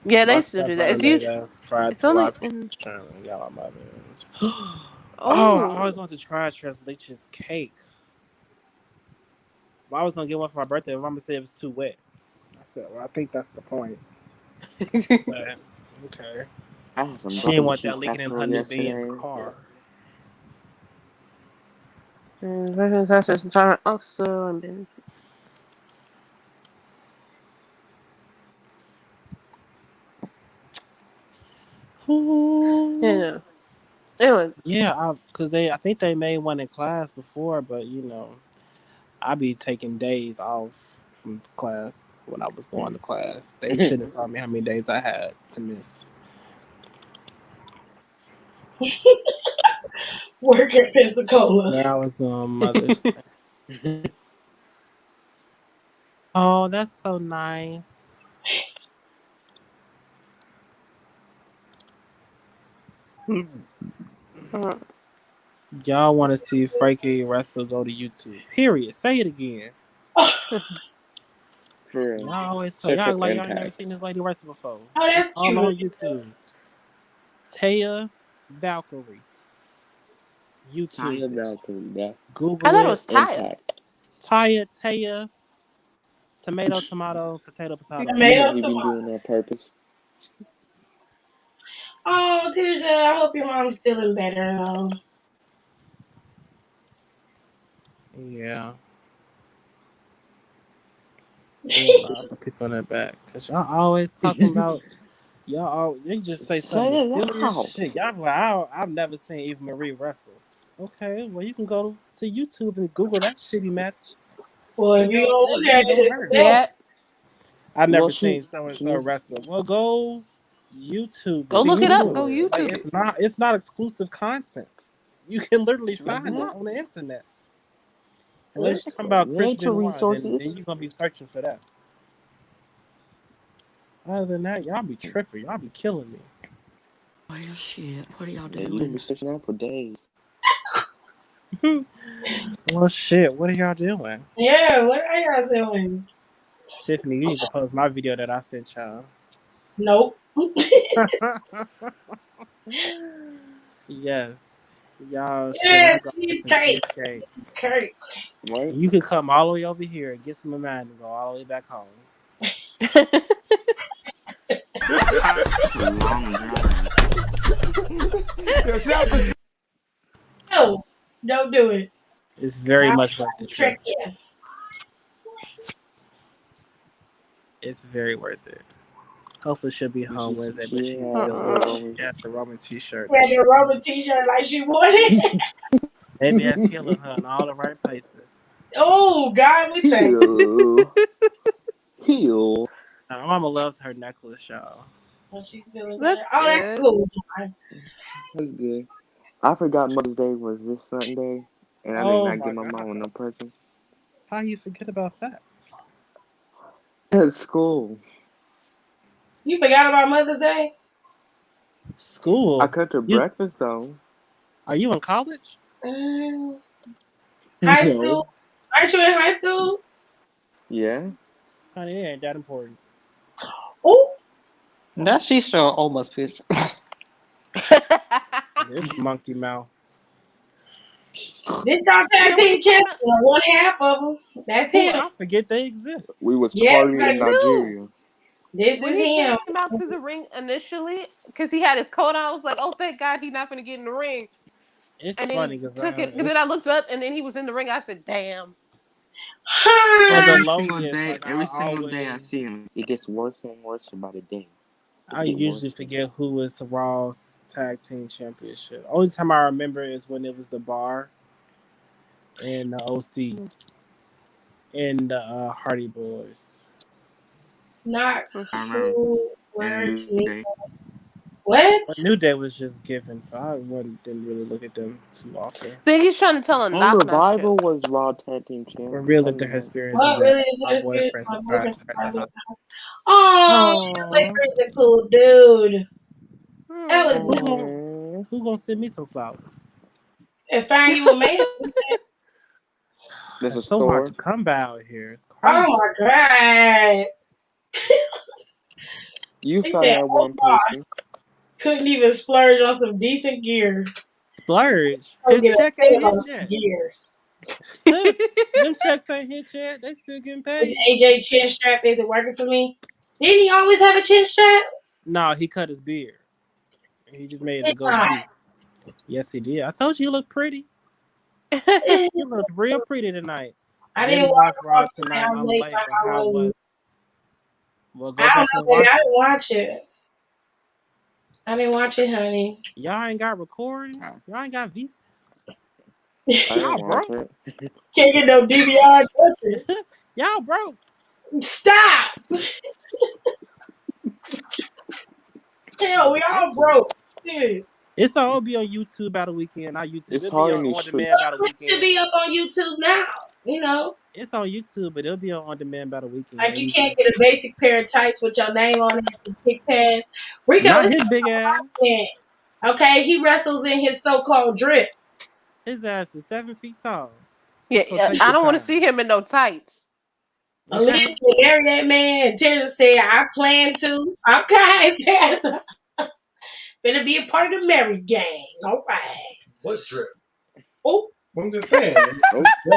[SPEAKER 6] Yeah, they
[SPEAKER 7] Watch
[SPEAKER 6] still
[SPEAKER 7] that
[SPEAKER 6] do that. It's
[SPEAKER 7] Monday.
[SPEAKER 6] usually
[SPEAKER 7] That's fried
[SPEAKER 6] it's only
[SPEAKER 7] tilapia.
[SPEAKER 6] in
[SPEAKER 7] Y'all my mothers. Oh, I
[SPEAKER 6] oh
[SPEAKER 7] always wanted to try Tres Leches cake. Well, I was gonna get one for my birthday. My mama said it was too wet. I said, well, I think that's the point. But okay.
[SPEAKER 5] I had some
[SPEAKER 7] She didn't
[SPEAKER 5] barbecue
[SPEAKER 7] want that
[SPEAKER 5] cheese
[SPEAKER 7] leaking in
[SPEAKER 5] casserole
[SPEAKER 7] her new Benz
[SPEAKER 5] yesterday.
[SPEAKER 7] car.
[SPEAKER 6] also I've been
[SPEAKER 7] Ooh.
[SPEAKER 6] yeah. Anyway,
[SPEAKER 7] Yeah, I think they made one in class before, but I be taking days off from class when I was going to class. They shouldn't have told me how many days I had to miss.
[SPEAKER 1] Work at Pensacola.
[SPEAKER 7] That was Mother's Day. Oh, that's so nice. Y'all want to see Frankie wrestle? Go to YouTube. Period. Say it again.
[SPEAKER 5] For real.
[SPEAKER 7] Y'all always tell
[SPEAKER 5] Such
[SPEAKER 7] y'all
[SPEAKER 5] an
[SPEAKER 7] like y'all ain't never
[SPEAKER 5] impact.
[SPEAKER 7] seen this lady wrestle before.
[SPEAKER 1] Oh,
[SPEAKER 7] It's
[SPEAKER 1] that's
[SPEAKER 7] all on
[SPEAKER 1] cute.
[SPEAKER 7] YouTube. Taya Valkyrie. YouTube.
[SPEAKER 5] Taya Valkyrie. That
[SPEAKER 6] I
[SPEAKER 7] Google
[SPEAKER 6] thought it
[SPEAKER 7] it.
[SPEAKER 6] was Taya.
[SPEAKER 5] impact.
[SPEAKER 7] Taya. Tomato, potato.
[SPEAKER 5] You know
[SPEAKER 1] Tomato,
[SPEAKER 5] he been
[SPEAKER 1] tomato.
[SPEAKER 5] doing that purpose.
[SPEAKER 1] Oh, Tuja, I hope your mom's feeling better, though.
[SPEAKER 7] Yeah. Still a lot of people in the back. Cause y'all always talking about you just say some of
[SPEAKER 5] Say
[SPEAKER 7] the
[SPEAKER 5] it
[SPEAKER 7] silliest
[SPEAKER 5] loud.
[SPEAKER 7] shit. Y'all be like, I've never seen Eva Marie wrestle. Okay, well you can go to YouTube and Google that shitty match.
[SPEAKER 1] Well, if
[SPEAKER 7] And
[SPEAKER 1] you
[SPEAKER 7] you'll
[SPEAKER 1] don't
[SPEAKER 7] it
[SPEAKER 1] look at
[SPEAKER 7] really
[SPEAKER 1] it,
[SPEAKER 7] don't
[SPEAKER 1] it's
[SPEAKER 7] hurt.
[SPEAKER 1] there.
[SPEAKER 6] Yeah.
[SPEAKER 7] I've
[SPEAKER 5] Well,
[SPEAKER 7] never seen so and
[SPEAKER 5] she
[SPEAKER 7] so
[SPEAKER 5] was.
[SPEAKER 7] wrestle. Well, go YouTube
[SPEAKER 6] Go
[SPEAKER 7] it.
[SPEAKER 5] See,
[SPEAKER 6] look it up.
[SPEAKER 5] YouTube
[SPEAKER 6] Go
[SPEAKER 5] it.
[SPEAKER 7] Like
[SPEAKER 6] YouTube it.
[SPEAKER 7] it's not exclusive content. You can literally
[SPEAKER 5] Sure
[SPEAKER 7] find it
[SPEAKER 5] not.
[SPEAKER 7] on the internet.
[SPEAKER 1] Hmm?
[SPEAKER 7] Unless you're talking about
[SPEAKER 5] You
[SPEAKER 7] Chris
[SPEAKER 5] ain't your
[SPEAKER 7] Benoit, then
[SPEAKER 5] resources.
[SPEAKER 7] you're gonna be searching for that. Other than that, y'all be tripping. Y'all be killing me.
[SPEAKER 8] Oh shit, what are y'all
[SPEAKER 5] Yeah, you gonna be
[SPEAKER 8] doing?
[SPEAKER 5] searching out for days.
[SPEAKER 7] Well, shit. What are y'all doing?
[SPEAKER 1] Yeah, what are y'all doing?
[SPEAKER 7] Tiffany, you need to post my video that I sent y'all.
[SPEAKER 1] Nope.
[SPEAKER 7] Yes. Y'all should
[SPEAKER 1] Yeah,
[SPEAKER 7] not go get some
[SPEAKER 1] cheesecake.
[SPEAKER 7] cheesecake.
[SPEAKER 1] Kurt.
[SPEAKER 5] Right?
[SPEAKER 7] You could come all the way over here and get some of mine and go all the way back home.
[SPEAKER 5] That's a long drive.
[SPEAKER 1] No, don't do it.
[SPEAKER 7] It's very
[SPEAKER 1] I'll
[SPEAKER 7] much worth the
[SPEAKER 1] trick
[SPEAKER 7] trip.
[SPEAKER 1] you.
[SPEAKER 7] It's very worth it. Hopefully she'll be home Wednesday, but
[SPEAKER 5] She
[SPEAKER 7] she
[SPEAKER 5] had
[SPEAKER 7] feels like she
[SPEAKER 5] Roman.
[SPEAKER 7] got the Roman t-shirt and
[SPEAKER 1] Wear the
[SPEAKER 7] shit.
[SPEAKER 1] Roman t-shirt like she wanted.
[SPEAKER 7] Maybe that's healing her in all the right places.
[SPEAKER 1] Oh, God, we thank you.
[SPEAKER 5] Heal.
[SPEAKER 7] My mama loves her necklace, y'all.
[SPEAKER 1] Well, she's feeling better.
[SPEAKER 6] That's
[SPEAKER 1] Oh, that's
[SPEAKER 6] good.
[SPEAKER 1] cool.
[SPEAKER 5] That's good. I forgot Mother's Day was this Sunday, and I did
[SPEAKER 7] Oh
[SPEAKER 5] not
[SPEAKER 7] my
[SPEAKER 5] get my mama
[SPEAKER 7] god.
[SPEAKER 5] no present.
[SPEAKER 7] How you forget about that?
[SPEAKER 5] At school.
[SPEAKER 1] You forgot about Mother's Day?
[SPEAKER 5] I
[SPEAKER 7] School.
[SPEAKER 5] cooked her
[SPEAKER 7] You
[SPEAKER 5] breakfast though.
[SPEAKER 7] are you in college?
[SPEAKER 1] Mm, high
[SPEAKER 5] No.
[SPEAKER 1] school? Aren't you in high school?
[SPEAKER 5] Yeah.
[SPEAKER 7] Honey, it ain't that important.
[SPEAKER 1] Oh,
[SPEAKER 3] That she show almost picture.
[SPEAKER 7] This monkey mouth.
[SPEAKER 1] this our tag
[SPEAKER 6] Yeah, what
[SPEAKER 1] team
[SPEAKER 6] you talking
[SPEAKER 1] champion.
[SPEAKER 6] about?
[SPEAKER 1] One half of them. That's
[SPEAKER 7] Who
[SPEAKER 1] him.
[SPEAKER 7] I forget they exist.
[SPEAKER 5] We was
[SPEAKER 1] Yes,
[SPEAKER 5] partying in
[SPEAKER 1] baby.
[SPEAKER 6] True.
[SPEAKER 5] Nigeria.
[SPEAKER 1] This
[SPEAKER 6] When
[SPEAKER 1] is
[SPEAKER 6] he
[SPEAKER 1] him.
[SPEAKER 6] came out to the ring initially, because he had his coat on, I was like, "Oh, thank God he's not going to get in the ring."
[SPEAKER 7] It's
[SPEAKER 6] And then he
[SPEAKER 7] funny because
[SPEAKER 6] took it. And then I looked up, and then he was in the ring. I said, "Damn."
[SPEAKER 7] for the
[SPEAKER 5] Every single
[SPEAKER 7] longest,
[SPEAKER 5] day,
[SPEAKER 7] like
[SPEAKER 5] every single day I see him, it gets worse and worse by the day. It's
[SPEAKER 7] I
[SPEAKER 5] getting
[SPEAKER 7] usually
[SPEAKER 5] worse.
[SPEAKER 7] forget who was the Raw's tag team championship. Only time I remember is when it was the Bar and the OC and the Hardy Boys.
[SPEAKER 1] Not
[SPEAKER 5] I remember.
[SPEAKER 1] cool
[SPEAKER 5] And
[SPEAKER 1] words.
[SPEAKER 5] New Day.
[SPEAKER 1] What?
[SPEAKER 7] But New Day was just given, so didn't really look at them too often.
[SPEAKER 6] I think he's trying to tell a
[SPEAKER 5] And
[SPEAKER 6] knock knock shit.
[SPEAKER 5] Revival was Raw Tag Team
[SPEAKER 7] We're
[SPEAKER 5] Champions. I
[SPEAKER 7] real into
[SPEAKER 5] didn't
[SPEAKER 7] her
[SPEAKER 5] know.
[SPEAKER 7] experiences
[SPEAKER 1] What
[SPEAKER 7] that
[SPEAKER 1] really is
[SPEAKER 7] my
[SPEAKER 1] your experience?
[SPEAKER 7] boyfriend's
[SPEAKER 1] My
[SPEAKER 7] surprised
[SPEAKER 1] boyfriend's
[SPEAKER 7] her at the
[SPEAKER 1] probably.
[SPEAKER 7] hospital.
[SPEAKER 1] Oh, your
[SPEAKER 7] Aww.
[SPEAKER 1] boyfriend's a cool dude. That was
[SPEAKER 7] Who
[SPEAKER 1] good.
[SPEAKER 7] gonna, who gonna send me some flowers?
[SPEAKER 1] And find you a man.
[SPEAKER 5] There's a
[SPEAKER 7] It's so hard to
[SPEAKER 5] store.
[SPEAKER 7] come by out here. It's
[SPEAKER 1] Oh
[SPEAKER 7] crazy.
[SPEAKER 1] my God.
[SPEAKER 5] You
[SPEAKER 1] He
[SPEAKER 5] found
[SPEAKER 1] said,
[SPEAKER 5] that
[SPEAKER 1] oh
[SPEAKER 5] one
[SPEAKER 1] gosh,
[SPEAKER 5] person.
[SPEAKER 1] couldn't even splurge on some decent gear.
[SPEAKER 7] Splurge.
[SPEAKER 1] Go
[SPEAKER 7] His
[SPEAKER 1] get a
[SPEAKER 7] check ain't
[SPEAKER 1] sale
[SPEAKER 7] hit
[SPEAKER 1] on some
[SPEAKER 7] yet.
[SPEAKER 1] gear.
[SPEAKER 7] Them checks ain't hit yet. They still getting
[SPEAKER 1] This
[SPEAKER 7] paid.
[SPEAKER 1] AJ chin strap isn't working for me. Didn't he always have a chin strap?
[SPEAKER 7] No, he cut his beard. He just made it a
[SPEAKER 1] It's not.
[SPEAKER 7] goatee. Yes, he did. I told you he looked pretty.
[SPEAKER 1] Eh,
[SPEAKER 7] He looked real pretty tonight.
[SPEAKER 1] I didn't
[SPEAKER 7] Didn't
[SPEAKER 1] watch
[SPEAKER 7] watch
[SPEAKER 1] Raw
[SPEAKER 7] Raw
[SPEAKER 1] tonight.
[SPEAKER 7] tonight.
[SPEAKER 1] I was
[SPEAKER 7] I'm
[SPEAKER 1] late
[SPEAKER 7] late,
[SPEAKER 1] like
[SPEAKER 7] but
[SPEAKER 1] I
[SPEAKER 7] how was
[SPEAKER 1] was.
[SPEAKER 7] it? Well,
[SPEAKER 1] I
[SPEAKER 7] go back
[SPEAKER 1] don't
[SPEAKER 7] and
[SPEAKER 1] know, baby.
[SPEAKER 7] watch
[SPEAKER 1] I
[SPEAKER 7] it.
[SPEAKER 1] didn't watch it. I didn't watch it, honey.
[SPEAKER 7] Y'all ain't got recording. Y'all ain't got Visa.
[SPEAKER 5] I
[SPEAKER 7] Y'all
[SPEAKER 5] didn't watch
[SPEAKER 7] broke.
[SPEAKER 5] it.
[SPEAKER 1] Can't get no DVR.
[SPEAKER 7] Y'all broke.
[SPEAKER 1] Stop. Hell, we all broke. Shit.
[SPEAKER 7] It's all be on YouTube about a weekend. Not YouTube.
[SPEAKER 5] It's
[SPEAKER 7] It'll be
[SPEAKER 5] hard in
[SPEAKER 7] on
[SPEAKER 5] these
[SPEAKER 7] demand
[SPEAKER 5] streets.
[SPEAKER 7] about a
[SPEAKER 1] It should
[SPEAKER 7] weekend.
[SPEAKER 1] be up on YouTube now. You know,
[SPEAKER 7] It's on YouTube, but it'll be on demand about a weekend.
[SPEAKER 1] like you can't get a basic pair of tights with your name on it and kick pads. Rico,
[SPEAKER 7] Not
[SPEAKER 1] it's
[SPEAKER 7] his big ass.
[SPEAKER 1] content. Okay, he wrestles in his so-called drip.
[SPEAKER 7] His ass is 7 feet tall. It's gonna
[SPEAKER 6] Yeah,
[SPEAKER 7] take
[SPEAKER 6] I
[SPEAKER 7] some
[SPEAKER 6] don't want to
[SPEAKER 7] time.
[SPEAKER 6] see him in no tights.
[SPEAKER 1] Aaliyah said, marry that man. Teresa said, I plan to. Okay. Better be a part of the Mary gang. All right.
[SPEAKER 2] What drip?
[SPEAKER 1] Oh,
[SPEAKER 2] I'm just saying.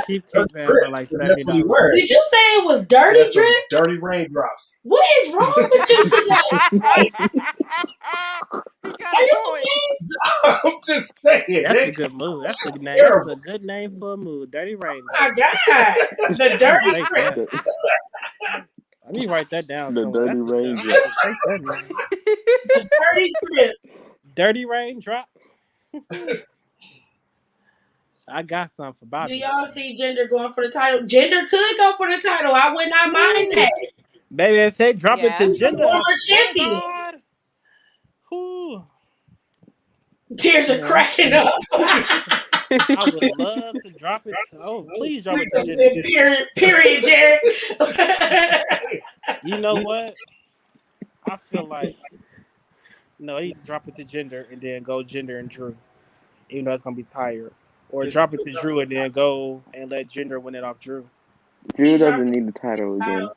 [SPEAKER 7] Cheap cake bags are like
[SPEAKER 2] That's what he
[SPEAKER 7] $70.
[SPEAKER 2] wears.
[SPEAKER 1] did you say it was dirty
[SPEAKER 2] That's some
[SPEAKER 1] drip?
[SPEAKER 2] dirty raindrops.
[SPEAKER 1] What is wrong with you today? Like,
[SPEAKER 6] He got
[SPEAKER 1] are
[SPEAKER 6] a
[SPEAKER 1] you
[SPEAKER 6] point.
[SPEAKER 1] okay?
[SPEAKER 2] I'm just saying.
[SPEAKER 7] That's a
[SPEAKER 2] Nick.
[SPEAKER 7] good move. That's a name. That's
[SPEAKER 2] Terrible.
[SPEAKER 7] a good name for a move. Dirty Rain.
[SPEAKER 1] Oh my God. The dirty
[SPEAKER 7] Take
[SPEAKER 1] drip.
[SPEAKER 7] that. Let me write that down
[SPEAKER 5] The
[SPEAKER 7] somewhere.
[SPEAKER 5] dirty
[SPEAKER 7] That's a good.
[SPEAKER 5] rain
[SPEAKER 7] I'm
[SPEAKER 5] drop.
[SPEAKER 7] gonna take that name.
[SPEAKER 1] The dirty drip.
[SPEAKER 7] Dirty Rain drop. I got something for
[SPEAKER 1] Do
[SPEAKER 7] Bobby.
[SPEAKER 1] y'all see Gender going for the title? Gender could go for the title. I would not mind that.
[SPEAKER 7] Baby, if they drop
[SPEAKER 6] Yeah.
[SPEAKER 7] it to
[SPEAKER 1] He's a
[SPEAKER 7] Gender, I
[SPEAKER 1] former
[SPEAKER 7] swear to
[SPEAKER 1] champion.
[SPEAKER 7] God. Whew.
[SPEAKER 1] Tears are
[SPEAKER 7] Yeah.
[SPEAKER 1] cracking up.
[SPEAKER 7] I would love to drop it. Oh, please drop it to
[SPEAKER 1] Said,
[SPEAKER 7] Gender.
[SPEAKER 1] period, Jared.
[SPEAKER 7] You know what? I feel like no, I need to drop it to Gender and then go Gender and Drew. Even though it's gonna be tired. Or drop it to Drew and then go and let Gender win it off Drew.
[SPEAKER 5] Drew doesn't need the title again.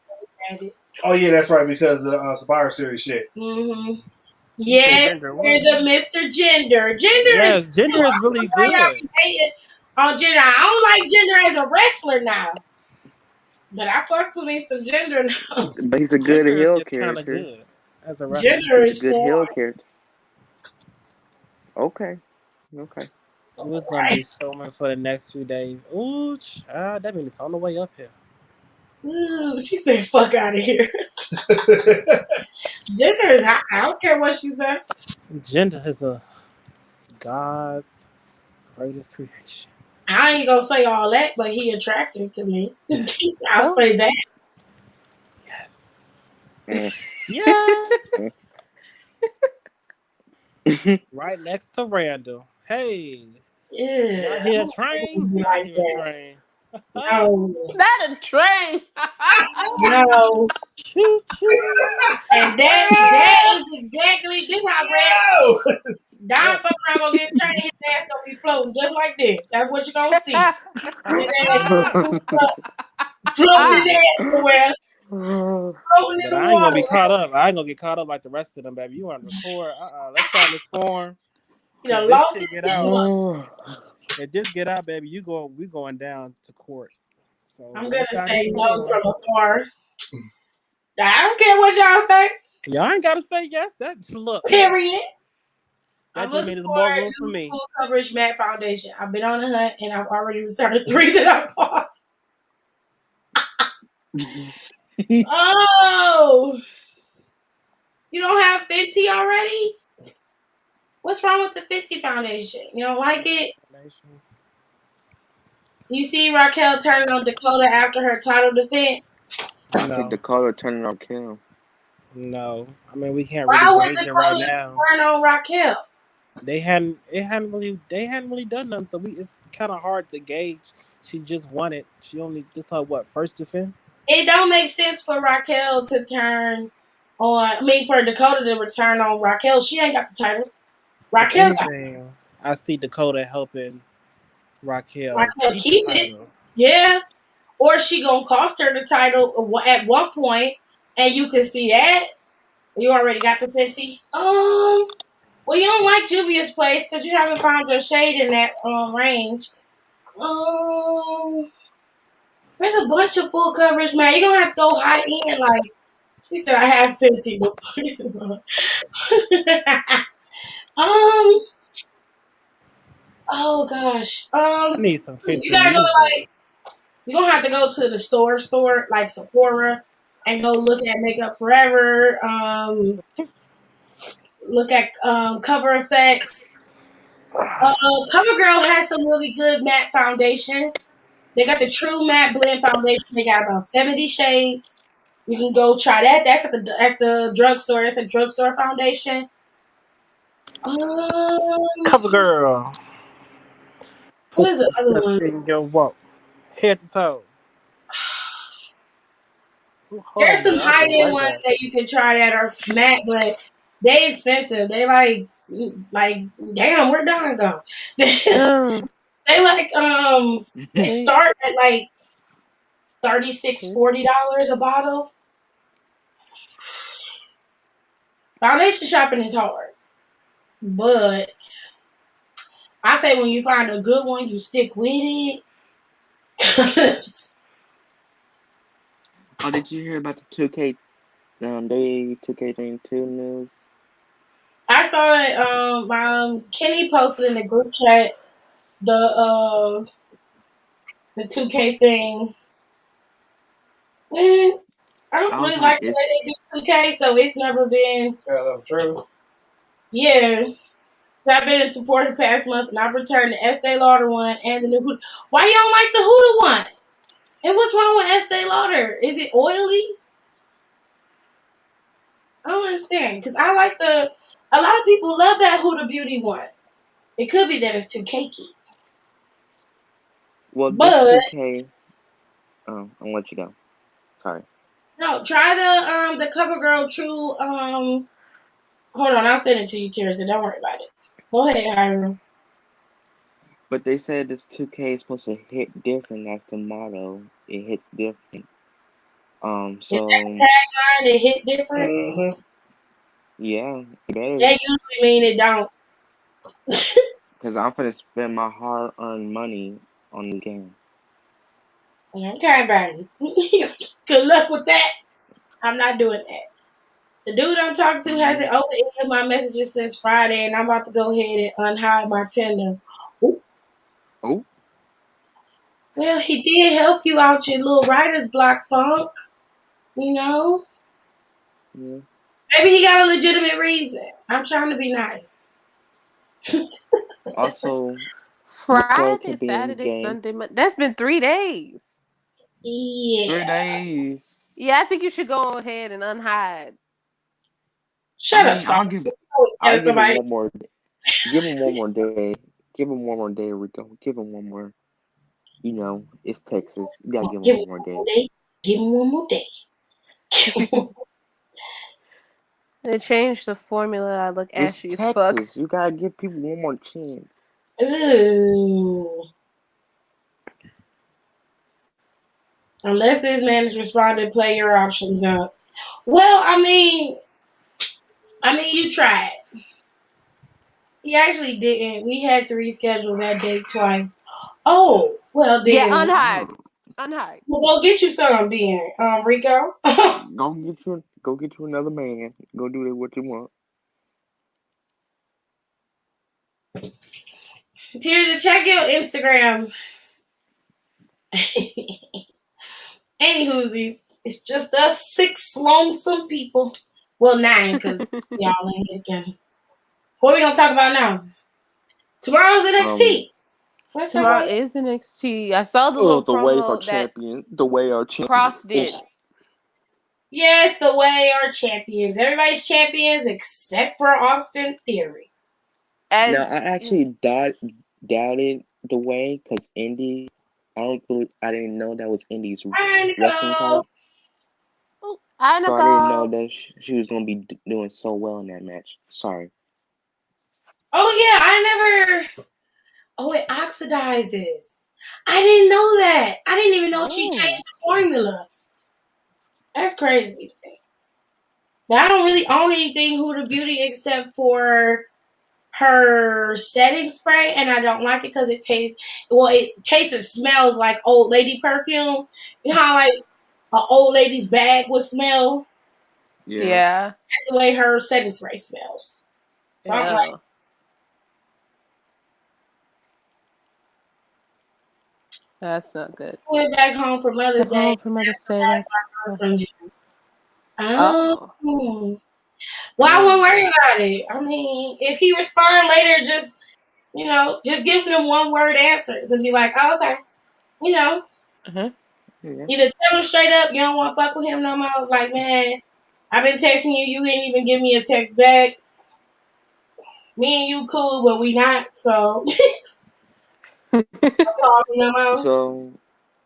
[SPEAKER 2] Oh yeah, that's right, because of the Survivor Series shit.
[SPEAKER 1] Mm-hmm. Yes,
[SPEAKER 7] Gender
[SPEAKER 1] there's
[SPEAKER 7] won.
[SPEAKER 1] a Mr. Gender. Gender
[SPEAKER 7] Yes,
[SPEAKER 1] is
[SPEAKER 7] Gender is really
[SPEAKER 1] why y'all
[SPEAKER 7] good.
[SPEAKER 1] be hating on Gender. I don't like Gender as a wrestler now, but I fucks with me some Gender now.
[SPEAKER 5] But he's a good
[SPEAKER 7] Gender
[SPEAKER 5] heel
[SPEAKER 7] is kind of
[SPEAKER 5] character.
[SPEAKER 7] good as a wrestler.
[SPEAKER 1] Gender
[SPEAKER 5] He's
[SPEAKER 1] is
[SPEAKER 5] a good heel
[SPEAKER 1] for
[SPEAKER 5] character. Okay. Okay.
[SPEAKER 7] It was gonna be Strowman for the next few days. Ooh, that means it's on the way up here.
[SPEAKER 1] Ooh, she said, "Fuck out of here." Gender is hot. I don't care what she said.
[SPEAKER 7] Gender is a God's greatest creation.
[SPEAKER 1] I ain't gonna say all that, but he attractive to me. I'll say that.
[SPEAKER 7] Yes.
[SPEAKER 5] Mm.
[SPEAKER 7] Yes. Right next to Randall. Hey.
[SPEAKER 1] Yeah.
[SPEAKER 7] Not here train. Not
[SPEAKER 1] Like
[SPEAKER 7] here
[SPEAKER 1] that.
[SPEAKER 7] train.
[SPEAKER 1] No.
[SPEAKER 6] Not a train.
[SPEAKER 1] No.
[SPEAKER 7] Choo choo.
[SPEAKER 1] And that is exactly this how Red
[SPEAKER 2] No!
[SPEAKER 1] Don fuck around gonna get a train, his ass gonna be floating just like this. That's what you're gonna see. His ass floating in there somewhere. Floating in
[SPEAKER 7] But
[SPEAKER 1] the
[SPEAKER 7] I ain't gonna be
[SPEAKER 1] water.
[SPEAKER 7] caught up. I ain't gonna get caught up like the rest of them, baby. You want to record? Let's try this form.
[SPEAKER 1] You know,
[SPEAKER 7] If
[SPEAKER 1] lost
[SPEAKER 7] this
[SPEAKER 1] his
[SPEAKER 7] shit get
[SPEAKER 1] skin
[SPEAKER 7] out,
[SPEAKER 1] muscle.
[SPEAKER 7] if this get out, baby, we going down to court. So
[SPEAKER 1] I'm
[SPEAKER 7] let's
[SPEAKER 1] gonna
[SPEAKER 7] try
[SPEAKER 1] say
[SPEAKER 7] this
[SPEAKER 1] no
[SPEAKER 7] form.
[SPEAKER 1] from afar. I don't care what y'all say.
[SPEAKER 7] Y'all ain't gotta say yes. That's look.
[SPEAKER 1] Period.
[SPEAKER 7] That
[SPEAKER 1] I'm
[SPEAKER 7] just
[SPEAKER 1] looking
[SPEAKER 7] means there's
[SPEAKER 1] for
[SPEAKER 7] more
[SPEAKER 1] a
[SPEAKER 7] room for
[SPEAKER 1] new
[SPEAKER 7] me.
[SPEAKER 1] full coverage matte foundation. I've been on the hunt and I've already returned 3 that I bought. Oh, you don't have Fenty already? What's wrong with the Fenty foundation? You don't like it? You see Raquel turning on Dakota after her title defense?
[SPEAKER 7] No,
[SPEAKER 5] Dakota turning on Kim.
[SPEAKER 7] no. I mean, we can't
[SPEAKER 1] Why
[SPEAKER 7] really
[SPEAKER 1] would
[SPEAKER 7] gauge it right
[SPEAKER 1] Dakota
[SPEAKER 7] now.
[SPEAKER 1] turn on Raquel?
[SPEAKER 7] They hadn't really done nothing, so it's kind of hard to gauge. She just won it. She only this her first defense.
[SPEAKER 1] It don't make sense for Raquel to turn on. I mean, for Dakota to return on Raquel. She ain't got the title. Raquel got it.
[SPEAKER 7] I see Dakota helping Raquel
[SPEAKER 1] Keep
[SPEAKER 7] the
[SPEAKER 1] it.
[SPEAKER 7] title.
[SPEAKER 1] Yeah. Or she gonna cost her the title at one point, and you can see that. You already got the Fenty. Well, you don't like Juvia's place because you haven't found your shade in that range. There's a bunch of full coverage, man. You're gonna have to go high end. Like she said, I have Fenty before. Oh gosh.
[SPEAKER 7] I need some Fenty
[SPEAKER 1] You gotta go
[SPEAKER 7] music.
[SPEAKER 1] you're gonna have to go to the store like Sephora and go look at Makeup Forever. Look at Cover Effects. CoverGirl has some really good matte foundation. They got the True Matte Blend Foundation. They got about 70 shades. You can go try that. That's at the drugstore. That's a drugstore foundation.
[SPEAKER 7] CoverGirl.
[SPEAKER 1] What is the other one?
[SPEAKER 7] In your walk, head to toe.
[SPEAKER 1] There's some high-end ones that you can try that are matte, but they expensive. They like damn, where Don go? They like they start at like $36, $40 a bottle. Foundation shopping is hard. But I say when you find a good one, you stick with it.
[SPEAKER 5] Oh, did you hear about the 2K, day 2K22 news?
[SPEAKER 1] I saw it. Kenny posted in the group chat the 2K thing. And I don't
[SPEAKER 5] I was
[SPEAKER 1] really
[SPEAKER 5] like,
[SPEAKER 1] like the way they do 2K, so it's never been. True. Yeah. So I've been in support the past month, and I've returned the Estee Lauder one and the new Huda. Why you don't like the Huda one? And what's wrong with Estee Lauder? Is it oily? I don't understand. Because I like a lot of people love that Huda Beauty one. It could be that it's too cakey.
[SPEAKER 5] well,
[SPEAKER 1] But
[SPEAKER 5] this 2K. Oh, I'll let you go. Sorry.
[SPEAKER 1] no, try the CoverGirl True. Hold on, I'll send it to you, Tirza. Don't worry about it. Go ahead, Hiram.
[SPEAKER 5] But they said this 2K is supposed to hit different. That's the motto. It hits different.
[SPEAKER 1] Is
[SPEAKER 5] So
[SPEAKER 1] that the tagline? It hit different.
[SPEAKER 2] Mm-hmm.
[SPEAKER 5] yeah, it better.
[SPEAKER 1] That usually mean it don't.
[SPEAKER 5] Because I'm gonna spend my hard-earned money on the game.
[SPEAKER 1] Okay, baby. Good luck with that. I'm not doing that. The dude I'm talking to hasn't opened any of my messages since Friday, and I'm about to go ahead and unhide my Tinder. Ooh.
[SPEAKER 5] Oh.
[SPEAKER 1] Well, he did help you out your little writer's block, Funk. You know?
[SPEAKER 5] Yeah.
[SPEAKER 1] Maybe he got a legitimate reason. I'm trying to be nice.
[SPEAKER 5] Also,
[SPEAKER 6] Friday,
[SPEAKER 5] could be in the
[SPEAKER 6] Saturday,
[SPEAKER 5] game.
[SPEAKER 6] Sunday, that's been 3 days.
[SPEAKER 5] 3
[SPEAKER 1] Yeah.
[SPEAKER 5] days.
[SPEAKER 6] Yeah, I think you should go ahead and unhide.
[SPEAKER 1] Shut up,
[SPEAKER 5] I'll
[SPEAKER 1] Saul.
[SPEAKER 5] give
[SPEAKER 1] Telling
[SPEAKER 5] it
[SPEAKER 1] somebody.
[SPEAKER 5] one more. Give him one more day. Give him one more day, Rico. Give him one more. You know, it's Texas. You gotta give him one more day.
[SPEAKER 1] Give him one more day.
[SPEAKER 6] They changed the formula. I look
[SPEAKER 5] It's
[SPEAKER 6] ashy as fuck.
[SPEAKER 5] Texas. You gotta give people one more chance.
[SPEAKER 1] Ooh. Unless this man is responding, play your options up. Well, I mean, you tried. He actually didn't. We had to reschedule that date twice. Oh, well then.
[SPEAKER 6] Yeah, unhide. Unhide.
[SPEAKER 1] Well, go get you some then, Rico.
[SPEAKER 5] Go get you another man. Go do what you want.
[SPEAKER 1] Tirza, check your Instagram. Anywhoosies, it's just us 6 lonesome people. Well, 9, because y'all ain't here together. So what are we going to talk about now? Tomorrow's NXT. Let's talk
[SPEAKER 6] Tomorrow
[SPEAKER 1] about it.
[SPEAKER 6] is NXT. I saw the little
[SPEAKER 5] The way
[SPEAKER 6] promo
[SPEAKER 5] our
[SPEAKER 6] that
[SPEAKER 5] champion. The way our champion.
[SPEAKER 6] Cross did.
[SPEAKER 1] Yes, the way are champions. Everybody's champions except for Austin Theory.
[SPEAKER 5] Now, I actually doubted the way because Indy. I didn't know that was Indy's wrestling title. So I didn't know that she was gonna be doing so well in that match. Sorry.
[SPEAKER 1] Oh yeah, Oh, it oxidizes. I didn't know that. I didn't even know she changed the formula. That's crazy. But I don't really own anything Huda Beauty except for her setting spray, and I don't like it because it tastes and smells like old lady perfume. You know how like an old lady's bag would smell?
[SPEAKER 6] Yeah.
[SPEAKER 1] That's the way her setting spray smells. So I'm like,
[SPEAKER 6] that's not good.
[SPEAKER 1] I went back home for Mother's Day. Oh. Well, I won't worry about it. I mean, if he respond later, just give them 1-word answers and be like, oh, okay. Either tell him straight up you don't want to fuck with him no more. Like, man, I've been texting you. You didn't even give me a text back. Me and you cool, but we not. So,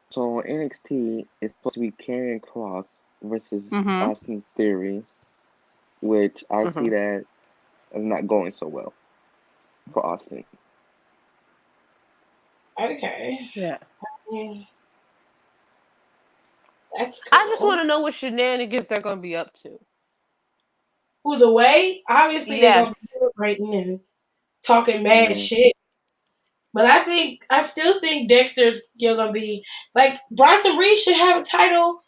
[SPEAKER 5] So NXT is supposed to be Karrion Kross versus Austin Theory, which I see that as not going so well for Austin.
[SPEAKER 1] Okay.
[SPEAKER 6] Yeah.
[SPEAKER 1] That's cool.
[SPEAKER 6] I just want to know what shenanigans they're going to be up to.
[SPEAKER 1] Who the way? Obviously, they're going to be celebrating and talking mad shit. But I still think Dexter's going to be, like, Bronson Reed should have a title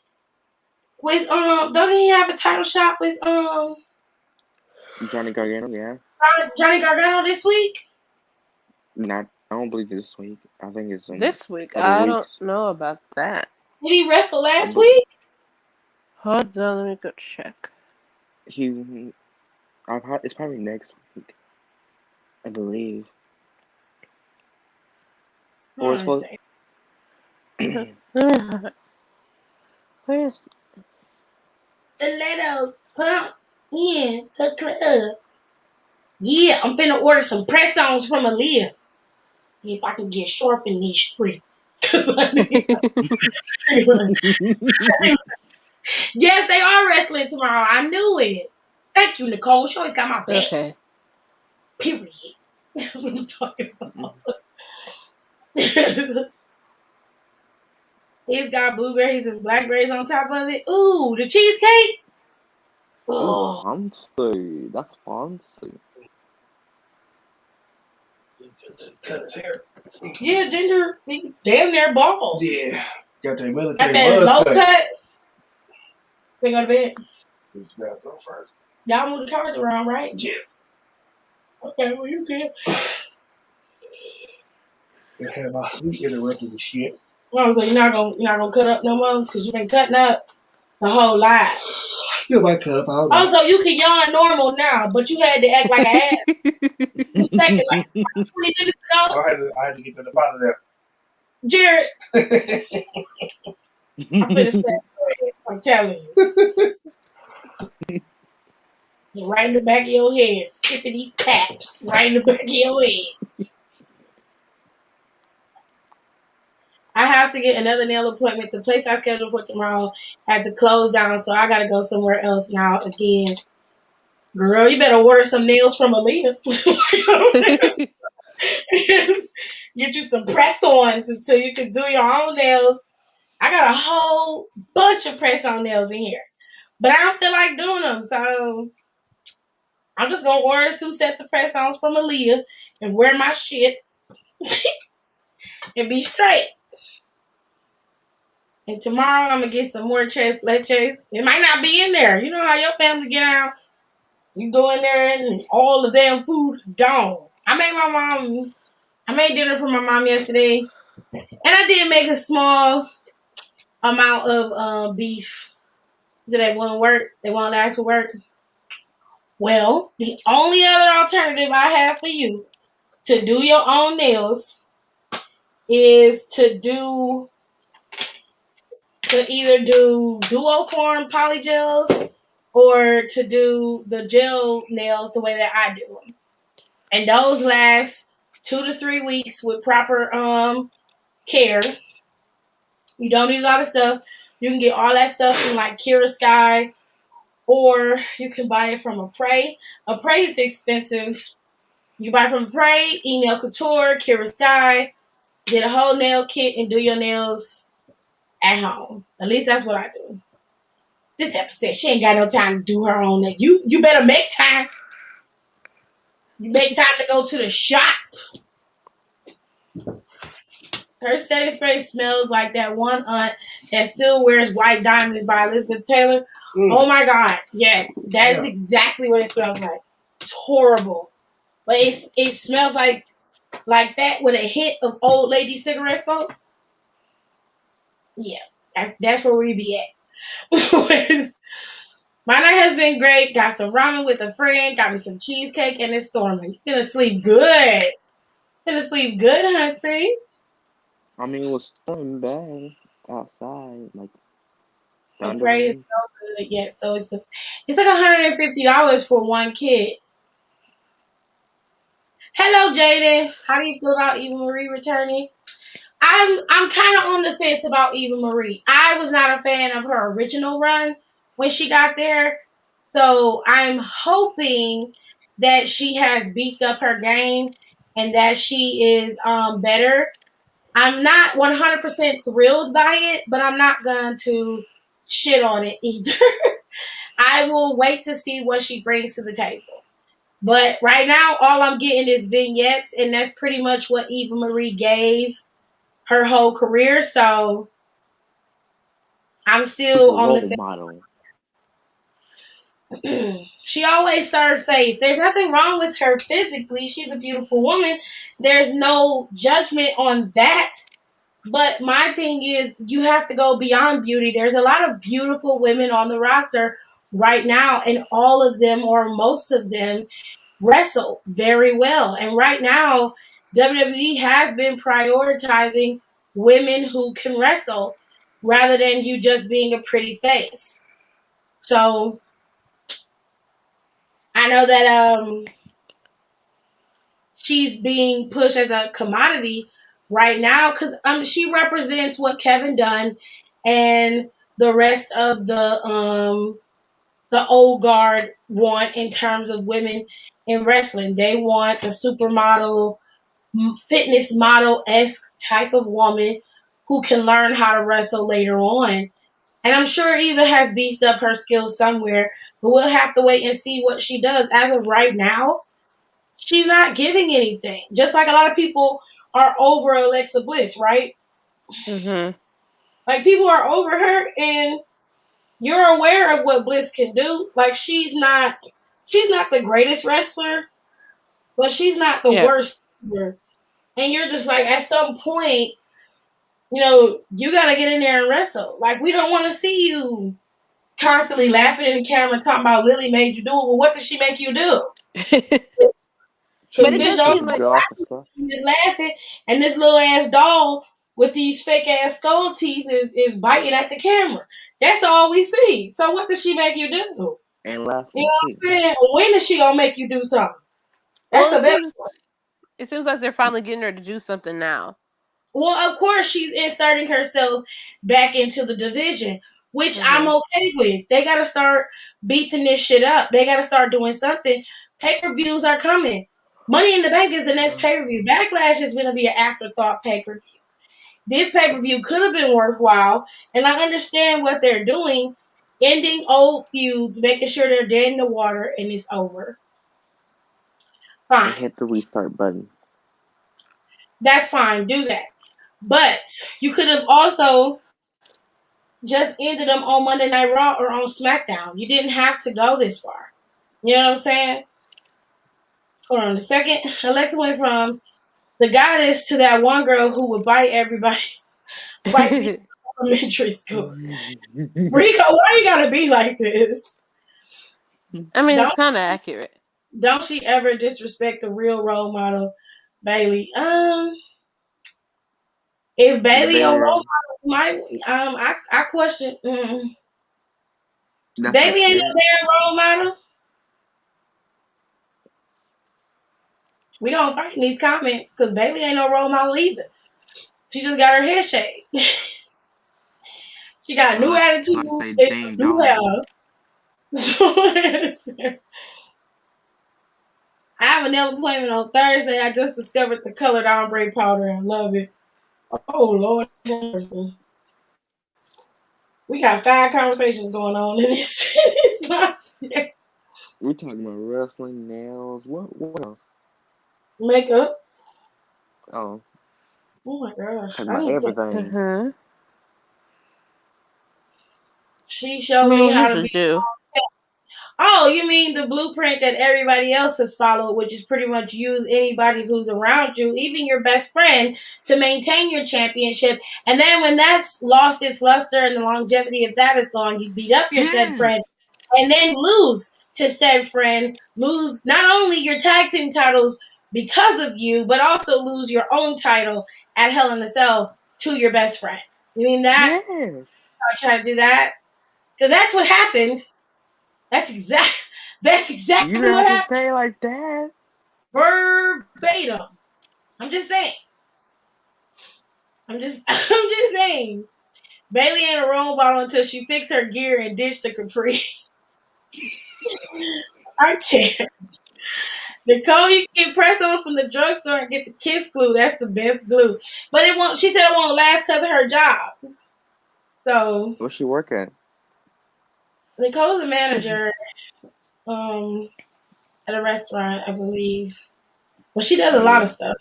[SPEAKER 1] with, doesn't he have a title shot with,
[SPEAKER 5] Johnny Gargano, yeah.
[SPEAKER 1] Johnny Gargano this week?
[SPEAKER 5] I don't believe this week. I think it's
[SPEAKER 6] this week. I don't know about that.
[SPEAKER 1] Did he wrestle last week?
[SPEAKER 6] Hold on, let me go check.
[SPEAKER 5] It's probably next week, I believe. Or it's supposed.
[SPEAKER 6] Where's
[SPEAKER 1] Stilettos, pumps in the club. Yeah, I'm finna order some press-ons from Aaliyah. See if I can get sharp in these streets. Yes, they are wrestling tomorrow. I knew it. Thank you, Nicole. She always got my back.
[SPEAKER 6] Okay.
[SPEAKER 1] Period. That's what I'm talking about. It's got blueberries and blackberries on top of it. Ooh, the cheesecake.
[SPEAKER 5] Oh, fancy. That's fancy.
[SPEAKER 2] Cut his hair.
[SPEAKER 1] Yeah, Ginger, damn near bald.
[SPEAKER 2] Yeah. Got that military
[SPEAKER 1] Got that low cut. We go to bed.
[SPEAKER 2] Use the bathroom first.
[SPEAKER 1] Y'all move the covers around, right?
[SPEAKER 2] Yeah.
[SPEAKER 1] Okay, well you can.
[SPEAKER 2] They had my sleep interrupted and shit.
[SPEAKER 1] Well, so you're not gonna cut up no more because you've been cutting up the whole lot.
[SPEAKER 2] I still might cut up.
[SPEAKER 1] Oh, so you can yawn normal now, but you had to act like an ass. You second like 20 minutes ago.
[SPEAKER 2] I had to get to the bottom of that.
[SPEAKER 1] Jared. I'm finna say, I'm telling you. Right in the back of your head. Skippity taps. Right in the back of your head. I have to get another nail appointment. The place I scheduled for tomorrow had to close down, so I gotta go somewhere else now again. Girl, you better order some nails from Aaliyah. Get you some press-ons until you can do your own nails. I got a whole bunch of press-on nails in here. But I don't feel like doing them, so I'm just going to order 2 sets of press-ons from Aaliyah and wear my shit and be straight. And tomorrow I'm going to get some more tres leches. It might not be in there. You know how your family get out? You go in there and all the damn food is gone. I made dinner for my mom yesterday. And I did make a small amount of beef. So that won't work. They won't last for work. Well, the only other alternative I have for you to do your own nails is to either do duoform polygels or to do the gel nails the way that I do them. And those last 2 to 3 weeks with proper care. You don't need a lot of stuff. You can get all that stuff from like Kira Sky, or you can buy it from Apres. Apres is expensive. You buy from Apres, Nail Couture, Kira Sky, get a whole nail kit and do your nails at home. At least that's what I do. This episode, she ain't got no time to do her own nail. You better make time. You make time to go to the shop. Her setting spray smells like that one aunt that still wears white diamonds by Elizabeth Taylor. Oh my God. Yes. That is exactly what it smells like. It's horrible. But it smells like that with a hit of old lady cigarette smoke. Yeah. That's where we be at. My night has been great. Got some ramen with a friend. Got me some cheesecake and it's storming. Gonna sleep good. Hunty.
[SPEAKER 5] I mean, it was storming bad outside, like.
[SPEAKER 1] Apres is so good. Yeah, so it's like $150 for one kid. Hello, Jaden. How do you feel about Eva Marie returning? I'm kind of on the fence about Eva Marie. I was not a fan of her original run when she got there, so I'm hoping that she has beefed up her game and that she is better. I'm not 100% thrilled by it, but I'm not going to shit on it either. I will wait to see what she brings to the table. But right now, all I'm getting is vignettes, and that's pretty much what Eva Marie gave her whole career. So I'm still on the
[SPEAKER 5] model.
[SPEAKER 1] She always served face. There's nothing wrong with her physically. She's a beautiful woman. There's no judgment on that. But my thing is, you have to go beyond beauty. There's a lot of beautiful women on the roster right now, and all of them, or most of them, wrestle very well. And right now, WWE has been prioritizing women who can wrestle rather than you just being a pretty face. So I know that she's being pushed as a commodity right now because she represents what Kevin Dunn and the rest of the old guard want in terms of women in wrestling. They want the supermodel, fitness model-esque type of woman who can learn how to wrestle later on. And I'm sure Eva has beefed up her skills somewhere, but we'll have to wait and see what she does. As of right now, she's not giving anything. Just like a lot of people are over Alexa Bliss, right?
[SPEAKER 6] Mm-hmm.
[SPEAKER 1] Like, people are over her, and you're aware of what Bliss can do. Like, she's not the greatest wrestler, but she's not the worst either. And you're just like, at some point, you know, you got to get in there and wrestle. Like, we don't want to see you constantly laughing in the camera talking about Lily made you do it. Well, what did she make you do? Because bitch don't like laughing, and this little ass doll with these fake ass skull teeth is biting at the camera. That's all we see. So what does she make you do?
[SPEAKER 5] And laughing.
[SPEAKER 1] You know what I'm saying? When is she gonna make you do something? That's
[SPEAKER 6] it seems like they're finally getting her to do something now.
[SPEAKER 1] Well, of course, she's inserting herself back into the division, which I'm okay with. They got to start beefing this shit up. They got to start doing something. Pay-per-views are coming. Money in the Bank is the next pay-per-view. Backlash is going to be an afterthought pay-per-view. This pay-per-view could have been worthwhile, and I understand what they're doing, ending old feuds, making sure they're dead in the water, and it's over. Fine.
[SPEAKER 5] Hit the restart button.
[SPEAKER 1] That's fine. Do that. But you could have also just ended them on Monday Night Raw or on SmackDown. You didn't have to go this far. You know what I'm saying? Hold on a second. Alexa went from the goddess to that one girl who would bite everybody. Bite people in elementary school. Rico, why you gotta be like this?
[SPEAKER 6] I mean, it's kind of accurate.
[SPEAKER 1] Don't she ever disrespect the real role model, Bayley? If Bayley a role model, I question. Bayley ain't no damn role model. We gonna fight in these comments because Bayley ain't no role model either. She just got her hair shaved. She got a new attitude. New hair. I have a nail appointment on Thursday. I just discovered the colored ombre powder. I love it. Oh, Lord. We got 5 conversations going on in this box.
[SPEAKER 5] We're talking about wrestling, nails. What else?
[SPEAKER 1] Makeup.
[SPEAKER 5] Oh.
[SPEAKER 1] Oh, my gosh.
[SPEAKER 5] Talking about everything.
[SPEAKER 1] She showed me how to be. Oh, you mean the blueprint that everybody else has followed, which is pretty much use anybody who's around you, even your best friend, to maintain your championship. And then when that's lost its luster and the longevity of that is gone, you beat up your said friend and then lose to said friend, lose not only your tag team titles because of you, but also lose your own title at Hell in a Cell to your best friend. You mean that?
[SPEAKER 5] Yes.
[SPEAKER 1] I try to do that? Because that's what happened. That's exactly
[SPEAKER 5] you
[SPEAKER 1] what happened.
[SPEAKER 5] Say it like that.
[SPEAKER 1] Verbatim. I'm just saying. I'm just saying. Bayley ain't a role model until she fixed her gear and ditched the Capri. I can't. Nicole, you can get press-ons from the drugstore and get the Kiss glue. That's the best glue. But it won't. She said it won't last because of her job. So.
[SPEAKER 5] Where's she work at?
[SPEAKER 1] Nicole's a manager at a restaurant, I believe. Well, she does a lot of stuff.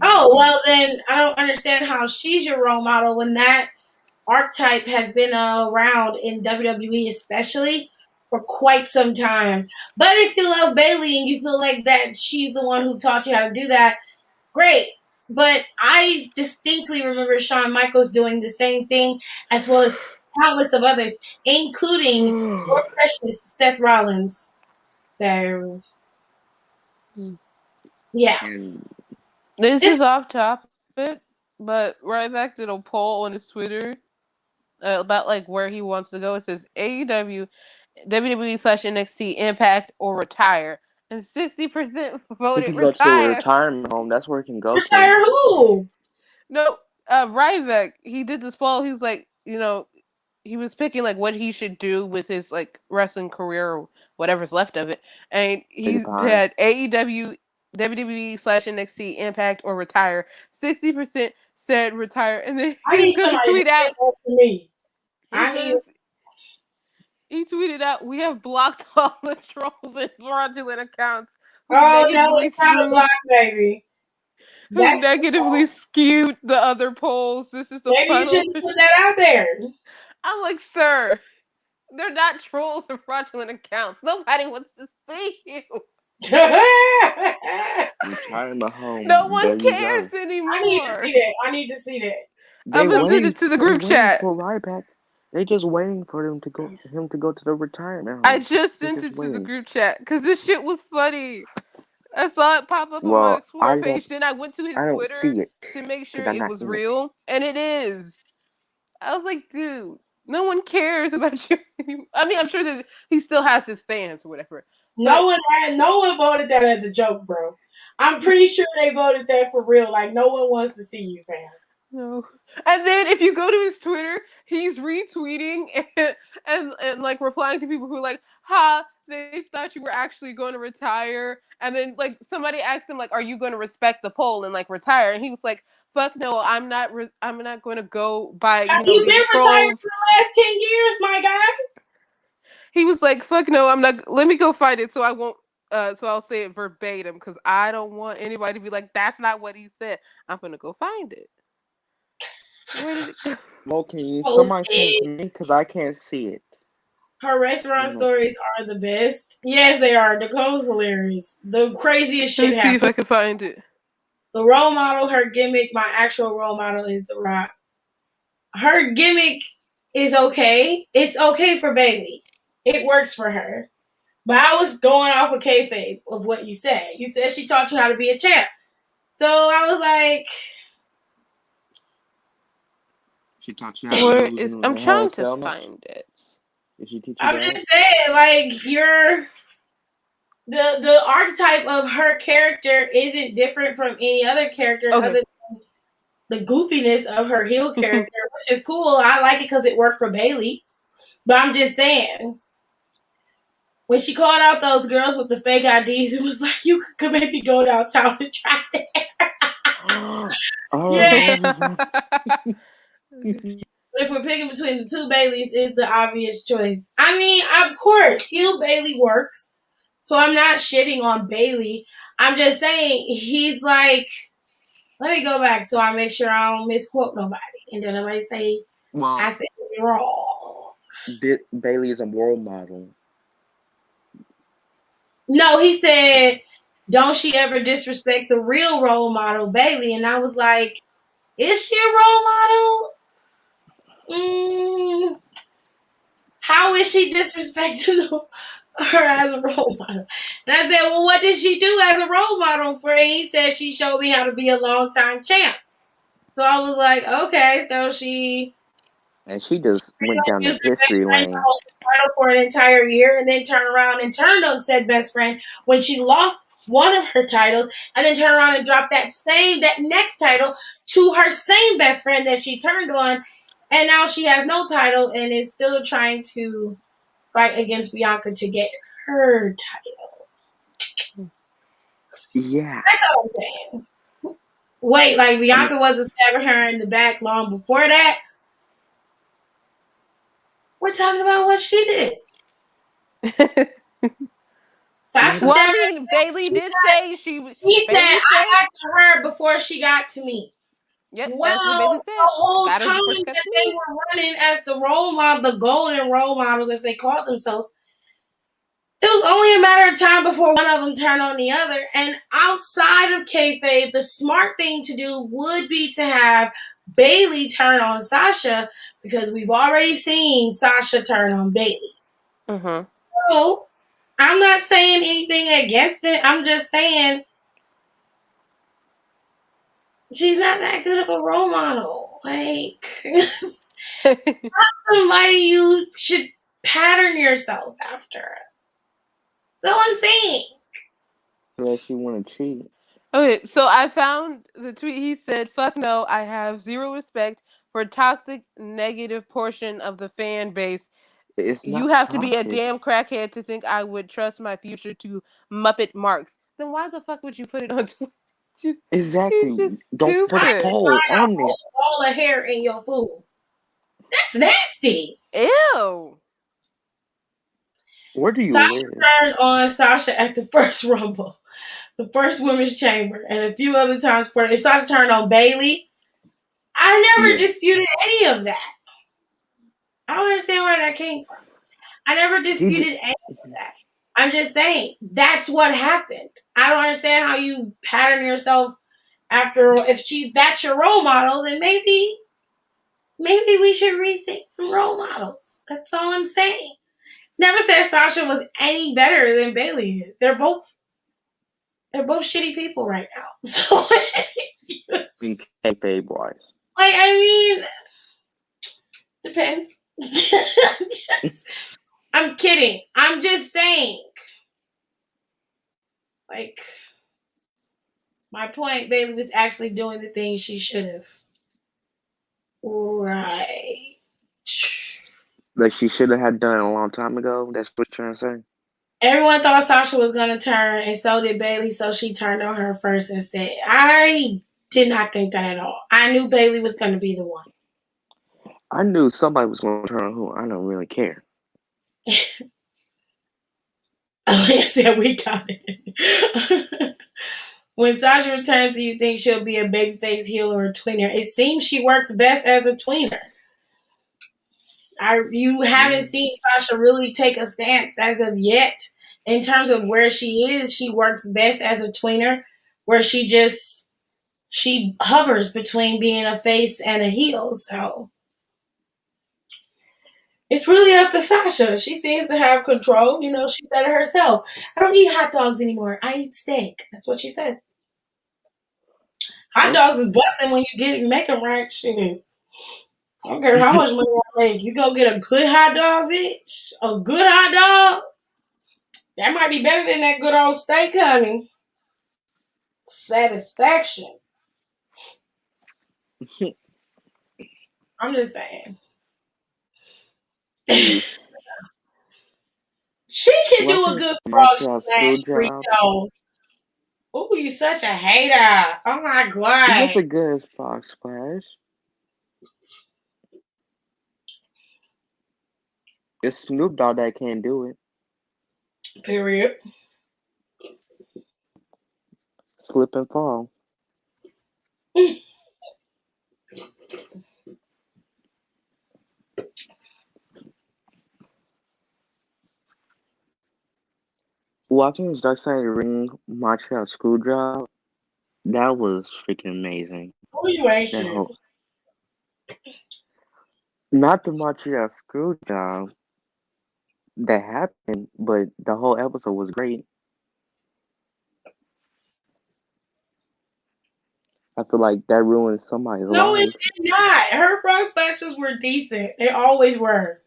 [SPEAKER 1] Oh, well, then I don't understand how she's your role model when that archetype has been around in WWE, especially for quite some time. But if you love Bayley and you feel like that she's the one who taught you how to do that, great. But I distinctly remember Shawn Michaels doing the same thing, as well as countless of others, including your precious Seth Rollins. So, yeah.
[SPEAKER 6] This is off topic, but Ryback did a poll on his Twitter about like where he wants to go. It says AEW, WWE / NXT, Impact, or retire, and 60% voted
[SPEAKER 5] he can go
[SPEAKER 6] retire.
[SPEAKER 5] to a retirement home. That's where he can go.
[SPEAKER 1] Retire
[SPEAKER 5] to.
[SPEAKER 1] who?
[SPEAKER 6] No, Ryback. He did this poll. He's like, he was picking like what he should do with his like wrestling career or whatever's left of it, and he had AEW, WWE / NXT, Impact, or retire. 60% said retire, and then he's gonna tweet out
[SPEAKER 1] to me.
[SPEAKER 6] He tweeted out, "We have blocked all the trolls and fraudulent accounts who
[SPEAKER 1] no, it's not a block, baby.
[SPEAKER 6] Who negatively skewed the other polls. This is the
[SPEAKER 1] maybe you shouldn't put that out there."
[SPEAKER 6] I'm like, sir, they're not trolls or fraudulent accounts. Nobody wants to see you.
[SPEAKER 5] Retirement home.
[SPEAKER 6] No one cares anymore.
[SPEAKER 1] I need to see that.
[SPEAKER 6] I'm gonna send it to the group chat.
[SPEAKER 5] For Ryback. They're just waiting for him to go to the retirement home.
[SPEAKER 6] I just sent it to the group chat because this shit was funny. I saw it pop up on my Explore page. Then I went to his Twitter to make sure it was real, and it is. I was like, dude, no one cares about you. I mean, I'm sure that he still has his fans or whatever.
[SPEAKER 1] No one voted that as a joke, bro. I'm pretty sure they voted that for real. Like, no one wants to see you, fam.
[SPEAKER 6] No. And then if you go to his Twitter, he's retweeting and like replying to people who are like, "Ha, they thought you were actually going to retire." And then like somebody asked him like, "Are you going to respect the poll and like retire?" And he was like, "Fuck no, I'm not going to go by."
[SPEAKER 1] You've been retired for the last 10 years, my guy.
[SPEAKER 6] He was like, "Fuck no, I'm not. Let me go find it so I won't." So I'll say it verbatim because I don't want anybody to be like, "That's not what he said." I'm gonna go find it. Where did it go?
[SPEAKER 5] Well, can you somebody send it to me because I can't see it.
[SPEAKER 1] Her restaurant stories are the best. Yes, they are. Nicole's hilarious. The craziest shit happened.
[SPEAKER 6] See if I can find it.
[SPEAKER 1] The role model, her gimmick, my actual role model is The Rock. Her gimmick is okay. It's okay for Bayley. It works for her. But I was going off of kayfabe of what you said. You said she taught you how to be a champ. So I was like...
[SPEAKER 5] She taught you how to lose.
[SPEAKER 6] I'm trying to find it.
[SPEAKER 5] Did she teach you
[SPEAKER 1] I'm just saying, like, you're... The archetype of her character isn't different from any other character other than the goofiness of her heel character, which is cool. I like it because it worked for Bayley. But I'm just saying... When she called out those girls with the fake IDs, it was like, you could maybe go downtown and try it. But if we're picking between the two Baileys, is the obvious choice. I mean, of course, heel Bayley works. So I'm not shitting on Bayley. I'm just saying, he's like, let me go back so I make sure I don't misquote nobody. And then nobody say, I said it wrong.
[SPEAKER 5] Bayley is a world model.
[SPEAKER 1] No, he said, don't she ever disrespect the real role model, Bayley? And I was like, is she a role model? How is she disrespecting her as a role model? And I said, well, what did she do as a role model for? And he said, she showed me how to be a long-time champ. So I was like, okay, so she...
[SPEAKER 5] And she just went down the history lane.
[SPEAKER 1] For an entire year and then turned around and turned on said best friend when she lost one of her titles and then turned around and dropped that next title to her same best friend that she turned on, and now she has no title and is still trying to fight against Bianca to get her title.
[SPEAKER 5] Yeah.
[SPEAKER 1] That's what I'm saying. Wait, like Bianca wasn't stabbing her in the back long before that? We're talking about what she did. Sasha
[SPEAKER 6] Well,
[SPEAKER 1] said,
[SPEAKER 6] I mean, Bailey did say she was.
[SPEAKER 1] She said,
[SPEAKER 6] Bailey
[SPEAKER 1] I
[SPEAKER 6] said,
[SPEAKER 1] got to her before she got to me.
[SPEAKER 6] yep,
[SPEAKER 1] Well,
[SPEAKER 6] that's what Bailey
[SPEAKER 1] the
[SPEAKER 6] said.
[SPEAKER 1] whole
[SPEAKER 6] Got her
[SPEAKER 1] time
[SPEAKER 6] before she got
[SPEAKER 1] that
[SPEAKER 6] to
[SPEAKER 1] they
[SPEAKER 6] me.
[SPEAKER 1] were running as the role model, the golden role models, as they called themselves, it was only a matter of time before one of them turned on the other. And outside of kayfabe, the smart thing to do would be to have Bailey turn on Sasha, because we've already seen Sasha turn on Bailey.
[SPEAKER 6] Mm-hmm.
[SPEAKER 1] So, I'm not saying anything against it. I'm just saying she's not that good of a role model. Like, somebody you should pattern yourself after. So I'm saying.
[SPEAKER 5] Unless you want to cheat.
[SPEAKER 6] Okay, so I found the tweet. He said, "Fuck no, I have zero respect for toxic, negative portion of the fan base.
[SPEAKER 5] It's
[SPEAKER 6] You
[SPEAKER 5] not
[SPEAKER 6] have to be a
[SPEAKER 5] toxic.
[SPEAKER 6] damn crackhead to think I would trust my future to Muppet Marks. Then why the fuck would you put it on Twitter?
[SPEAKER 5] Exactly.
[SPEAKER 6] He's just
[SPEAKER 5] Don't put a
[SPEAKER 6] stupid.
[SPEAKER 5] poll
[SPEAKER 1] Find
[SPEAKER 5] on there.
[SPEAKER 1] a ball of hair in your food. That's nasty.
[SPEAKER 6] Ew.
[SPEAKER 5] Where do you
[SPEAKER 1] Sasha
[SPEAKER 5] live?
[SPEAKER 1] turned on Sasha at the first Rumble, the first Women's Chamber, and a few other times before. If Sasha turned on Bailey, I never disputed any of that. I don't understand where that came from. I never disputed any of that. I'm just saying that's what happened. I don't understand how you pattern yourself after. If that's your role model, then maybe we should rethink some role models. That's all I'm saying. Never said Sasha was any better than Bailey is. They're both shitty people right now. So,
[SPEAKER 5] Kayfabe wise.
[SPEAKER 1] like, I mean, depends. I'm kidding. I'm just saying. Like, my point, Bailey was actually doing the things she should have. Right.
[SPEAKER 5] Like she should have had done a long time ago. That's what you're trying to say.
[SPEAKER 1] Everyone thought Sasha was going to turn, and so did Bailey, so she turned on her first instead. I did not think that at all. I knew Bailey was going to be the one.
[SPEAKER 5] I knew somebody was going to turn on who. I don't really care.
[SPEAKER 1] Like I said, we got it. When Sasha returns, do you think she'll be a babyface heel or a tweener? It seems she works best as a tweener. You haven't seen Sasha really take a stance as of yet in terms of where she is. She works best as a tweener, where she hovers between being a face and a heel. So it's really up to Sasha. She seems to have control. You know, she said it herself. I don't eat hot dogs anymore. I eat steak. That's what she said. Hot dogs is busting when you make them right. Shit. I don't care how much money I make. You go get a good hot dog, bitch. A good hot dog. That might be better than that good old steak, honey. Satisfaction. I'm just saying. She can do a good frog splash freak though. Ooh, you such a hater. Oh my god.
[SPEAKER 5] He was a good frog splash. It's Snoop Dogg that can't do it.
[SPEAKER 1] Period.
[SPEAKER 5] Slip and fall. Watching his Dark Side of the Ring Montreal Screwjob, that was freaking amazing.
[SPEAKER 1] Who you ain't
[SPEAKER 5] Not the Montreal Screwjob that happened, but the whole episode was great. I feel like that ruined somebody's life.
[SPEAKER 1] No, it did not. Her frog splashes were decent. They always were.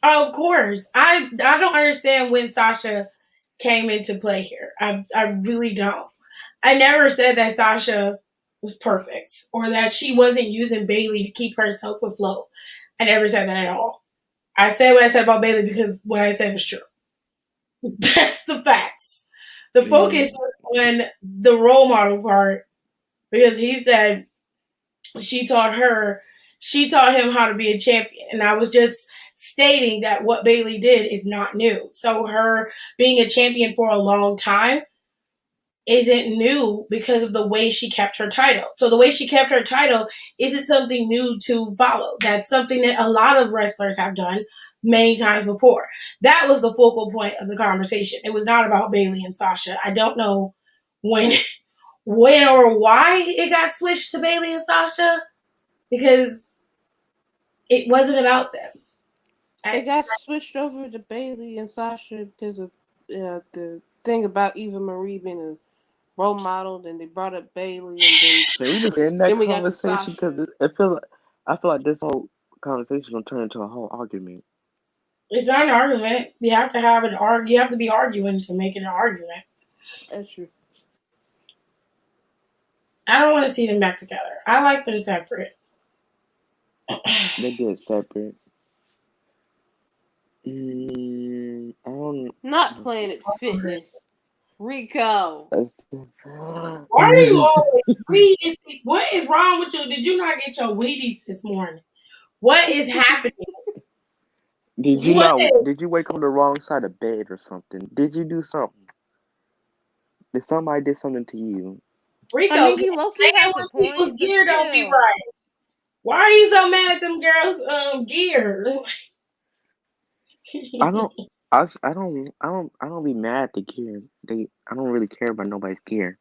[SPEAKER 1] Of course. I don't understand when Sasha came into play here. I really don't. I never said that Sasha was perfect or that she wasn't using Bailey to keep herself afloat. I never said that at all. I said what I said about Bailey because what I said was true. That's the facts. The focus was on the role model part because he said she taught her she taught him how to be a champion. And I was just stating that what Bayley did is not new. So her being a champion for a long time isn't new because of the way she kept her title. So the way she kept her title isn't something new to follow. That's something that a lot of wrestlers have done many times before. That was the focal point of the conversation. It was not about Bayley and Sasha. I don't know when or why it got switched to Bayley and Sasha, because it wasn't about them.
[SPEAKER 6] It got switched over to Bayley and Sasha because of the thing about Eva Marie being a role model. Then they brought up Bayley, and
[SPEAKER 5] Can we just end that
[SPEAKER 6] then we got to
[SPEAKER 5] conversation?
[SPEAKER 6] Sasha.
[SPEAKER 5] Because I feel like this whole conversation gonna turn into a whole argument.
[SPEAKER 1] It's not an argument. You have to have an You have to be arguing to make it an argument.
[SPEAKER 6] That's true.
[SPEAKER 1] I don't want to see them back together. I like them separate.
[SPEAKER 5] They did separate.
[SPEAKER 6] Not Planet Fitness. Rico.
[SPEAKER 1] Why are you always reading? What is wrong with you? Did you not get your Wheaties this morning? What is happening?
[SPEAKER 5] Did you wake up on the wrong side of bed or something? Did you do something? Did somebody did something to you?
[SPEAKER 1] Rico,
[SPEAKER 6] I mean, he low-key has a point.
[SPEAKER 1] People's gear don't be right. Why are you so mad at them girls' gear?
[SPEAKER 5] I don't be mad at the gear. I don't really care about nobody's gear.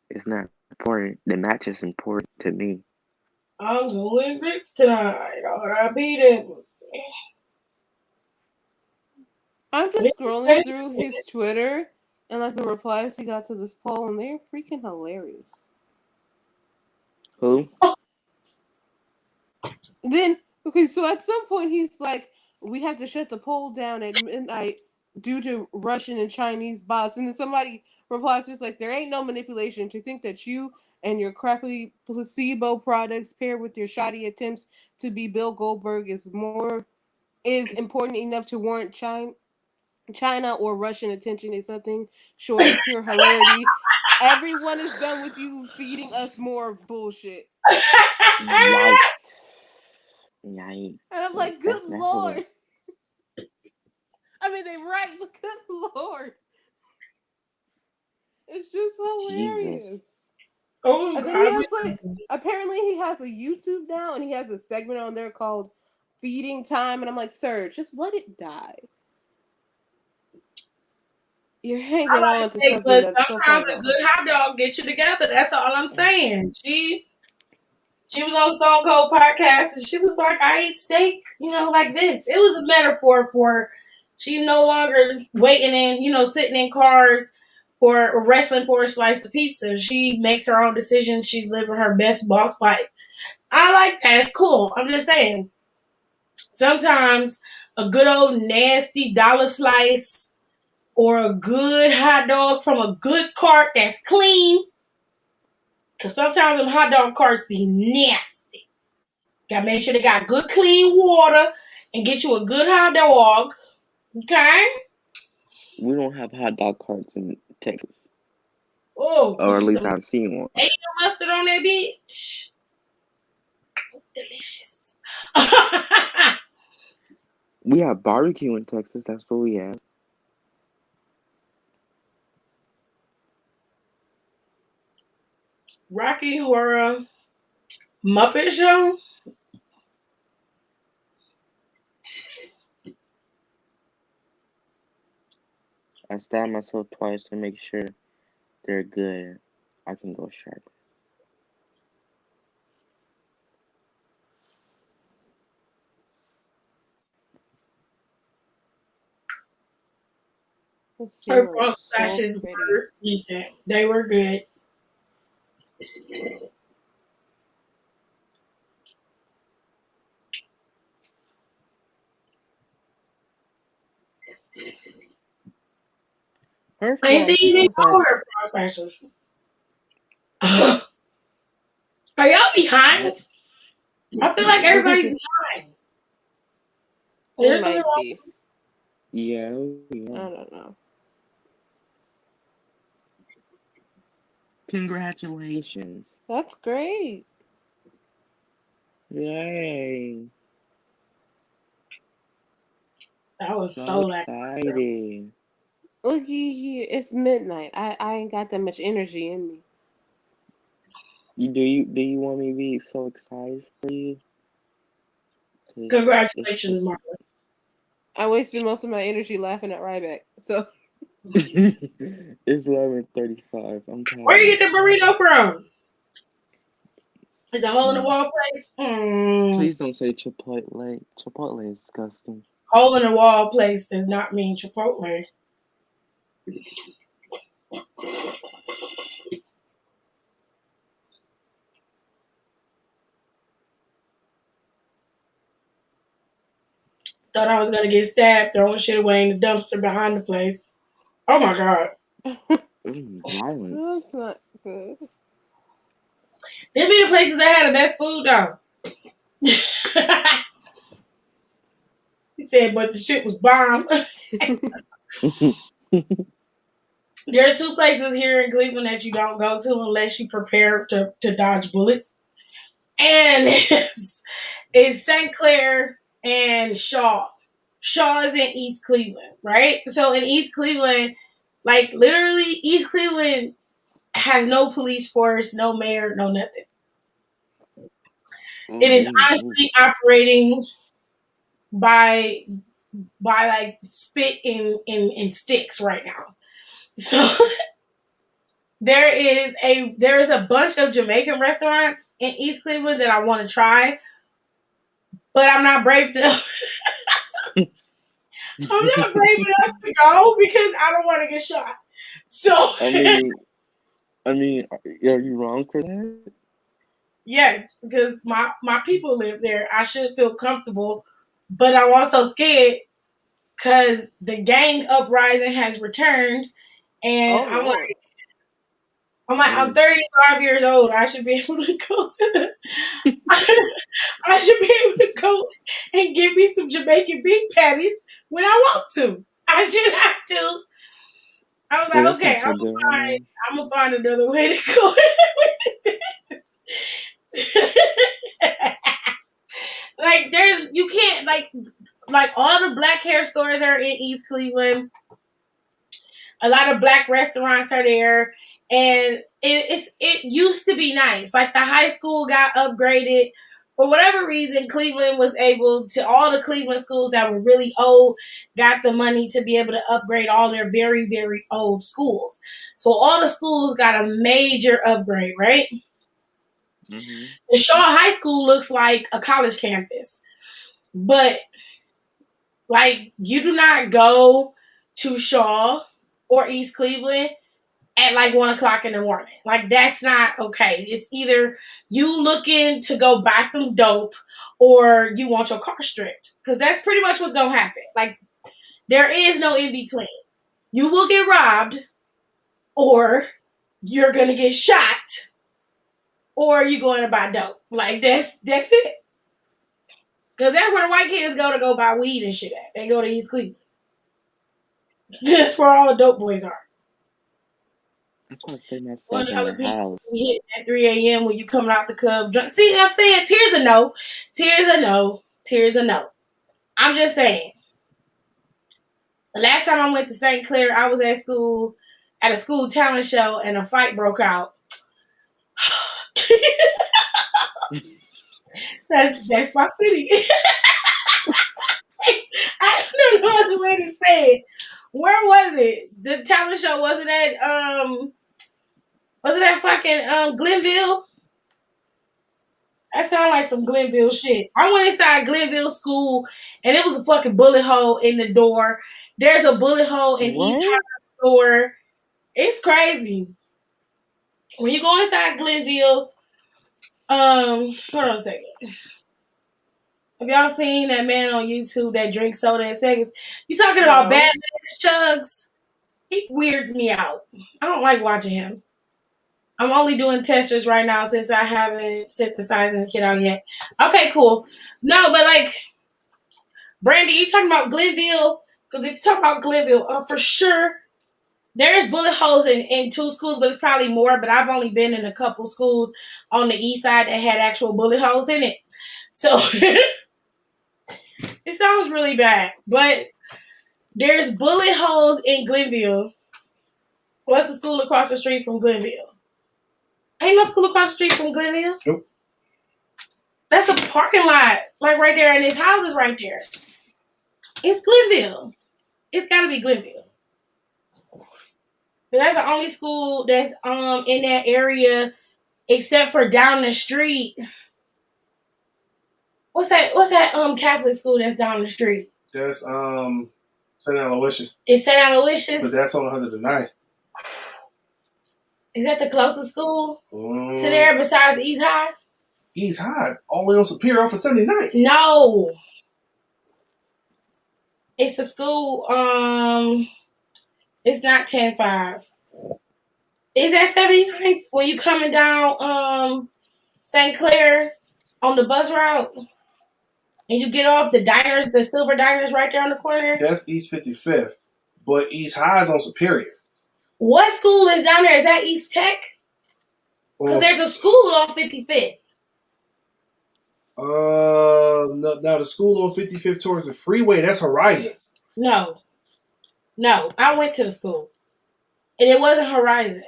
[SPEAKER 5] It's not important. The match is important to me.
[SPEAKER 1] I'm going rich tonight. R.I.P. them.
[SPEAKER 6] I'm just scrolling through his Twitter and like the replies he got to this poll, and they're freaking hilarious.
[SPEAKER 5] Who?
[SPEAKER 6] Then, okay, so at some point he's like, we have to shut the poll down at midnight due to Russian and Chinese bots. And then somebody replies, just like, there ain't no manipulation. To think that you and your crappy placebo products paired with your shoddy attempts to be Bill Goldberg is important enough to warrant China or Russian attention is something short of pure hilarity. Everyone is done with you feeding us more bullshit.
[SPEAKER 5] Yikes. Yikes.
[SPEAKER 6] And I'm like, good Lord. I mean, they right, but good Lord. It's just hilarious.
[SPEAKER 5] Jesus.
[SPEAKER 1] Oh,
[SPEAKER 6] and then he has apparently he has a YouTube now, and he has a segment on there called Feeding Time. And I'm like, sir, just let it die. You're hanging on to something that's so far
[SPEAKER 1] sometimes a good hot dog gets you together. That's all I'm saying. She was on Stone Cold podcast, and she was like, I eat steak, like Vince. It was a metaphor for she's no longer waiting in, sitting in cars for wrestling for a slice of pizza. She makes her own decisions. She's living her best boss life. I like that. It's cool. I'm just saying. Sometimes a good old nasty dollar slice or a good hot dog from a good cart that's clean. Because sometimes them hot dog carts be nasty. Gotta make sure they got good clean water and get you a good hot dog. Okay?
[SPEAKER 5] We don't have hot dog carts in Texas.
[SPEAKER 1] Oh.
[SPEAKER 5] Or at least I've seen one.
[SPEAKER 1] Ain't no mustard on that bitch. Delicious.
[SPEAKER 5] We have barbecue in Texas. That's what we have.
[SPEAKER 1] Rocky Horror Muppet Show.
[SPEAKER 5] I stab myself twice to make sure they're good. I can go sharp.
[SPEAKER 1] Her front slashes were decent. They were good. I didn't even know her front slashes. Are y'all behind? I feel like everybody's behind.
[SPEAKER 6] It might be.
[SPEAKER 5] Yeah.
[SPEAKER 6] I don't know.
[SPEAKER 5] Congratulations.
[SPEAKER 6] That's great.
[SPEAKER 5] Yay.
[SPEAKER 1] That was
[SPEAKER 5] So
[SPEAKER 1] so like.
[SPEAKER 5] excited.
[SPEAKER 6] Looky here, it's midnight. I ain't got that much energy in me.
[SPEAKER 5] Do you want me to be so excited for you?
[SPEAKER 1] Congratulations, Marlon.
[SPEAKER 6] I wasted most of my energy laughing at Ryback. So
[SPEAKER 5] It's 11:35. I'm tired.
[SPEAKER 1] Where you get the burrito from? Is a hole in the wall place?
[SPEAKER 5] Please don't say Chipotle. Chipotle is disgusting.
[SPEAKER 1] Hole in the wall place does not mean Chipotle. Thought I was gonna get stabbed throwing shit away in the dumpster behind the place. Oh my god.
[SPEAKER 5] Violence.
[SPEAKER 6] that's not good.
[SPEAKER 1] Them be the places that had the best food though. He said, but the shit was bomb. There are two places here in Cleveland that you don't go to unless you prepare to dodge bullets. And it's St. Clair and Shaw. Shaw is in East Cleveland, right? So in East Cleveland, like literally East Cleveland has no police force, no mayor, no nothing. It is honestly operating by like spit and sticks right now. So there is a bunch of Jamaican restaurants in East Cleveland that I want to try, but I'm not brave enough. I'm not brave enough to go because I don't want to get shot. So
[SPEAKER 5] I mean, are you wrong for that?
[SPEAKER 1] Yes, because my people live there. I should feel comfortable, but I'm also scared because the gang uprising has returned, and I'm 35 years old. I should be able to go to the. I should be able to go and get me some Jamaican beef patties when I want to. I should have to. I was like, okay, I'm gonna find another way to go. Like you can't like all the black hair stores are in East Cleveland. A lot of black restaurants are there, and it used to be nice. Like the high school got upgraded. For whatever reason, Cleveland was able to, all the Cleveland schools that were really old got the money to be able to upgrade all their very, very old schools. So all the schools got a major upgrade, right? Mm-hmm. The Shaw High School looks like a college campus. But, like, you do not go to Shaw or East Cleveland at like 1 o'clock in the morning. Like, that's not okay. It's either you looking to go buy some dope or you want your car stripped. Because that's pretty much what's going to happen. Like, there is no in between. You will get robbed or you're going to get shot or you're going to buy dope. Like, that's it. Because that's where the white kids go to go buy weed and shit at. They go to East Cleveland. That's where all the dope boys are.
[SPEAKER 5] That's why I stay myself in the house.
[SPEAKER 1] We hit at 3 a.m. when you coming out the club drunk. See, I'm saying tears a no. Tears a no. Tears a no. I'm just saying. The last time I went to St. Clair, I was at a school talent show, and a fight broke out. That's my city. I don't know no other way to say it. Where was it? The talent show wasn't at fucking Glenville? That sounded like some Glenville shit. I went inside Glenville School and it was a fucking bullet hole in the door. There's a bullet hole in East High door. It's crazy. When you go inside Glenville, hold on a second. Have y'all seen that man on YouTube that drinks soda in seconds? You talking about bad ass chugs? He weirds me out. I don't like watching him. I'm only doing testers right now since I haven't synthesized the kid out yet. Okay, cool. No, but like, Brandy, you talking about Glenville? Because if you talk about Glenville, for sure, there's bullet holes in 2 schools, but it's probably more. But I've only been in a couple schools on the east side that had actual bullet holes in it. So it sounds really bad, but there's bullet holes in Glenville. What's the school across the street from Glenville? Ain't no school across the street from Glenville.
[SPEAKER 2] Nope.
[SPEAKER 1] That's a parking lot, like right there, and his house is right there. It's Glenville. It's got to be Glenville. But that's the only school that's in that area, except for down the street. What's that Catholic school that's down the street?
[SPEAKER 2] That's St. Aloysius.
[SPEAKER 1] It's St. Aloysius?
[SPEAKER 2] But that's on 109th.
[SPEAKER 1] Is that the closest school to there besides East High?
[SPEAKER 2] East High, all the way on Superior off of 79th.
[SPEAKER 1] No. It's a school, it's not 10-5. Is that 79th when you coming down St. Clair on the bus route? And you get off the diners, the silver diners right there on the corner?
[SPEAKER 2] That's East 55th. But East High is on Superior.
[SPEAKER 1] What school is down there? Is that East Tech? Because there's a school on 55th.
[SPEAKER 2] No, now the school on 55th towards the freeway, that's Horizon.
[SPEAKER 1] No, I went to the school, and it wasn't Horizon.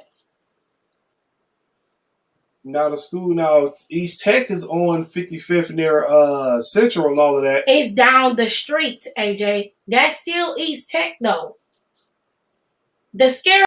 [SPEAKER 2] Now the school, East Tech is on 55th near Central and all of that.
[SPEAKER 1] It's down the street, AJ. That's still East Tech, though. The scary